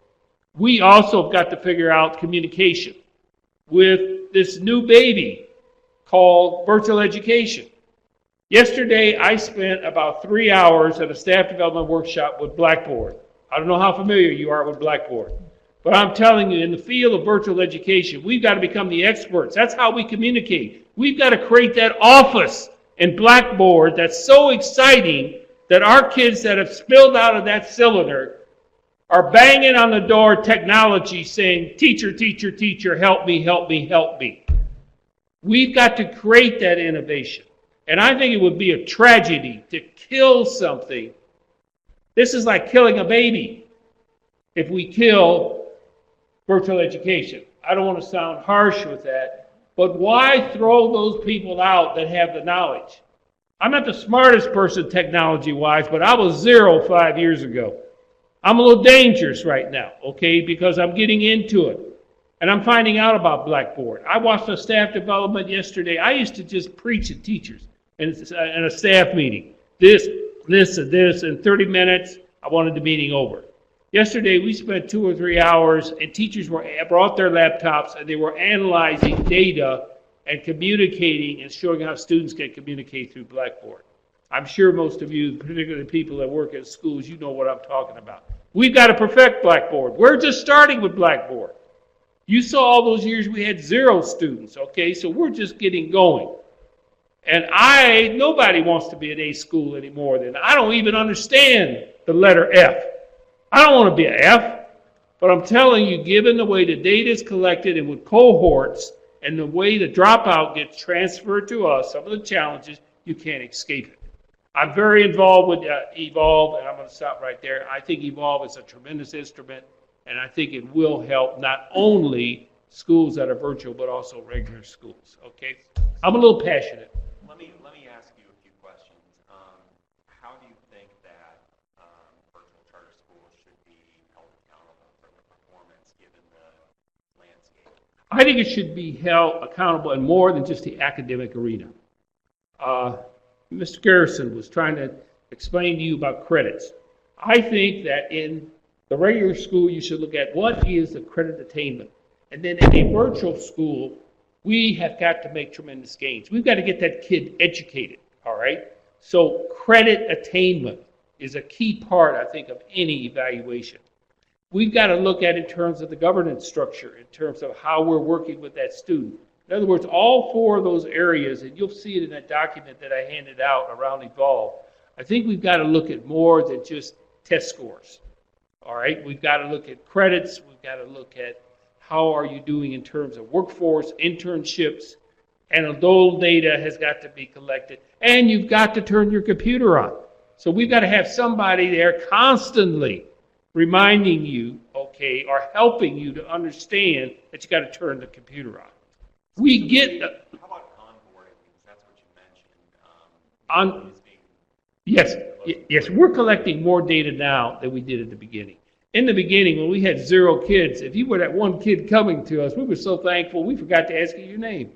We also have got to figure out communication with this new baby called virtual education. Yesterday, I spent about 3 hours at a staff development workshop with Blackboard. I don't know how familiar you are with Blackboard, but I'm telling you, in the field of virtual education, we've got to become the experts. That's how we communicate. We've got to create that office in Blackboard that's so exciting that our kids that have spilled out of that cylinder are banging on the door technology saying, teacher, teacher, teacher, help me, help me, help me. We've got to create that innovation. And I think it would be a tragedy to kill something. This is like killing a baby if we kill virtual education. I don't want to sound harsh with that, but why throw those people out that have the knowledge? I'm not the smartest person technology-wise, but I was 0 5 years ago. I'm a little dangerous right now, okay, because I'm getting into it. And I'm finding out about Blackboard. I watched a staff development yesterday. I used to just preach at teachers in a staff meeting. This, and this, in 30 minutes, I wanted the meeting over. Yesterday, we spent 2 or 3 hours, and teachers brought their laptops, and they were analyzing data and communicating and showing how students can communicate through Blackboard. I'm sure most of you, particularly people that work at schools, you know what I'm talking about. We've got to perfect Blackboard. We're just starting with Blackboard. You saw all those years we had 0 students, okay? So we're just getting going. And nobody wants to be at a school anymore. I don't even understand the letter F. I don't want to be an F. But I'm telling you, given the way the data is collected and with cohorts, and the way the dropout gets transferred to us, some of the challenges, you can't escape it. I'm very involved with Evolve, and I'm going to stop right there. I think Evolve is a tremendous instrument, and I think it will help not only schools that are virtual, but also regular schools, okay? I'm a little passionate. Let me ask you a few questions. How do you think that virtual charter schools should be held accountable for their performance given the landscape? I think it should be held accountable in more than just the academic arena. Mr. Garrison was trying to explain to you about credits. I think that in the regular school, you should look at what is the credit attainment. And then in a virtual school, we have got to make tremendous gains. We've got to get that kid educated, all right? So credit attainment is a key part, I think, of any evaluation. We've got to look at it in terms of the governance structure, in terms of how we're working with that student. In other words, all 4 of those areas, and you'll see it in that document that I handed out around Evolve, I think we've got to look at more than just test scores. All right, we've got to look at credits, we've got to look at how are you doing in terms of workforce, internships, anecdotal data has got to be collected, and you've got to turn your computer on. So we've got to have somebody there constantly reminding you, okay, or helping you to understand that you got to turn the computer on. We get the... How about onboarding? Because that's what you mentioned. On, is being yes, yes, we're collecting more data now than we did at the beginning. In the beginning, when we had 0 kids, if you were that one kid coming to us, we were so thankful we forgot to ask you your name.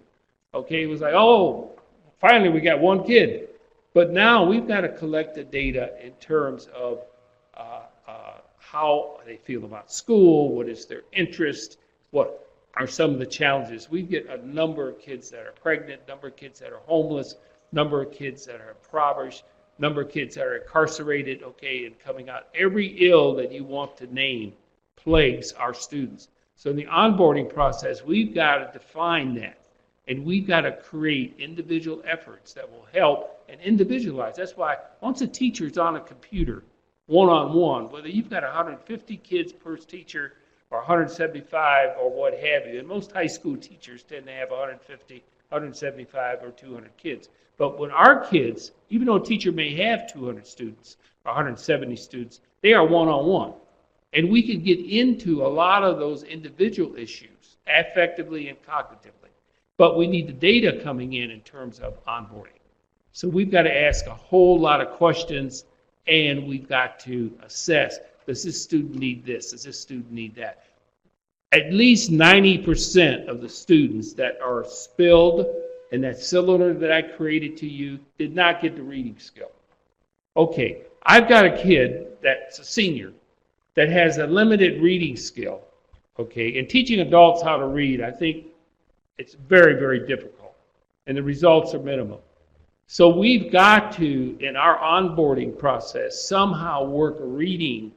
Okay, it was like, oh, finally we got 1 kid. But now we've got to collect the data in terms of how they feel about school, what is their interest, what are some of the challenges. We get a number of kids that are pregnant, number of kids that are homeless, number of kids that are impoverished, number of kids that are incarcerated, okay, and coming out. Every ill that you want to name plagues our students. So in the onboarding process, we've got to define that. And we've got to create individual efforts that will help and individualize. That's why once a teacher's on a computer, one-on-one, whether you've got 150 kids per teacher or 175 or what have you, and most high school teachers tend to have 150, 175, or 200 kids. But when our kids, even though a teacher may have 200 students or 170 students, they are one-on-one. And we can get into a lot of those individual issues affectively and cognitively. But we need the data coming in terms of onboarding. So we've got to ask a whole lot of questions, and we've got to assess, does this student need this? Does this student need that? At least 90% of the students that are spilled in that cylinder that I created to you did not get the reading skill. Okay, I've got a kid that's a senior that has a limited reading skill, okay, and teaching adults how to read, I think it's very, very difficult, and the results are minimal. So we've got to, in our onboarding process, somehow work reading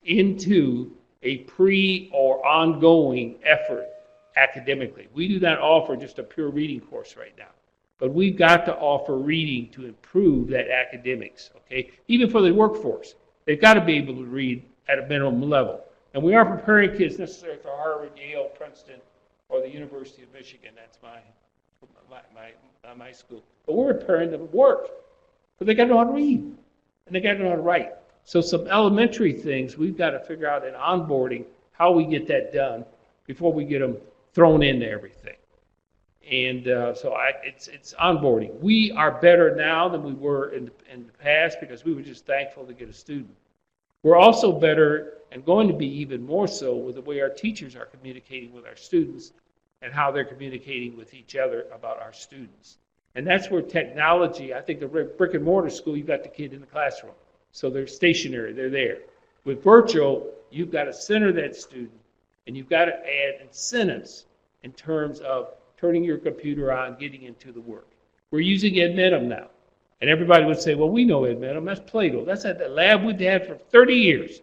into a pre or ongoing effort academically. We do not offer just a pure reading course right now, but we've got to offer reading to improve that academics, okay? Even for the workforce, they've got to be able to read at a minimum level. And we aren't preparing kids necessarily for Harvard, Yale, Princeton, or the University of Michigan. That's my school. But we're preparing them to work. But they got to know how to read. And they got to know how to write. So some elementary things we've got to figure out in onboarding how we get that done before we get them thrown into everything. And it's onboarding. We are better now than we were in the past because we were just thankful to get a student. We're also better and going to be even more so with the way our teachers are communicating with our students and how they're communicating with each other about our students. And that's where technology, I think the brick and mortar school, you've got the kid in the classroom. So they're stationary, they're there. With virtual, you've got to center that student and you've got to add incentives in terms of turning your computer on, getting into the work. We're using Edmentum now. And everybody would say, well, we know Edmentum, that's Plato. That's at the lab we've had for 30 years.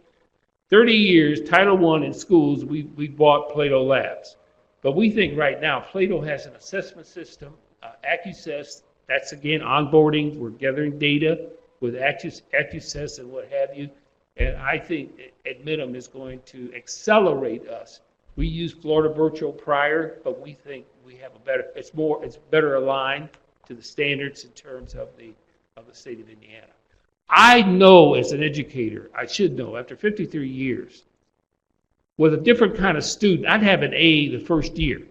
30 years, Title I in schools, we bought Plato labs. But we think right now, Plato has an assessment system, AccuSess, that's again onboarding, we're gathering data with AccuSess and what have you. And I think Edmentum is going to accelerate us. We used Florida Virtual prior, but we think we have it's better aligned to the standards in terms of the state of Indiana. I know as an educator, I should know, after 53 years, with a different kind of student, I'd have an A the first year.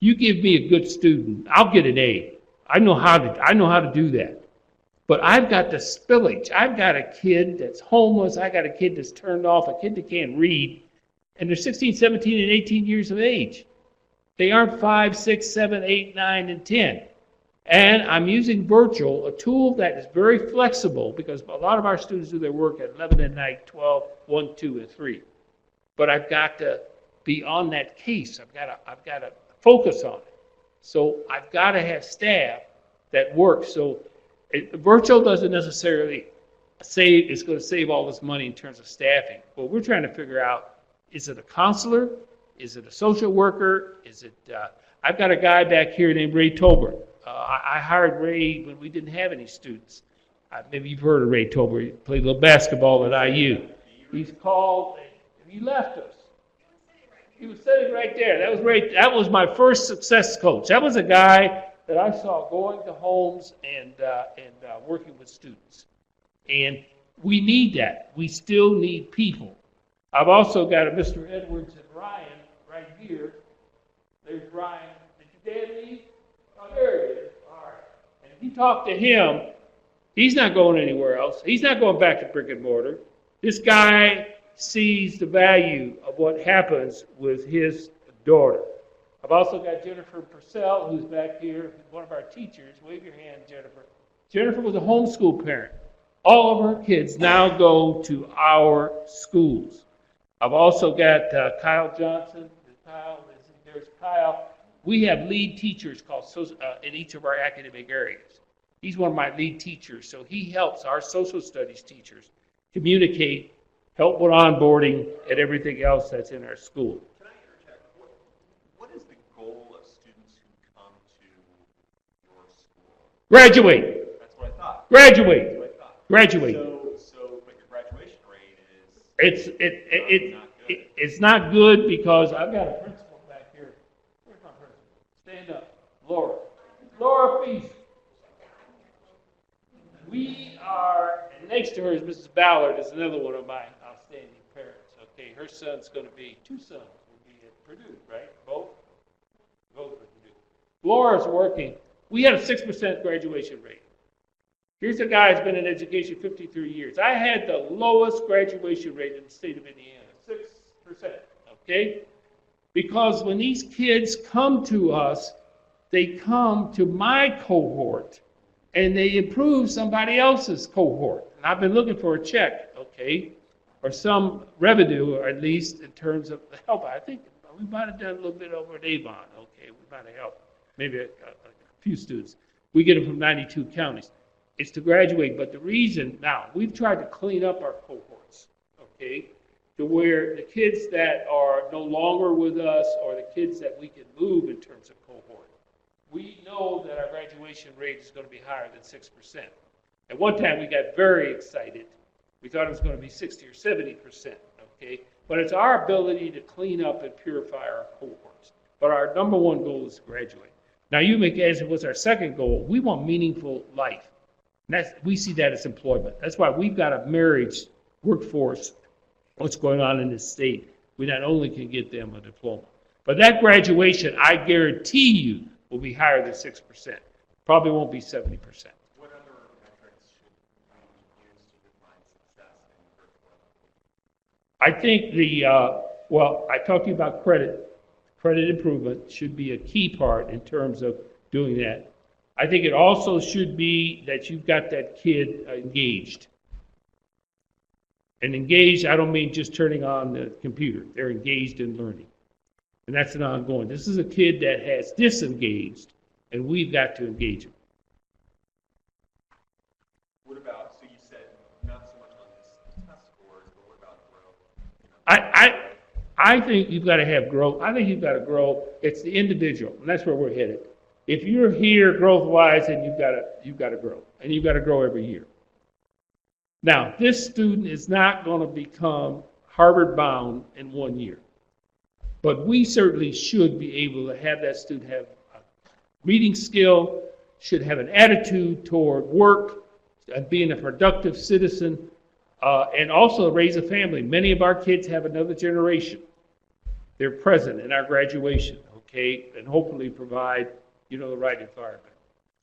You give me a good student, I'll get an A. I know how to do that. But I've got the spillage. I've got a kid that's homeless. I got a kid that's turned off, a kid that can't read, and they're 16, 17, and 18 years of age. They aren't 5, 6, 7, 8, 9, and 10. And I'm using virtual, a tool that is very flexible because a lot of our students do their work at 11 at night, 12, 1, 2, and 3. But I've got to be on that case. I've got to focus on it. So I've got to have staff that work. So virtual doesn't necessarily say it's going to save all this money in terms of staffing. What we're trying to figure out, is it a counselor? Is it a social worker? Is it? I've got a guy back here named Ray Tolbert. I hired Ray when we didn't have any students. Maybe you've heard of Ray Tolbert. He played a little basketball at IU. He's called, and he left us. He was sitting right there. That was Ray. That was my first success coach. That was a guy that I saw going to homes and working with students. And we need that. We still need people. I've also got a Mr. Edwards and Ryan right here. There's Ryan. Did your dad leave? Oh, there he is. All right. And if you talk to him, He's not going anywhere else. He's not going back to brick and mortar. This guy sees the value of what happens with his daughter. I've also got Jennifer Purcell, who's back here, one of our teachers. Wave your hand, Jennifer. Jennifer was a homeschool parent. All of her kids now go to our schools. I've also got Kyle Johnson. There's Kyle. We have lead teachers in each of our academic areas. He's one of my lead teachers, so he helps our social studies teachers communicate, help with onboarding, and everything else that's in our school. Can I interject? What is the goal of students who come to your school? Graduate. That's what I thought. Graduate. That's what I thought. Graduate. But your graduation rate is It's not good. it's not good because I've got a principal back here. Where's my principal? Stand up. Laura Feast. We are, and next to her is Mrs. Ballard, is another one of my outstanding parents. Okay, her son's going to be, two sons will be at Purdue, right? Both at Purdue. Laura's working. We had a 6% graduation rate. Here's a guy who's been in education 53 years. I had the lowest graduation rate in the state of Indiana, 6%, okay? Because when these kids come to us, they come to my cohort, and they improve somebody else's cohort. And I've been looking for a check, okay, or some revenue, or at least in terms of the help. I think we might have done a little bit over at Avon, okay, we might have helped maybe a few students. We get them from 92 counties. It's to graduate, but the reason, now, we've tried to clean up our cohorts, okay, to where the kids that are no longer with us or the kids that we can move in terms of cohort, we know that our graduation rate is going to be higher than 6%. At one time, we got very excited. We thought it was going to be 60 or 70%, okay? But it's our ability to clean up and purify our cohorts. But our number one goal is to graduate. Now, you may ask, what's our second goal? We want meaningful life. And we see that as employment. That's why we've got a marriage workforce, what's going on in this state. We not only can get them a diploma, but that graduation, I guarantee you, will be higher than 6%. Probably won't be 70%. What other metrics should we use to define success in virtual education? I think I talked to you about credit. Credit improvement should be a key part in terms of doing that. I think it also should be that you've got that kid engaged. And engaged, I don't mean just turning on the computer. They're engaged in learning. And that's an ongoing. This is a kid that has disengaged, and we've got to engage him. What about, so you said not so much on this test scores, but what about growth? I think you've got to have growth. I think you've got to grow. It's the individual, and that's where we're headed. If you're here growth-wise, then you've got to grow, and you've got to grow every year. Now, this student is not going to become Harvard-bound in 1 year. But we certainly should be able to have that student have a reading skill, should have an attitude toward work, and being a productive citizen, and also raise a family. Many of our kids have another generation. They're present in our graduation, okay, and hopefully provide, the right environment.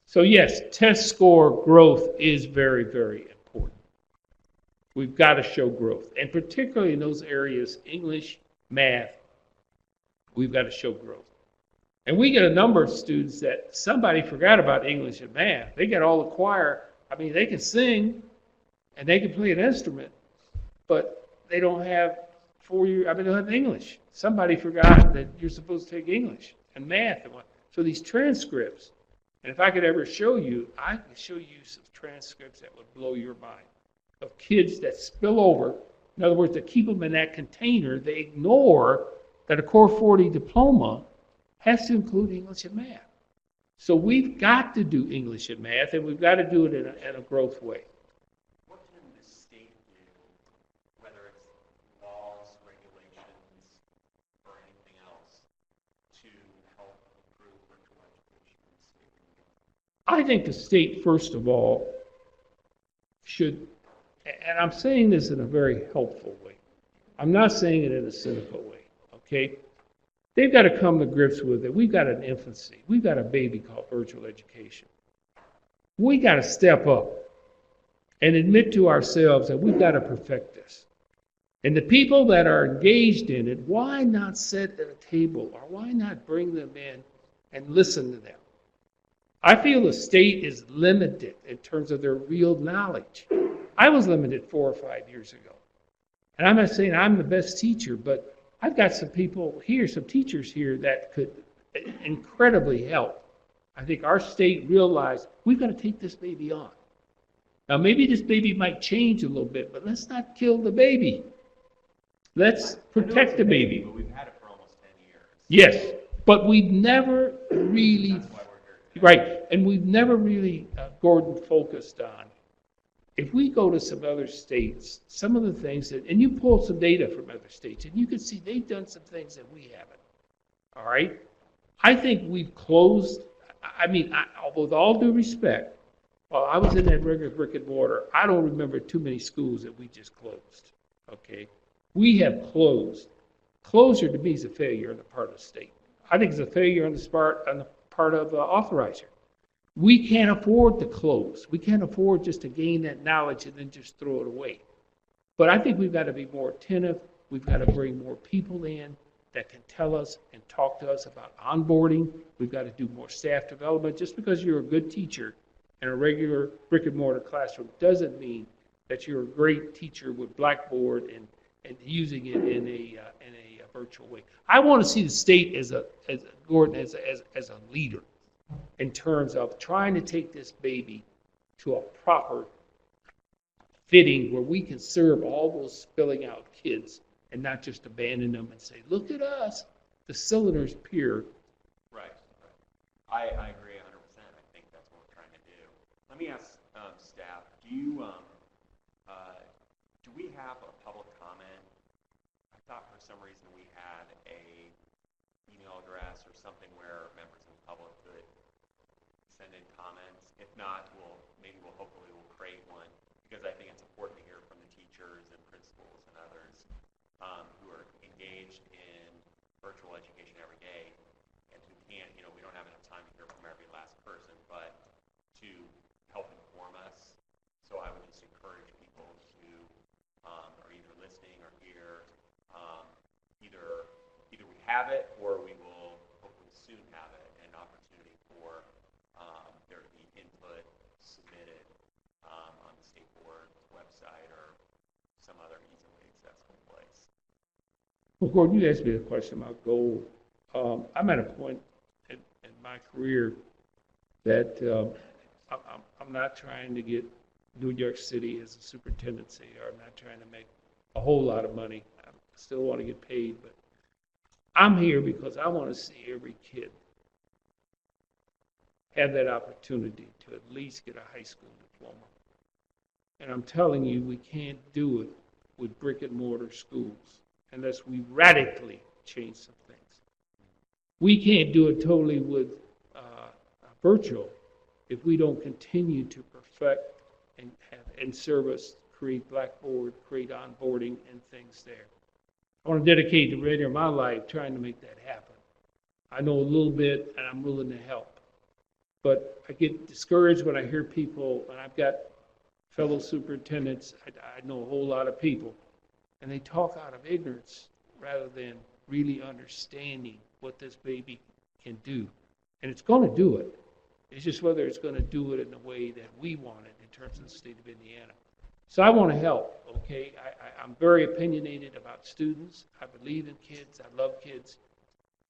So yes, test score growth is very, very important. We've got to show growth, and particularly in those areas, English, math, we've got to show growth. And we get a number of students that somebody forgot about English and math. They got all the choir. I mean, they can sing and they can play an instrument, but they don't have they don't have English. Somebody forgot that you're supposed to take English and math. So these transcripts, and if I could ever show you, I can show you some transcripts that would blow your mind of kids that spill over. In other words, to keep them in that container, they ignore that a Core 40 diploma has to include English and math. So we've got to do English and math, and we've got to do it in a growth way. What can the state do, whether it's laws, regulations, or anything else, to help improve virtual education in the state? I think the state, first of all, should, and I'm saying this in a very helpful way. I'm not saying it in a cynical way. Okay, they've got to come to grips with it. We've got an infancy. We've got a baby called virtual education. We got to step up and admit to ourselves that we've got to perfect this. And the people that are engaged in it, why not sit at a table or why not bring them in and listen to them? I feel the state is limited in terms of their real knowledge. I was limited 4 or 5 years ago. And I'm not saying I'm the best teacher, but I've got some people here, some teachers here that could incredibly help. I think our state realized we've got to take this baby on. Now, maybe this baby might change a little bit, but let's not kill the baby. Let's protect the baby. But we've had it for almost 10 years. Yes, but we've never really, That's why we're here. right, and we've never really, Gordon, focused on, if we go to some other states, some of the things that, and you pull some data from other states, and you can see they've done some things that we haven't. All right? I think we've closed, with all due respect, while I was in that regular brick and mortar, I don't remember too many schools that we just closed. Okay? We have closed. Closure to me is a failure on the part of the state. I think it's a failure on the part of the authorizer. We can't afford to close. We can't afford just to gain that knowledge and then just throw it away. But I think we've got to be more attentive. We've got to bring more people in that can tell us and talk to us about onboarding. We've got to do more staff development. Just because you're a good teacher in a regular brick and mortar classroom doesn't mean that you're a great teacher with Blackboard and using it in a virtual way. I want to see the state as a leader in terms of trying to take this baby to a proper fitting where we can serve all those spilling out kids and not just abandon them and say, look at us, the cylinder's pure. Right. I agree 100%. I think that's what we're trying to do. Let me ask staff, do we have a public comment? I thought for some reason we had a email address or something where members of the public could send in comments. If not, hopefully we'll create one, because I think it's important to hear from the teachers and principals and others who are engaged in virtual education every day and who can't, we don't have enough time to hear from every last person, but to help inform us. So I would just encourage people who are either listening or here, either we have it or we will hopefully soon have it, an opportunity for there to be input submitted on the state board website or some other easily accessible place. Well, Gordon, you asked me a question about goal. I'm at a point in my career that I'm not trying to get New York City as a superintendency, or I'm not trying to make a whole lot of money. I still want to get paid, but I'm here because I want to see every kid have that opportunity to at least get a high school diploma. And I'm telling you, we can't do it with brick and mortar schools unless we radically change some things. We can't do it totally with virtual if we don't continue to perfect and service, create Blackboard, create onboarding and things there. I want to dedicate the remainder of my life trying to make that happen. I know a little bit and I'm willing to help. But I get discouraged when I hear people, and I've got fellow superintendents, I know a whole lot of people, and they talk out of ignorance rather than really understanding what this baby can do. And it's going to do it. It's just whether it's going to do it in the way that we want it in terms of the state of Indiana. So I want to help, okay? I'm very opinionated about students. I believe in kids. I love kids.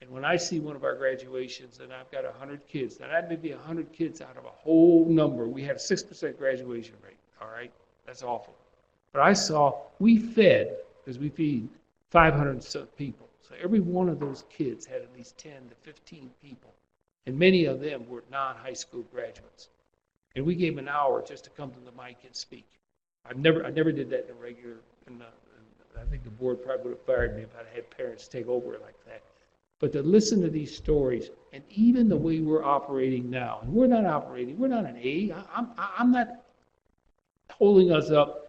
And when I see one of our graduations and I've got 100 kids, now that may be 100 kids out of a whole number. We had a 6% graduation rate, all right? That's awful. But I saw, we fed, because we feed 500 people. So every one of those kids had at least 10 to 15 people. And many of them were non-high school graduates. And we gave them an hour just to come to the mic and speak. I never did that in a regular, I think the board probably would have fired me if I had parents take over it like that. But to listen to these stories, and even the way we're operating now, and we're not an A. I'm not holding us up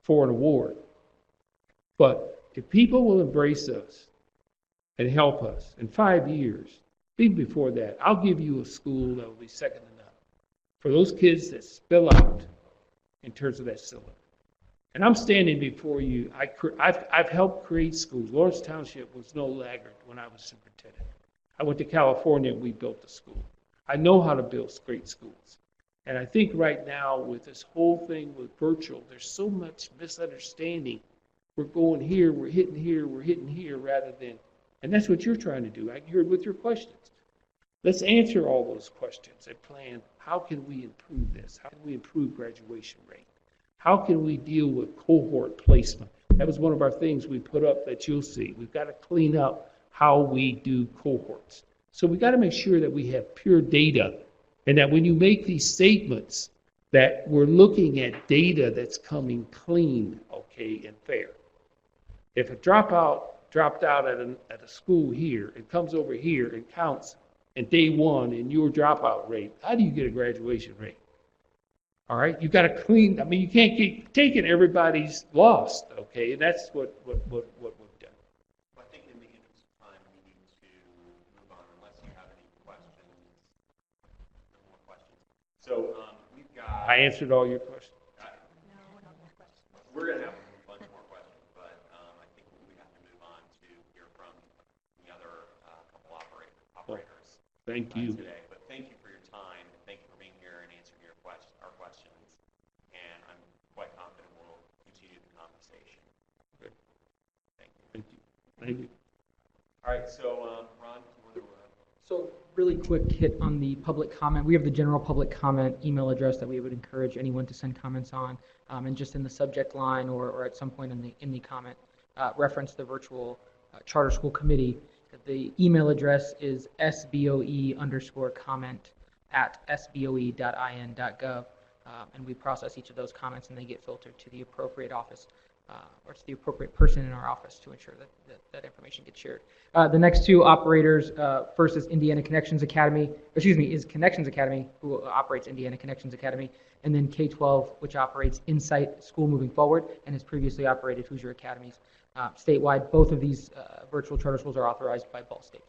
for an award. But if people will embrace us and help us in 5 years, even before that, I'll give you a school that will be second to none. For those kids that spill out, in terms of that cylinder. And I'm standing before you. I've helped create schools. Lawrence Township was no laggard when I was superintendent. I went to California and we built the school. I know how to build great schools. And I think right now with this whole thing with virtual, there's so much misunderstanding. We're going here, we're hitting here rather than, and that's what you're trying to do. I heard with your questions. Let's answer all those questions and plan, how can we improve this? How can we improve graduation rate? How can we deal with cohort placement? That was one of our things we put up that you'll see. We've got to clean up how we do cohorts. So we got to make sure that we have pure data and that when you make these statements that we're looking at data that's coming clean, okay, and fair. If a dropped out at a school here and comes over here and counts in day one in your dropout rate, how do you get a graduation rate? All right, you got to clean. I mean, you can't keep taking everybody's lost, okay? And that's what we've done. Well, I think in the interest of time, we need to move on unless you have any questions. No more questions. So we've got. I answered all your questions. We're going to have a bunch more questions, but I think we have to move on to hear from the other couple operators Thank you. today. But thank you for your time, and thank you for being here and answering our questions. And I'm quite confident we'll continue the conversation. Good. Thank you. Thank you. Thank you. All right, so Ron, do you want to? So really quick hit on the public comment. We have the general public comment email address that we would encourage anyone to send comments on. And just in the subject line or at some point in the comment, reference the virtual charter school committee. The email address is sboe_comment@sboe.in.gov. And we process each of those comments and they get filtered to the appropriate office or to the appropriate person in our office to ensure that information gets shared. The next two operators, first is Indiana Connections Academy, is Connections Academy, who operates Indiana Connections Academy, and then K-12, which operates Insight School Moving Forward and has previously operated Hoosier Academies statewide. Both of these virtual charter schools are authorized by Ball State.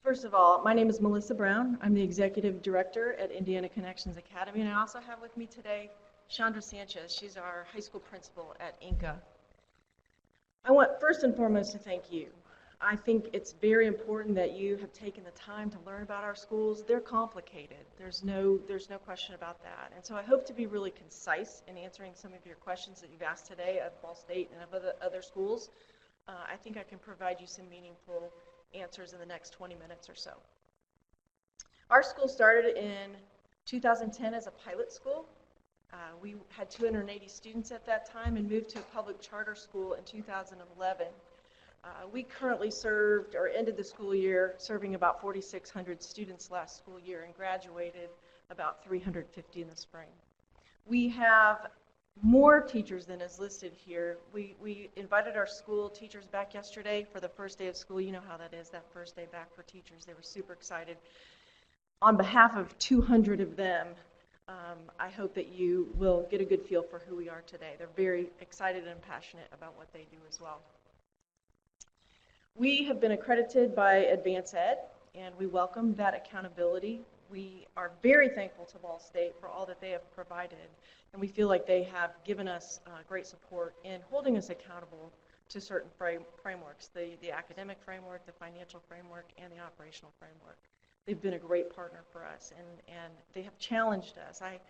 First of all, my name is Melissa Brown. I'm the Executive Director at Indiana Connections Academy, and I also have with me today Chandra Sanchez. She's our high school principal at Inca. I want first and foremost to thank you. I think it's very important that you have taken the time to learn about our schools. They're complicated. There's no question about that. And so I hope to be really concise in answering some of your questions that you've asked today of Ball State and of other schools. I think I can provide you some meaningful answers in the next 20 minutes or so. Our school started in 2010 as a pilot school. We had 280 students at that time and moved to a public charter school in 2011. We currently served or ended the school year serving about 4,600 students last school year and graduated about 350 in the spring. We have more teachers than is listed here. We invited our school teachers back yesterday for the first day of school. You know how that is, that first day back for teachers. They were super excited. On behalf of 200 of them, I hope that you will get a good feel for who we are today. They're very excited and passionate about what they do as well. We have been accredited by Advance Ed, and we welcome that accountability. We are very thankful to Ball State for all that they have provided, and we feel like they have given us great support in holding us accountable to certain frameworks, the academic framework, the financial framework, and the operational framework. They've been a great partner for us, and they have challenged us. I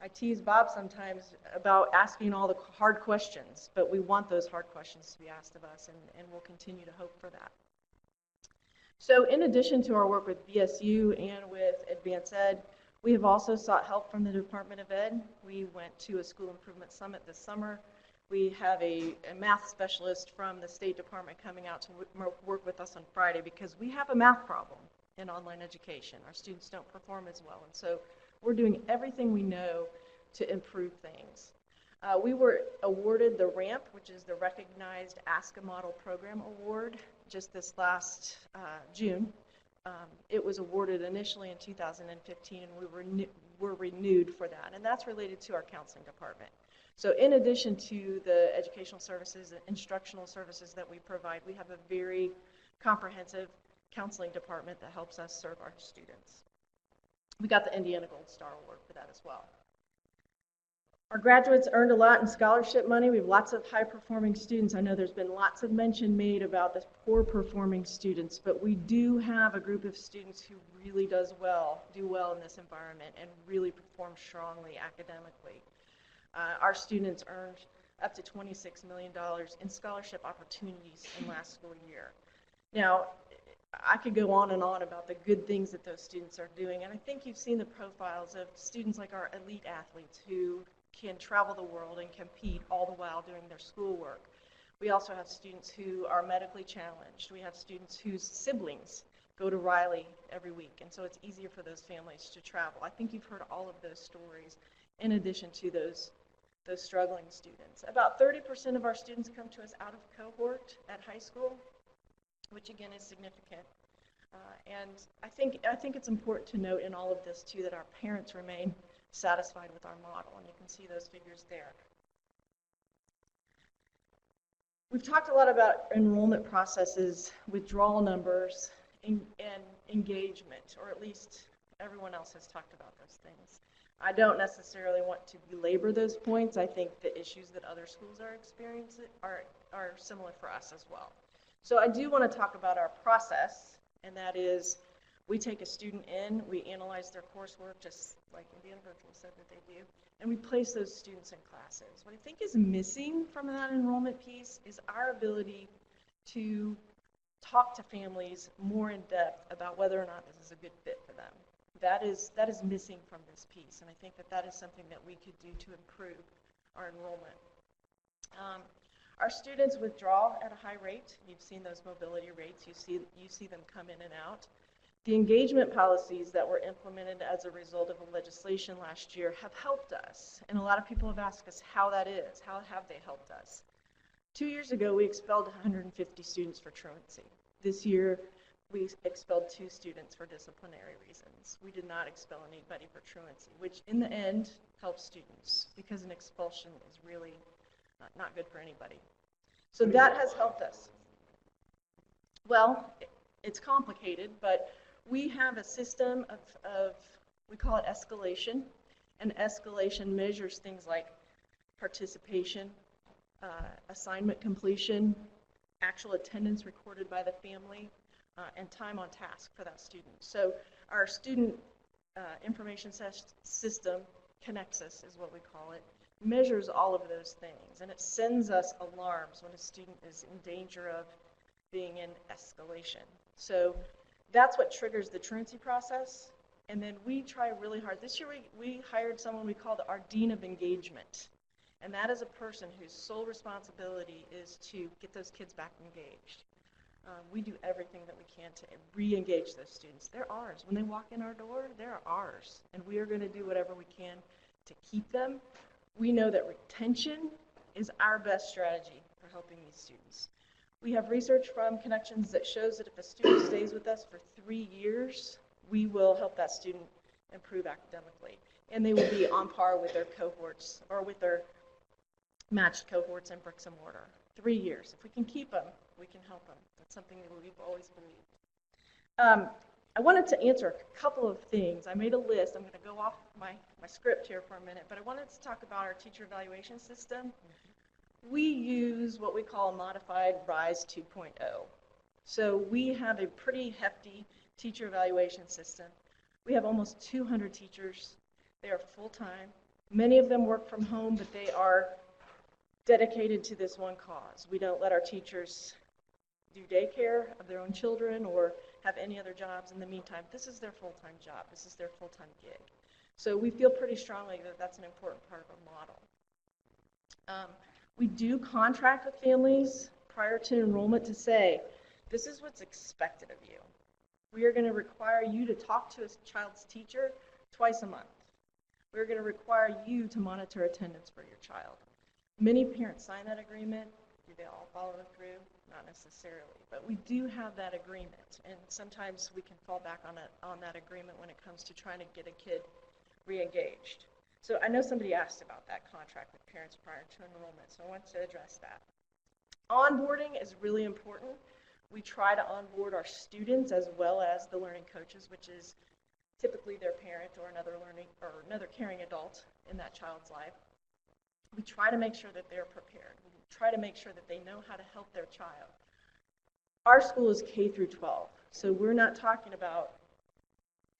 tease Bob sometimes about asking all the hard questions, but we want those hard questions to be asked of us, and we'll continue to hope for that. So in addition to our work with BSU and with Advance Ed, we have also sought help from the Department of Ed. We went to a school improvement summit this summer. We have a math specialist from the State Department coming out to work with us on Friday because we have a math problem in online education. Our students don't perform as well, and so we're doing everything we know to improve things. We were awarded the RAMP, which is the Recognized Ask a Model Program Award, just this last June. It was awarded initially in 2015, and we were renewed for that, and that's related to our counseling department. So in addition to the educational services and instructional services that we provide, we have a very comprehensive counseling department that helps us serve our students. We got the Indiana Gold Star Award for that as well. Our graduates earned a lot in scholarship money. We have lots of high-performing students. I know there's been lots of mention made about the poor-performing students, but we do have a group of students who really do well in this environment and really perform strongly academically. Our students earned up to $26 million in scholarship opportunities in last school year. Now, I could go on and on about the good things that those students are doing, and I think you've seen the profiles of students like our elite athletes who can travel the world and compete all the while doing their schoolwork. We also have students who are medically challenged. We have students whose siblings go to Riley every week, and so it's easier for those families to travel. I think you've heard all of those stories in addition to those struggling students. About 30% of our students come to us out of cohort at high school, which again is significant. And I think it's important to note in all of this too that our parents remain satisfied with our model, and you can see those figures there. We've talked a lot about enrollment processes, withdrawal numbers, and engagement, or at least everyone else has talked about those things. I don't necessarily want to belabor those points. I think the issues that other schools are experiencing are similar for us as well. So I do want to talk about our process, and that is we take a student in, we analyze their coursework, just like Indiana Virtual said that they do, and we place those students in classes. What I think is missing from that enrollment piece is our ability to talk to families more in depth about whether or not this is a good fit for them. That is missing from this piece, and I think that is something that we could do to improve our enrollment. Our students withdraw at a high rate. You've seen those mobility rates. You see them come in and out. The engagement policies that were implemented as a result of the legislation last year have helped us, and a lot of people have asked us how that is. How have they helped us? 2 years ago, we expelled 150 students for truancy. This year, we expelled 2 students for disciplinary reasons. We did not expel anybody for truancy, which in the end helps students because an expulsion is really not good for anybody. So that has helped us. Well, it's complicated, but we have a system of we call it escalation, and escalation measures things like participation, assignment completion, actual attendance recorded by the family, and time on task for that student. So our student information system, Connexus is what we call it, measures all of those things, and it sends us alarms when a student is in danger of being in escalation. So that's what triggers the truancy process, and then we try really hard. This year we hired someone we called our Dean of Engagement, and that is a person whose sole responsibility is to get those kids back engaged. We do everything that we can to re-engage those students. They're ours. When they walk in our door, they're ours, and we are going to do whatever we can to keep them. We know that retention is our best strategy for helping these students. We have research from Connections that shows that if a student stays with us for 3 years, we will help that student improve academically, and they will be on par with their cohorts or with their matched cohorts in bricks and mortar. 3 years. If we can keep them, we can help them. That's something that we've always believed. I wanted to answer a couple of things. I made a list. I'm going to go off my script here for a minute, but I wanted to talk about our teacher evaluation system. We use what we call a modified RISE 2.0. So we have a pretty hefty teacher evaluation system. We have almost 200 teachers. They are full-time. Many of them work from home, but they are dedicated to this one cause. We don't let our teachers do daycare of their own children or have any other jobs in the meantime. This is their full-time job. This is their full-time gig. So we feel pretty strongly that that's an important part of our model. We do contract with families prior to enrollment to say, this is what's expected of you. We are going to require you to talk to a child's teacher twice a month. We're going to require you to monitor attendance for your child. Many parents sign that agreement. Do they all follow it through? Not necessarily, but we do have that agreement, and sometimes we can fall back on that agreement when it comes to trying to get a kid re-engaged. So I know somebody asked about that contract with parents prior to enrollment, so I want to address that. Onboarding is really important. We try to onboard our students as well as the learning coaches, which is typically their parent or another caring adult in that child's life. We try to make sure that they're prepared. We try to make sure that they know how to help their child. Our school is K through 12, so we're not talking about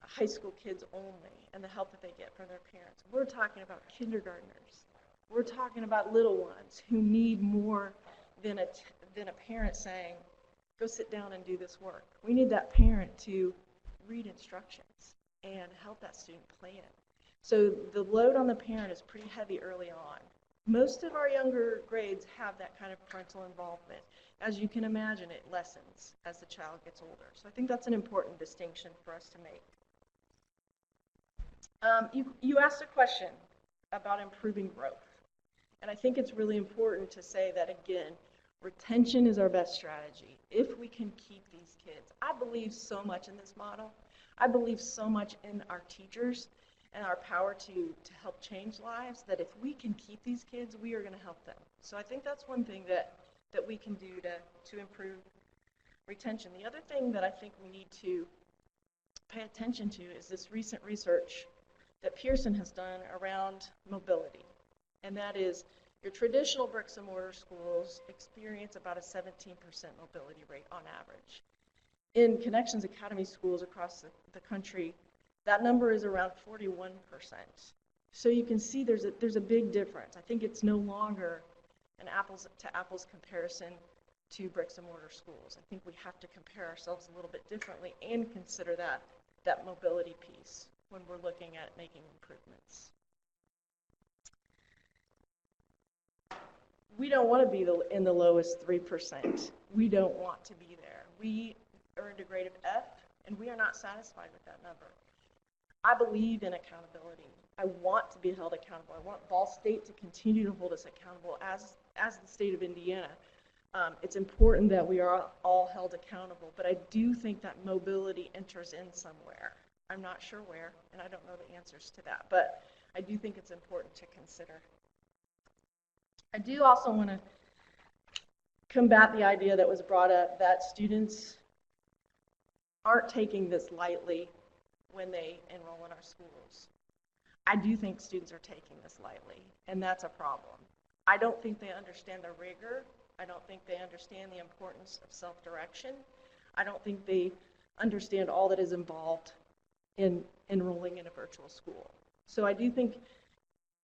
high school kids only and the help that they get from their parents. We're talking about kindergartners. We're talking about little ones who need more than a parent saying, go sit down and do this work. We need that parent to read instructions and help that student plan. So the load on the parent is pretty heavy early on. Most of our younger grades have that kind of parental involvement. As you can imagine, it lessens as the child gets older. So I think that's an important distinction for us to make. You asked a question about improving growth. And I think it's really important to say that, again, retention is our best strategy. If we can keep these kids, I believe so much in this model. I believe so much in our teachers and our power to help change lives, that if we can keep these kids, we are going to help them. So I think that's one thing that we can do to improve retention. The other thing that I think we need to pay attention to is this recent research that Pearson has done around mobility. And that is, your traditional bricks and mortar schools experience about a 17% mobility rate on average. In Connections Academy schools across the country, that number is around 41%. So you can see there's a big difference. I think it's no longer an apples to apples comparison to bricks and mortar schools. I think we have to compare ourselves a little bit differently and consider that mobility piece when we're looking at making improvements. We don't want to be in the lowest 3%. We don't want to be there. We earned a grade of F, and we are not satisfied with that number. I believe in accountability. I want to be held accountable. I want Ball State to continue to hold us accountable as the state of Indiana. It's important that we are all held accountable, but I do think that mobility enters in somewhere. I'm not sure where, and I don't know the answers to that, but I do think it's important to consider. I do also want to combat the idea that was brought up that students aren't taking this lightly when they enroll in our schools. I do think students are taking this lightly, and that's a problem. I don't think they understand the rigor. I don't think they understand the importance of self-direction. I don't think they understand all that is involved in enrolling in a virtual school. So I do think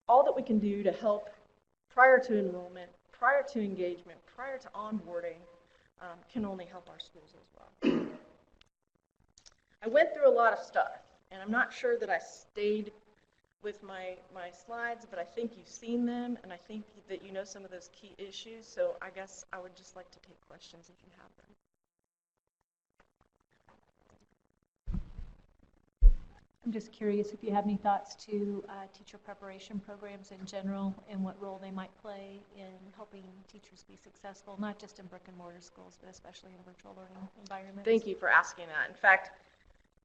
all that we can do to help prior to enrollment, prior to engagement, prior to onboarding, can only help our schools as well. I went through a lot of stuff, and I'm not sure that I stayed with my slides, but I think you've seen them, and I think that you know some of those key issues, so I guess I would just like to take questions if you have them. I'm just curious if you have any thoughts to teacher preparation programs in general and what role they might play in helping teachers be successful, not just in brick and mortar schools, but especially in virtual learning environments. Thank you for asking that. In fact,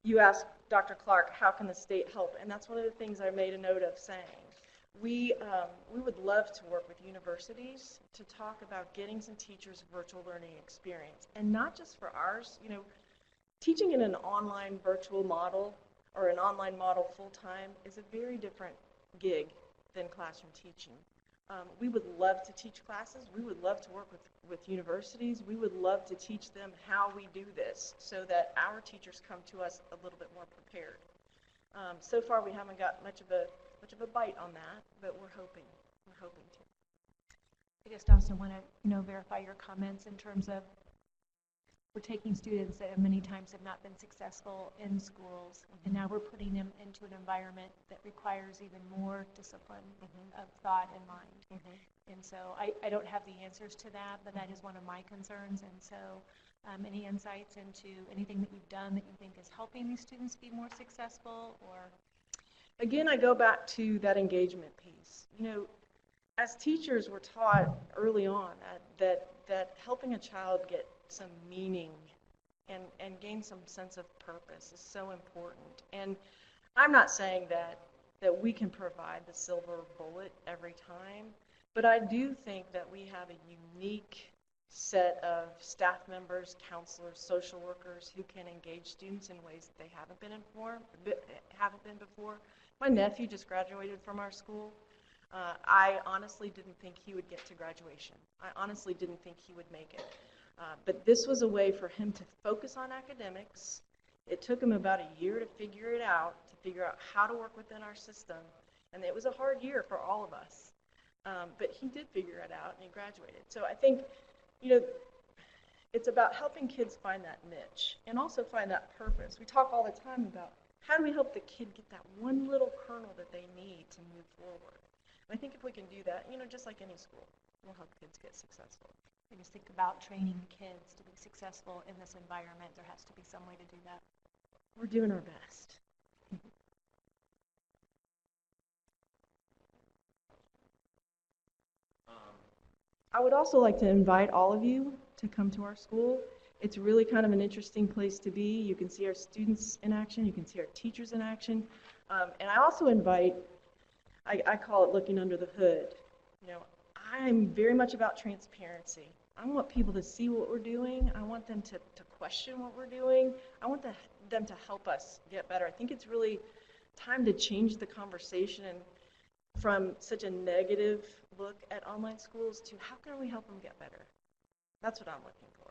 you asked Dr. Clark, how can the state help? And that's one of the things I made a note of saying. We would love to work with universities to talk about getting some teachers virtual learning experience, and not just for ours. You know, teaching in an online virtual model or an online model full-time is a very different gig than classroom teaching. We would love to teach classes. We would love to work with universities. We would love to teach them how we do this so that our teachers come to us a little bit more prepared. So far, we haven't got much of a bite on that, but we're hoping to. I just also want to verify your comments in terms of we're taking students that many times have not been successful in schools, and now we're putting them into an environment that requires even more discipline of thought and mind. And so I don't have the answers to that, but that is one of my concerns. And so any insights into anything that you've done that you think is helping these students be more successful? Or again, I go back to that engagement piece. You know, as teachers, we're taught early on that helping a child get some meaning and gain some sense of purpose is so important. And I'm not saying that we can provide the silver bullet every time, but I do think that we have a unique set of staff members, counselors, social workers who can engage students in ways that they haven't been before. My nephew just graduated from our school. I honestly didn't think he would get to graduation. I honestly didn't think he would make it. But this was a way for him to focus on academics. It took him about a year to figure out how to work within our system. And it was a hard year for all of us. But he did figure it out and he graduated. So I think, it's about helping kids find that niche and also find that purpose. We talk all the time about how do we help the kid get that one little kernel that they need to move forward. And I think if we can do that, just like any school, we'll help kids get successful. I just think about training kids to be successful in this environment. There has to be some way to do that. We're doing our best. I would also like to invite all of you to come to our school. It's really kind of an interesting place to be. You can see our students in action. You can see our teachers in action. And I also invite, I call it looking under the hood. I'm very much about transparency. I want people to see what we're doing. I want them to question what we're doing. I want them to help us get better. I think it's really time to change the conversation from such a negative look at online schools to how can we help them get better? That's what I'm looking for.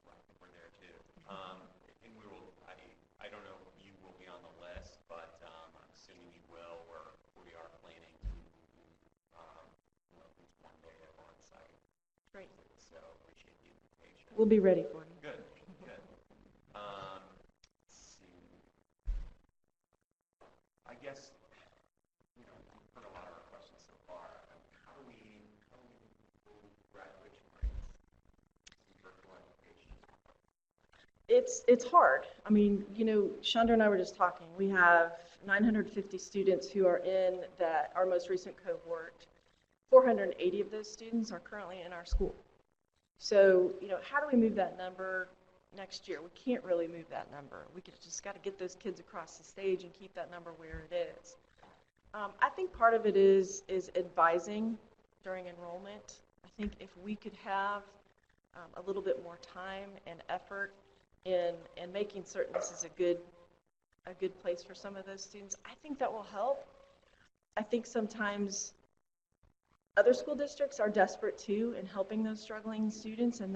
I think we're there too. And we will, I don't know if you will be on the list, but I'm assuming you will, we are planning to at least one day of on-site. Great. So appreciate the invitation. We'll be ready for you. Good, good. Let's see. I guess, we've heard a lot of our questions so far. How do we improve graduation rates in virtual education? It's hard. I mean, Chandra and I were just talking. We have 950 students who are in our most recent cohort. 480 of those students are currently in our school. So, how do we move that number next year? We can't really move that number. We just got to get those kids across the stage and keep that number where it is. I think part of it is advising during enrollment. I think if we could have a little bit more time and effort in making certain this is a good place for some of those students, I think that will help. I think sometimes other school districts are desperate too in helping those struggling students, and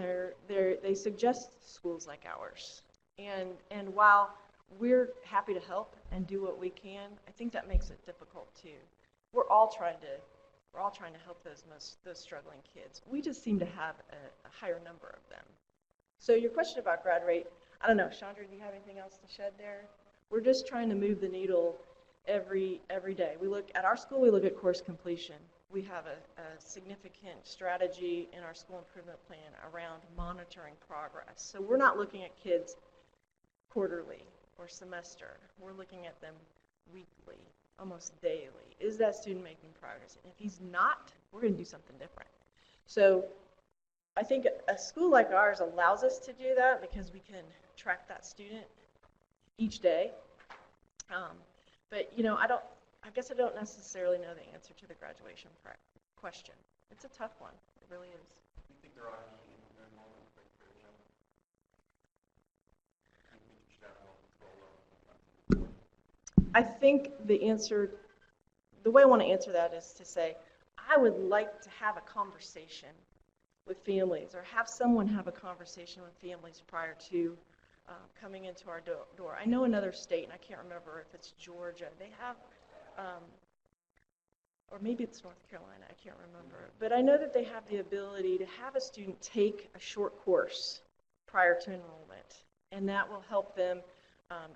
they suggest schools like ours. And while we're happy to help and do what we can, I think that makes it difficult too. We're all trying to help those struggling kids. We just seem to have a higher number of them. So your question about grad rate, I don't know, Chandra, do you have anything else to shed there? We're just trying to move the needle every day. We look at our school, we look at course completion. We have a significant strategy in our school improvement plan around monitoring progress. So we're not looking at kids quarterly or semester. We're looking at them weekly, almost daily. Is that student making progress? And if he's not, we're going to do something different. So I think a school like ours allows us to do that because we can track that student each day. But I guess I don't necessarily know the answer to the graduation question. It's a tough one. It really is. Do you think there are any enrollment criteria? Do you think you should have more control over? I think the way I want to answer that is to say, I would like to have a conversation with families or have someone have a conversation with families prior to coming into our door. I know another state, and I can't remember if it's Georgia, they have, or maybe it's North Carolina, I can't remember. But I know that they have the ability to have a student take a short course prior to enrollment, and that will help them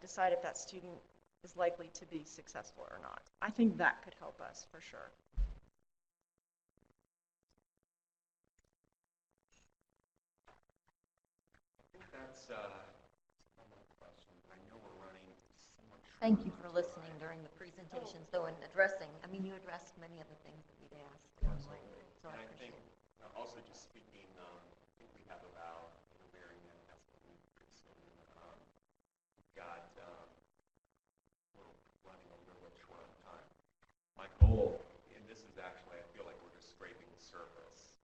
decide if that student is likely to be successful or not. I think that could help us for sure. I think that's one more question. I know we're running somewhat short. Thank you for listening during the presentations, though, and addressing. You addressed many of the things that we'd asked. Absolutely. So And I I think, appreciate it. also just speaking, I think we have about, Marion has to leave pretty soon. We've got, we're running a little bit short on time. My goal, and this is actually, I feel like we're just scraping the surface.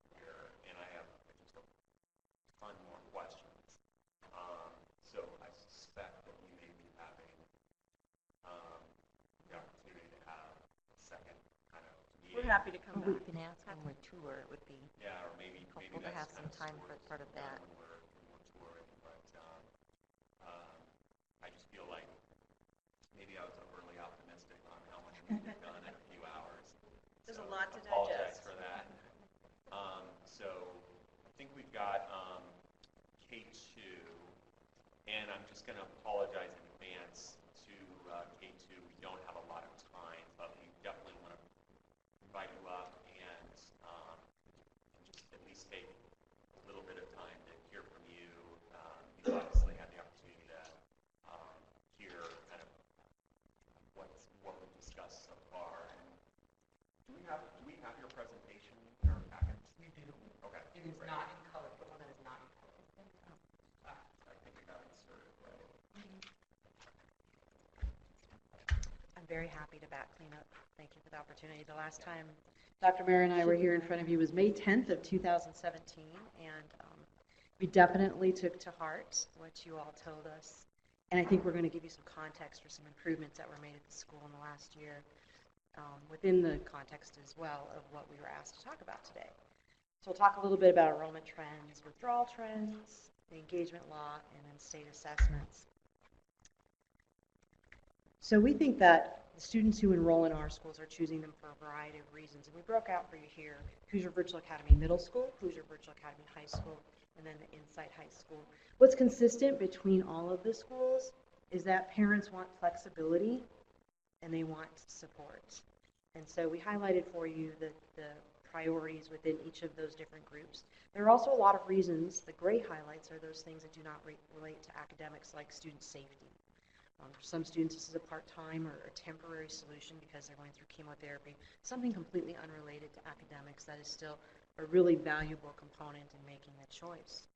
happy to come Well, we back. can ask when we're tour, it would be Yeah, or maybe helpful to that's have some kind time for stories part of that. when we're touring, but I just feel like maybe I was overly optimistic on how much we get done in a few hours. There's So a lot to apologize digest. for that. So I think we've got K2, and I'm just going to apologize in advance to K2. We don't have a lot of time, but we definitely want to invite you up and just at least take a little bit of time to hear from you. You obviously had the opportunity to hear kind of what we've discussed so far. And do we have your presentation in our package? We do. Okay. It is great. not in color, the one that is not in color. I think we got it inserted right. I'm very happy to back clean up. Thank you for the opportunity. The last time Dr. Mayer and I were here in front of you was May 10th of 2017, and we definitely took to heart what you all told us. And I think we're going to give you some context for some improvements that were made at the school in the last year, within the context as well of what we were asked to talk about today. So we'll talk a little bit about enrollment trends, withdrawal trends, the engagement law, and then state assessments. So we think that the students who enroll in our schools are choosing them for a variety of reasons. And we broke out for you here Hoosier Virtual Academy Middle School, Hoosier Virtual Academy High School, and then the Insight High School. What's consistent between all of the schools is that parents want flexibility and they want support. And so we highlighted for you the priorities within each of those different groups. There are also a lot of reasons. The gray highlights are those things that do not relate to academics, like student safety. For some students, this is a part-time or a temporary solution because they're going through chemotherapy, something completely unrelated to academics that is still a really valuable component in making that choice.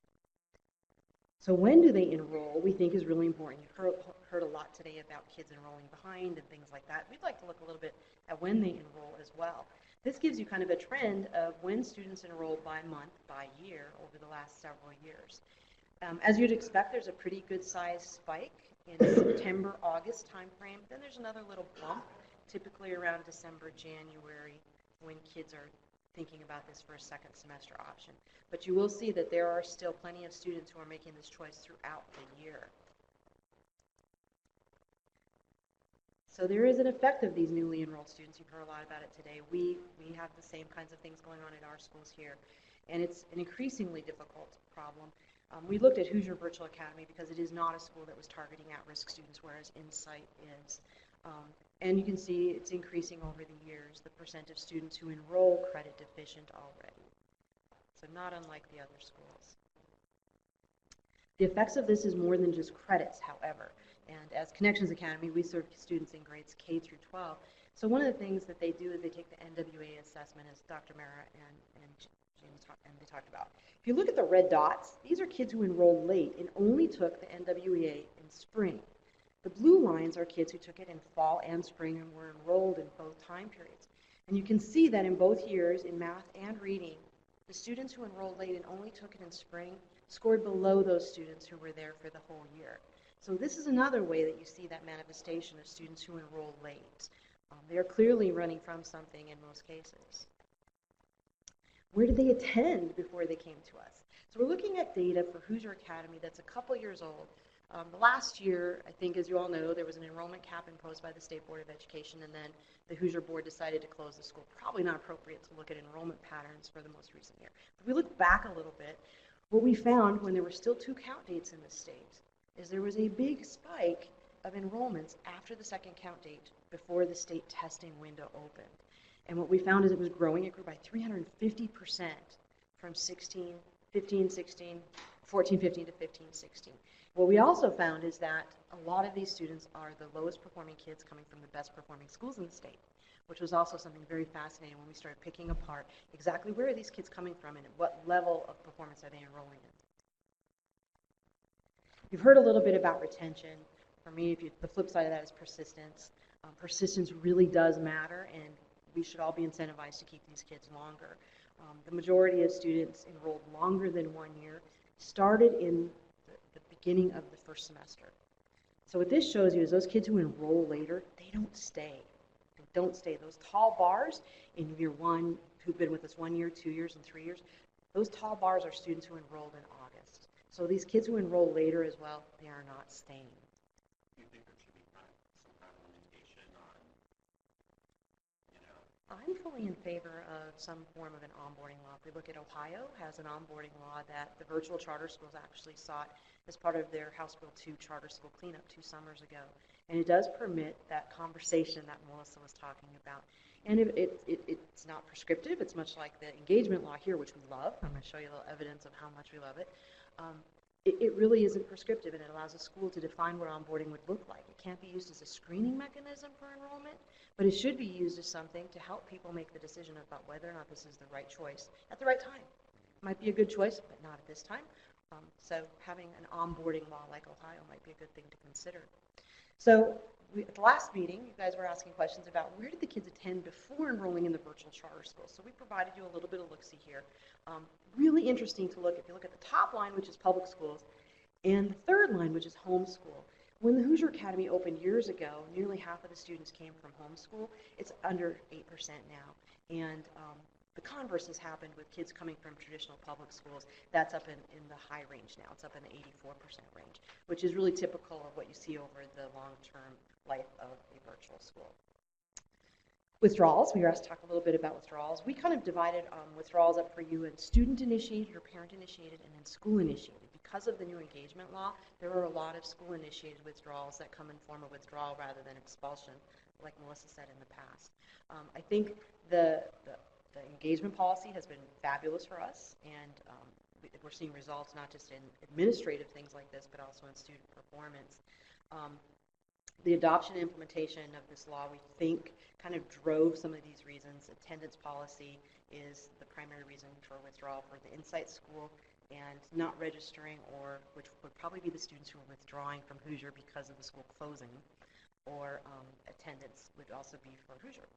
So when do they enroll, we think is really important. You've heard a lot today about kids enrolling behind and things like that. We'd like to look a little bit at when they enroll as well. This gives you kind of a trend of when students enroll by month, by year, over the last several years. As you'd expect, there's a pretty good size spike in the September, August timeframe. Then there's another little bump, typically around December, January, when kids are thinking about this for a second semester option. But you will see that there are still plenty of students who are making this choice throughout the year. So there is an effect of these newly enrolled students. You've heard a lot about it today. We have the same kinds of things going on in our schools here, and it's an increasingly difficult problem. We looked at Hoosier Virtual Academy because it is not a school that was targeting at-risk students, whereas Insight is. And you can see it's increasing over the years, the percent of students who enroll credit deficient already. So not unlike the other schools. The effects of this is more than just credits, however. And as Connections Academy, we serve students in grades K through 12. So one of the things that they do is they take the NWA assessment, as Dr. Mara and James they talked about. If you look at the red dots, these are kids who enrolled late and only took the NWA in spring. The blue lines are kids who took it in fall and spring and were enrolled in both time periods. And you can see that in both years, in math and reading, the students who enrolled late and only took it in spring scored below those students who were there for the whole year. So this is another way that you see that manifestation of students who enroll late. They are clearly running from something in most cases. Where did they attend before they came to us? So we're looking at data for Hoosier Academy that's a couple years old. The last year, I think, as you all know, there was an enrollment cap imposed by the State Board of Education, and then the Hoosier Board decided to close the school. Probably not appropriate to look at enrollment patterns for the most recent year. If we look back a little bit, what we found when there were still 2 count dates in the state is there was a big spike of enrollments after the second count date before the state testing window opened. And what we found is it was growing. It grew by 350% from 14, 15 to 15, 16. What we also found is that a lot of these students are the lowest performing kids coming from the best performing schools in the state, which was also something very fascinating when we started picking apart exactly where are these kids coming from and at what level of performance are they enrolling in. You've heard a little bit about retention. For me, the flip side of that is persistence. Persistence really does matter, and we should all be incentivized to keep these kids longer. The majority of students enrolled longer than 1 year started in the beginning of the first semester. So what this shows you is those kids who enroll later, they don't stay. They don't stay. Those tall bars in year one, who've been with us 1 year, 2 years, and 3 years, those tall bars are students who enrolled in August. So these kids who enroll later as well, they are not staying. Do you think there should be some kind of limitation on, I'm fully in favor of some form of an onboarding law. If we look at Ohio, has an onboarding law that the virtual charter schools actually sought as part of their House Bill 2 charter school cleanup 2 summers ago. And it does permit that conversation that Melissa was talking about. And it's not prescriptive. It's much like the engagement law here, which we love. I'm going to show you a little evidence of how much we love it. It really isn't prescriptive, and it allows a school to define what onboarding would look like. It can't be used as a screening mechanism for enrollment, but it should be used as something to help people make the decision about whether or not this is the right choice at the right time. Might be a good choice, but not at this time. So having an onboarding law like Ohio might be a good thing to consider. So at the last meeting, you guys were asking questions about where did the kids attend before enrolling in the virtual charter school. So we provided you a little bit of look-see here. Really interesting to look, if you look at the top line, which is public schools, and the third line, which is homeschool. When the Hoosier Academy opened years ago, nearly half of the students came from homeschool. It's under 8% now. And the converse has happened with kids coming from traditional public schools. That's up in the high range now. It's up in the 84% range, which is really typical of what you see over the long-term life of a virtual school. Withdrawals, we were asked to talk a little bit about withdrawals. We kind of divided withdrawals up for you in student-initiated or parent-initiated and then school-initiated. Because of the new engagement law, there are a lot of school-initiated withdrawals that come in form of withdrawal rather than expulsion, like Melissa said in the past. I think the engagement policy has been fabulous for us, and we're seeing results not just in administrative things like this, but also in student performance. The adoption and implementation of this law, we think, kind of drove some of these reasons. Attendance policy is the primary reason for withdrawal for the Insight School, and not registering, or which would probably be the students who are withdrawing from Hoosier because of the school closing, or attendance would also be for Hoosier.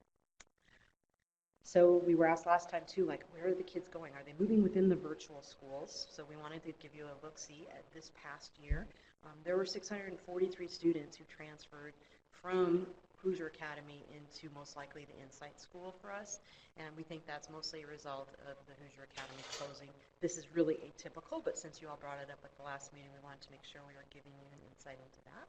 So we were asked last time too, like, where are the kids going? Are they moving within the virtual schools? So we wanted to give you a look-see at this past year. There were 643 students who transferred from Hoosier Academy into most likely the Insight School for us, and we think that's mostly a result of the Hoosier Academy closing. This is really atypical, but since you all brought it up at the last meeting, we wanted to make sure we were giving you an insight into that.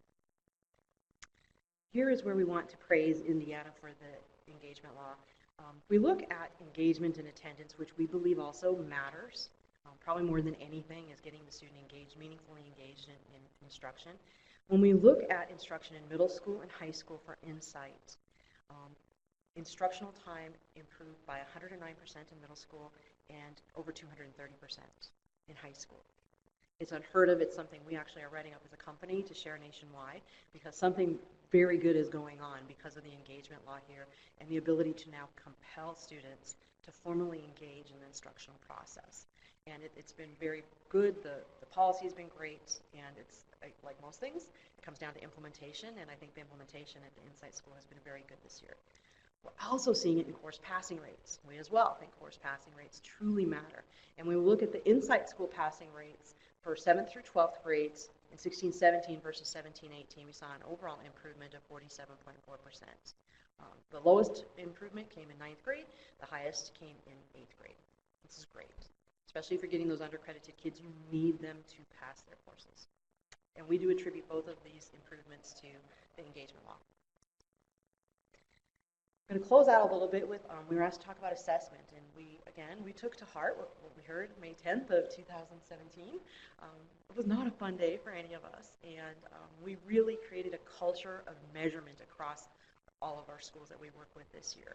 Here is where we want to praise Indiana for the engagement law. We look at engagement and attendance, which we believe also matters. Probably more than anything is getting the student engaged, meaningfully engaged in instruction. When we look at instruction in middle school and high school for Insight, instructional time improved by 109% in middle school and over 230% in high school. It's unheard of. It's something we actually are writing up as a company to share nationwide, because something very good is going on because of the engagement law here and the ability to now compel students to formally engage in the instructional process. And it's been very good. The policy has been great, and it's like most things, it comes down to implementation, and I think the implementation at the Insight School has been very good this year. We're also seeing it in course passing rates. We as well think course passing rates truly matter. And when we look at the Insight School passing rates for 7th through 12th grades in 16-17 versus 17-18, we saw an overall improvement of 47.4%. The lowest improvement came in 9th grade. The highest came in 8th grade. This is great. Especially if you're getting those undercredited kids, you need them to pass their courses. And we do attribute both of these improvements to the engagement law. I'm going to close out a little bit with, we were asked to talk about assessment, and we took to heart what we heard May 10th of 2017. It was not a fun day for any of us, and we really created a culture of measurement across all of our schools that we work with this year.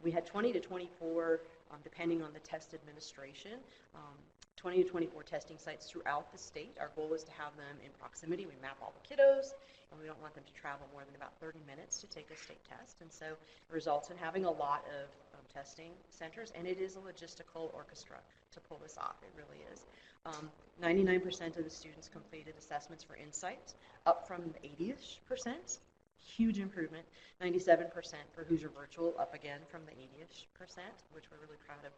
We had 20 to 24, depending on the test administration, 20 to 24 testing sites throughout the state. Our goal is to have them in proximity. We map all the kiddos, and we don't want them to travel more than about 30 minutes to take a state test. And so it results in having a lot of testing centers, and it is a logistical orchestra to pull this off. It really is. 99% of the students completed assessments for Insight, up from the 80-ish%. Huge improvement. 97% for Hoosier Virtual, up again from the 80-ish%, which we're really proud of.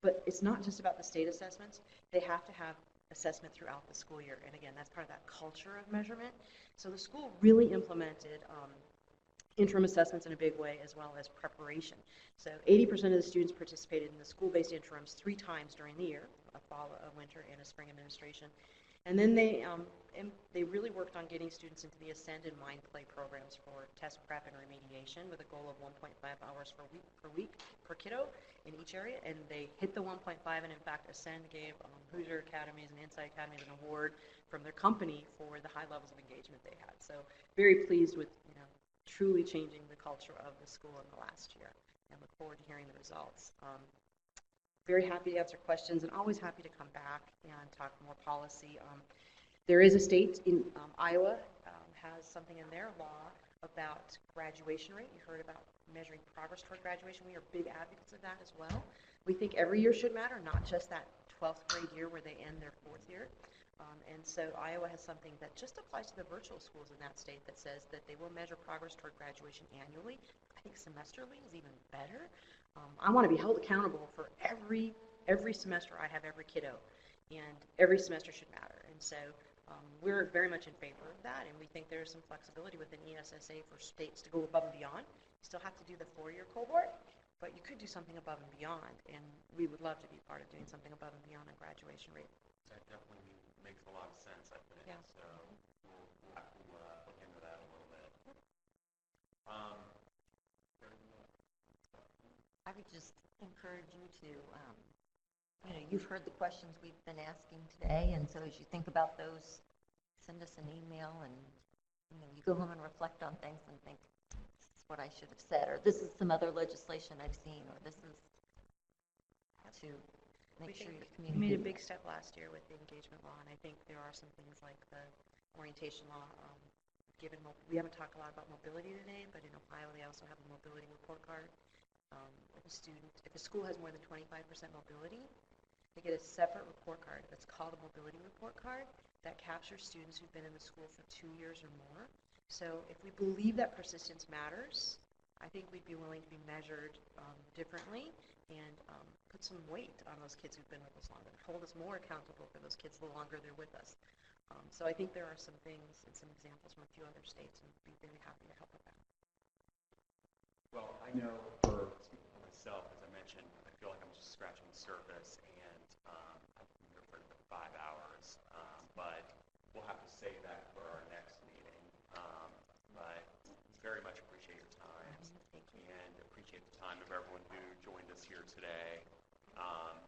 But it's not just about the state assessments. They have to have assessment throughout the school year. And again, that's part of that culture of measurement. So the school really implemented interim assessments in a big way, as well as preparation. So 80% of the students participated in the school-based interims 3 times during the year, a fall, a winter, and a spring administration. And then they really worked on getting students into the Ascend and Mind Play programs for test prep and remediation with a goal of 1.5 hours per week per kiddo in each area. And they hit the 1.5, and in fact, Ascend gave Hoosier Academies and Insight Academies an award from their company for the high levels of engagement they had. So very pleased with, truly changing the culture of the school in the last year, and look forward to hearing the results. Very happy to answer questions, and always happy to come back and talk more policy. There is a state in Iowa has something in their law about graduation rate. You heard about measuring progress toward graduation. We are big advocates of that as well. We think every year should matter, not just that 12th grade year where they end their 4th year. And so Iowa has something that just applies to the virtual schools in that state that says that they will measure progress toward graduation annually. I think semesterly is even better. I want to be held accountable for every semester I have every kiddo, and every semester should matter. And so we're very much in favor of that, and we think there's some flexibility within ESSA for states to go above and beyond. You still have to do the 4-year cohort, but you could do something above and beyond, and we would love to be part of doing something above and beyond on graduation rate. That definitely makes a lot of sense, I think. Yeah. So we'll have to look into that a little bit. I would just encourage you to, you've heard the questions we've been asking today, and so as you think about those, send us an email, and you go home and reflect on things and think, this is what I should have said, or this is some other legislation I've seen, or this is to make sure you're We made a communicating. big step last year with the engagement law, and I think there are some things like the orientation law. We haven't talked a lot about mobility today, but in Ohio they also have a mobility report card. If a school has more than 25% mobility, they get a separate report card that's called a mobility report card that captures students who've been in the school for 2 years or more. So if we believe that persistence matters, I think we'd be willing to be measured differently and put some weight on those kids who've been with us longer, hold us more accountable for those kids the longer they're with us. So I think there are some things and some examples from a few other states, and we'd be very happy to help with that. Well, I know speaking for myself, as I mentioned, I feel like I'm just scratching the surface, and I've been here for 5 hours, but we'll have to save that for our next meeting. But very much appreciate your time, and appreciate the time of everyone who joined us here today,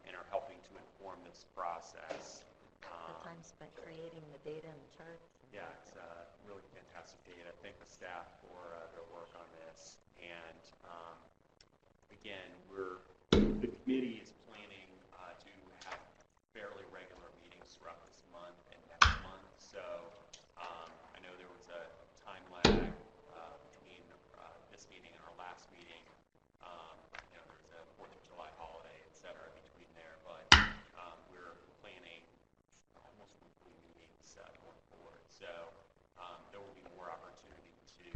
and are helping to inform this process. The time spent creating the data and the charts. Yeah, it's really fantastic data. Thank the staff for their work on this. And again, the committee is planning to have fairly regular meetings throughout this month and next month. So I know there was a time lag between this meeting and our last meeting. There was a 4th of July holiday, et cetera, between there. But we're planning almost weekly meetings going forward. So there will be more opportunity to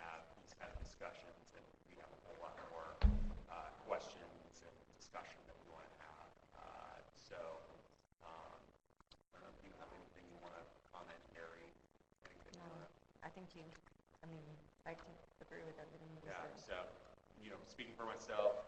have these kind of discussions, and we have a whole lot more questions and discussion that we want to have. So I don't know if you have anything you want to comment, Gary. No, I think I agree with everything you Yeah, said. so, speaking for myself,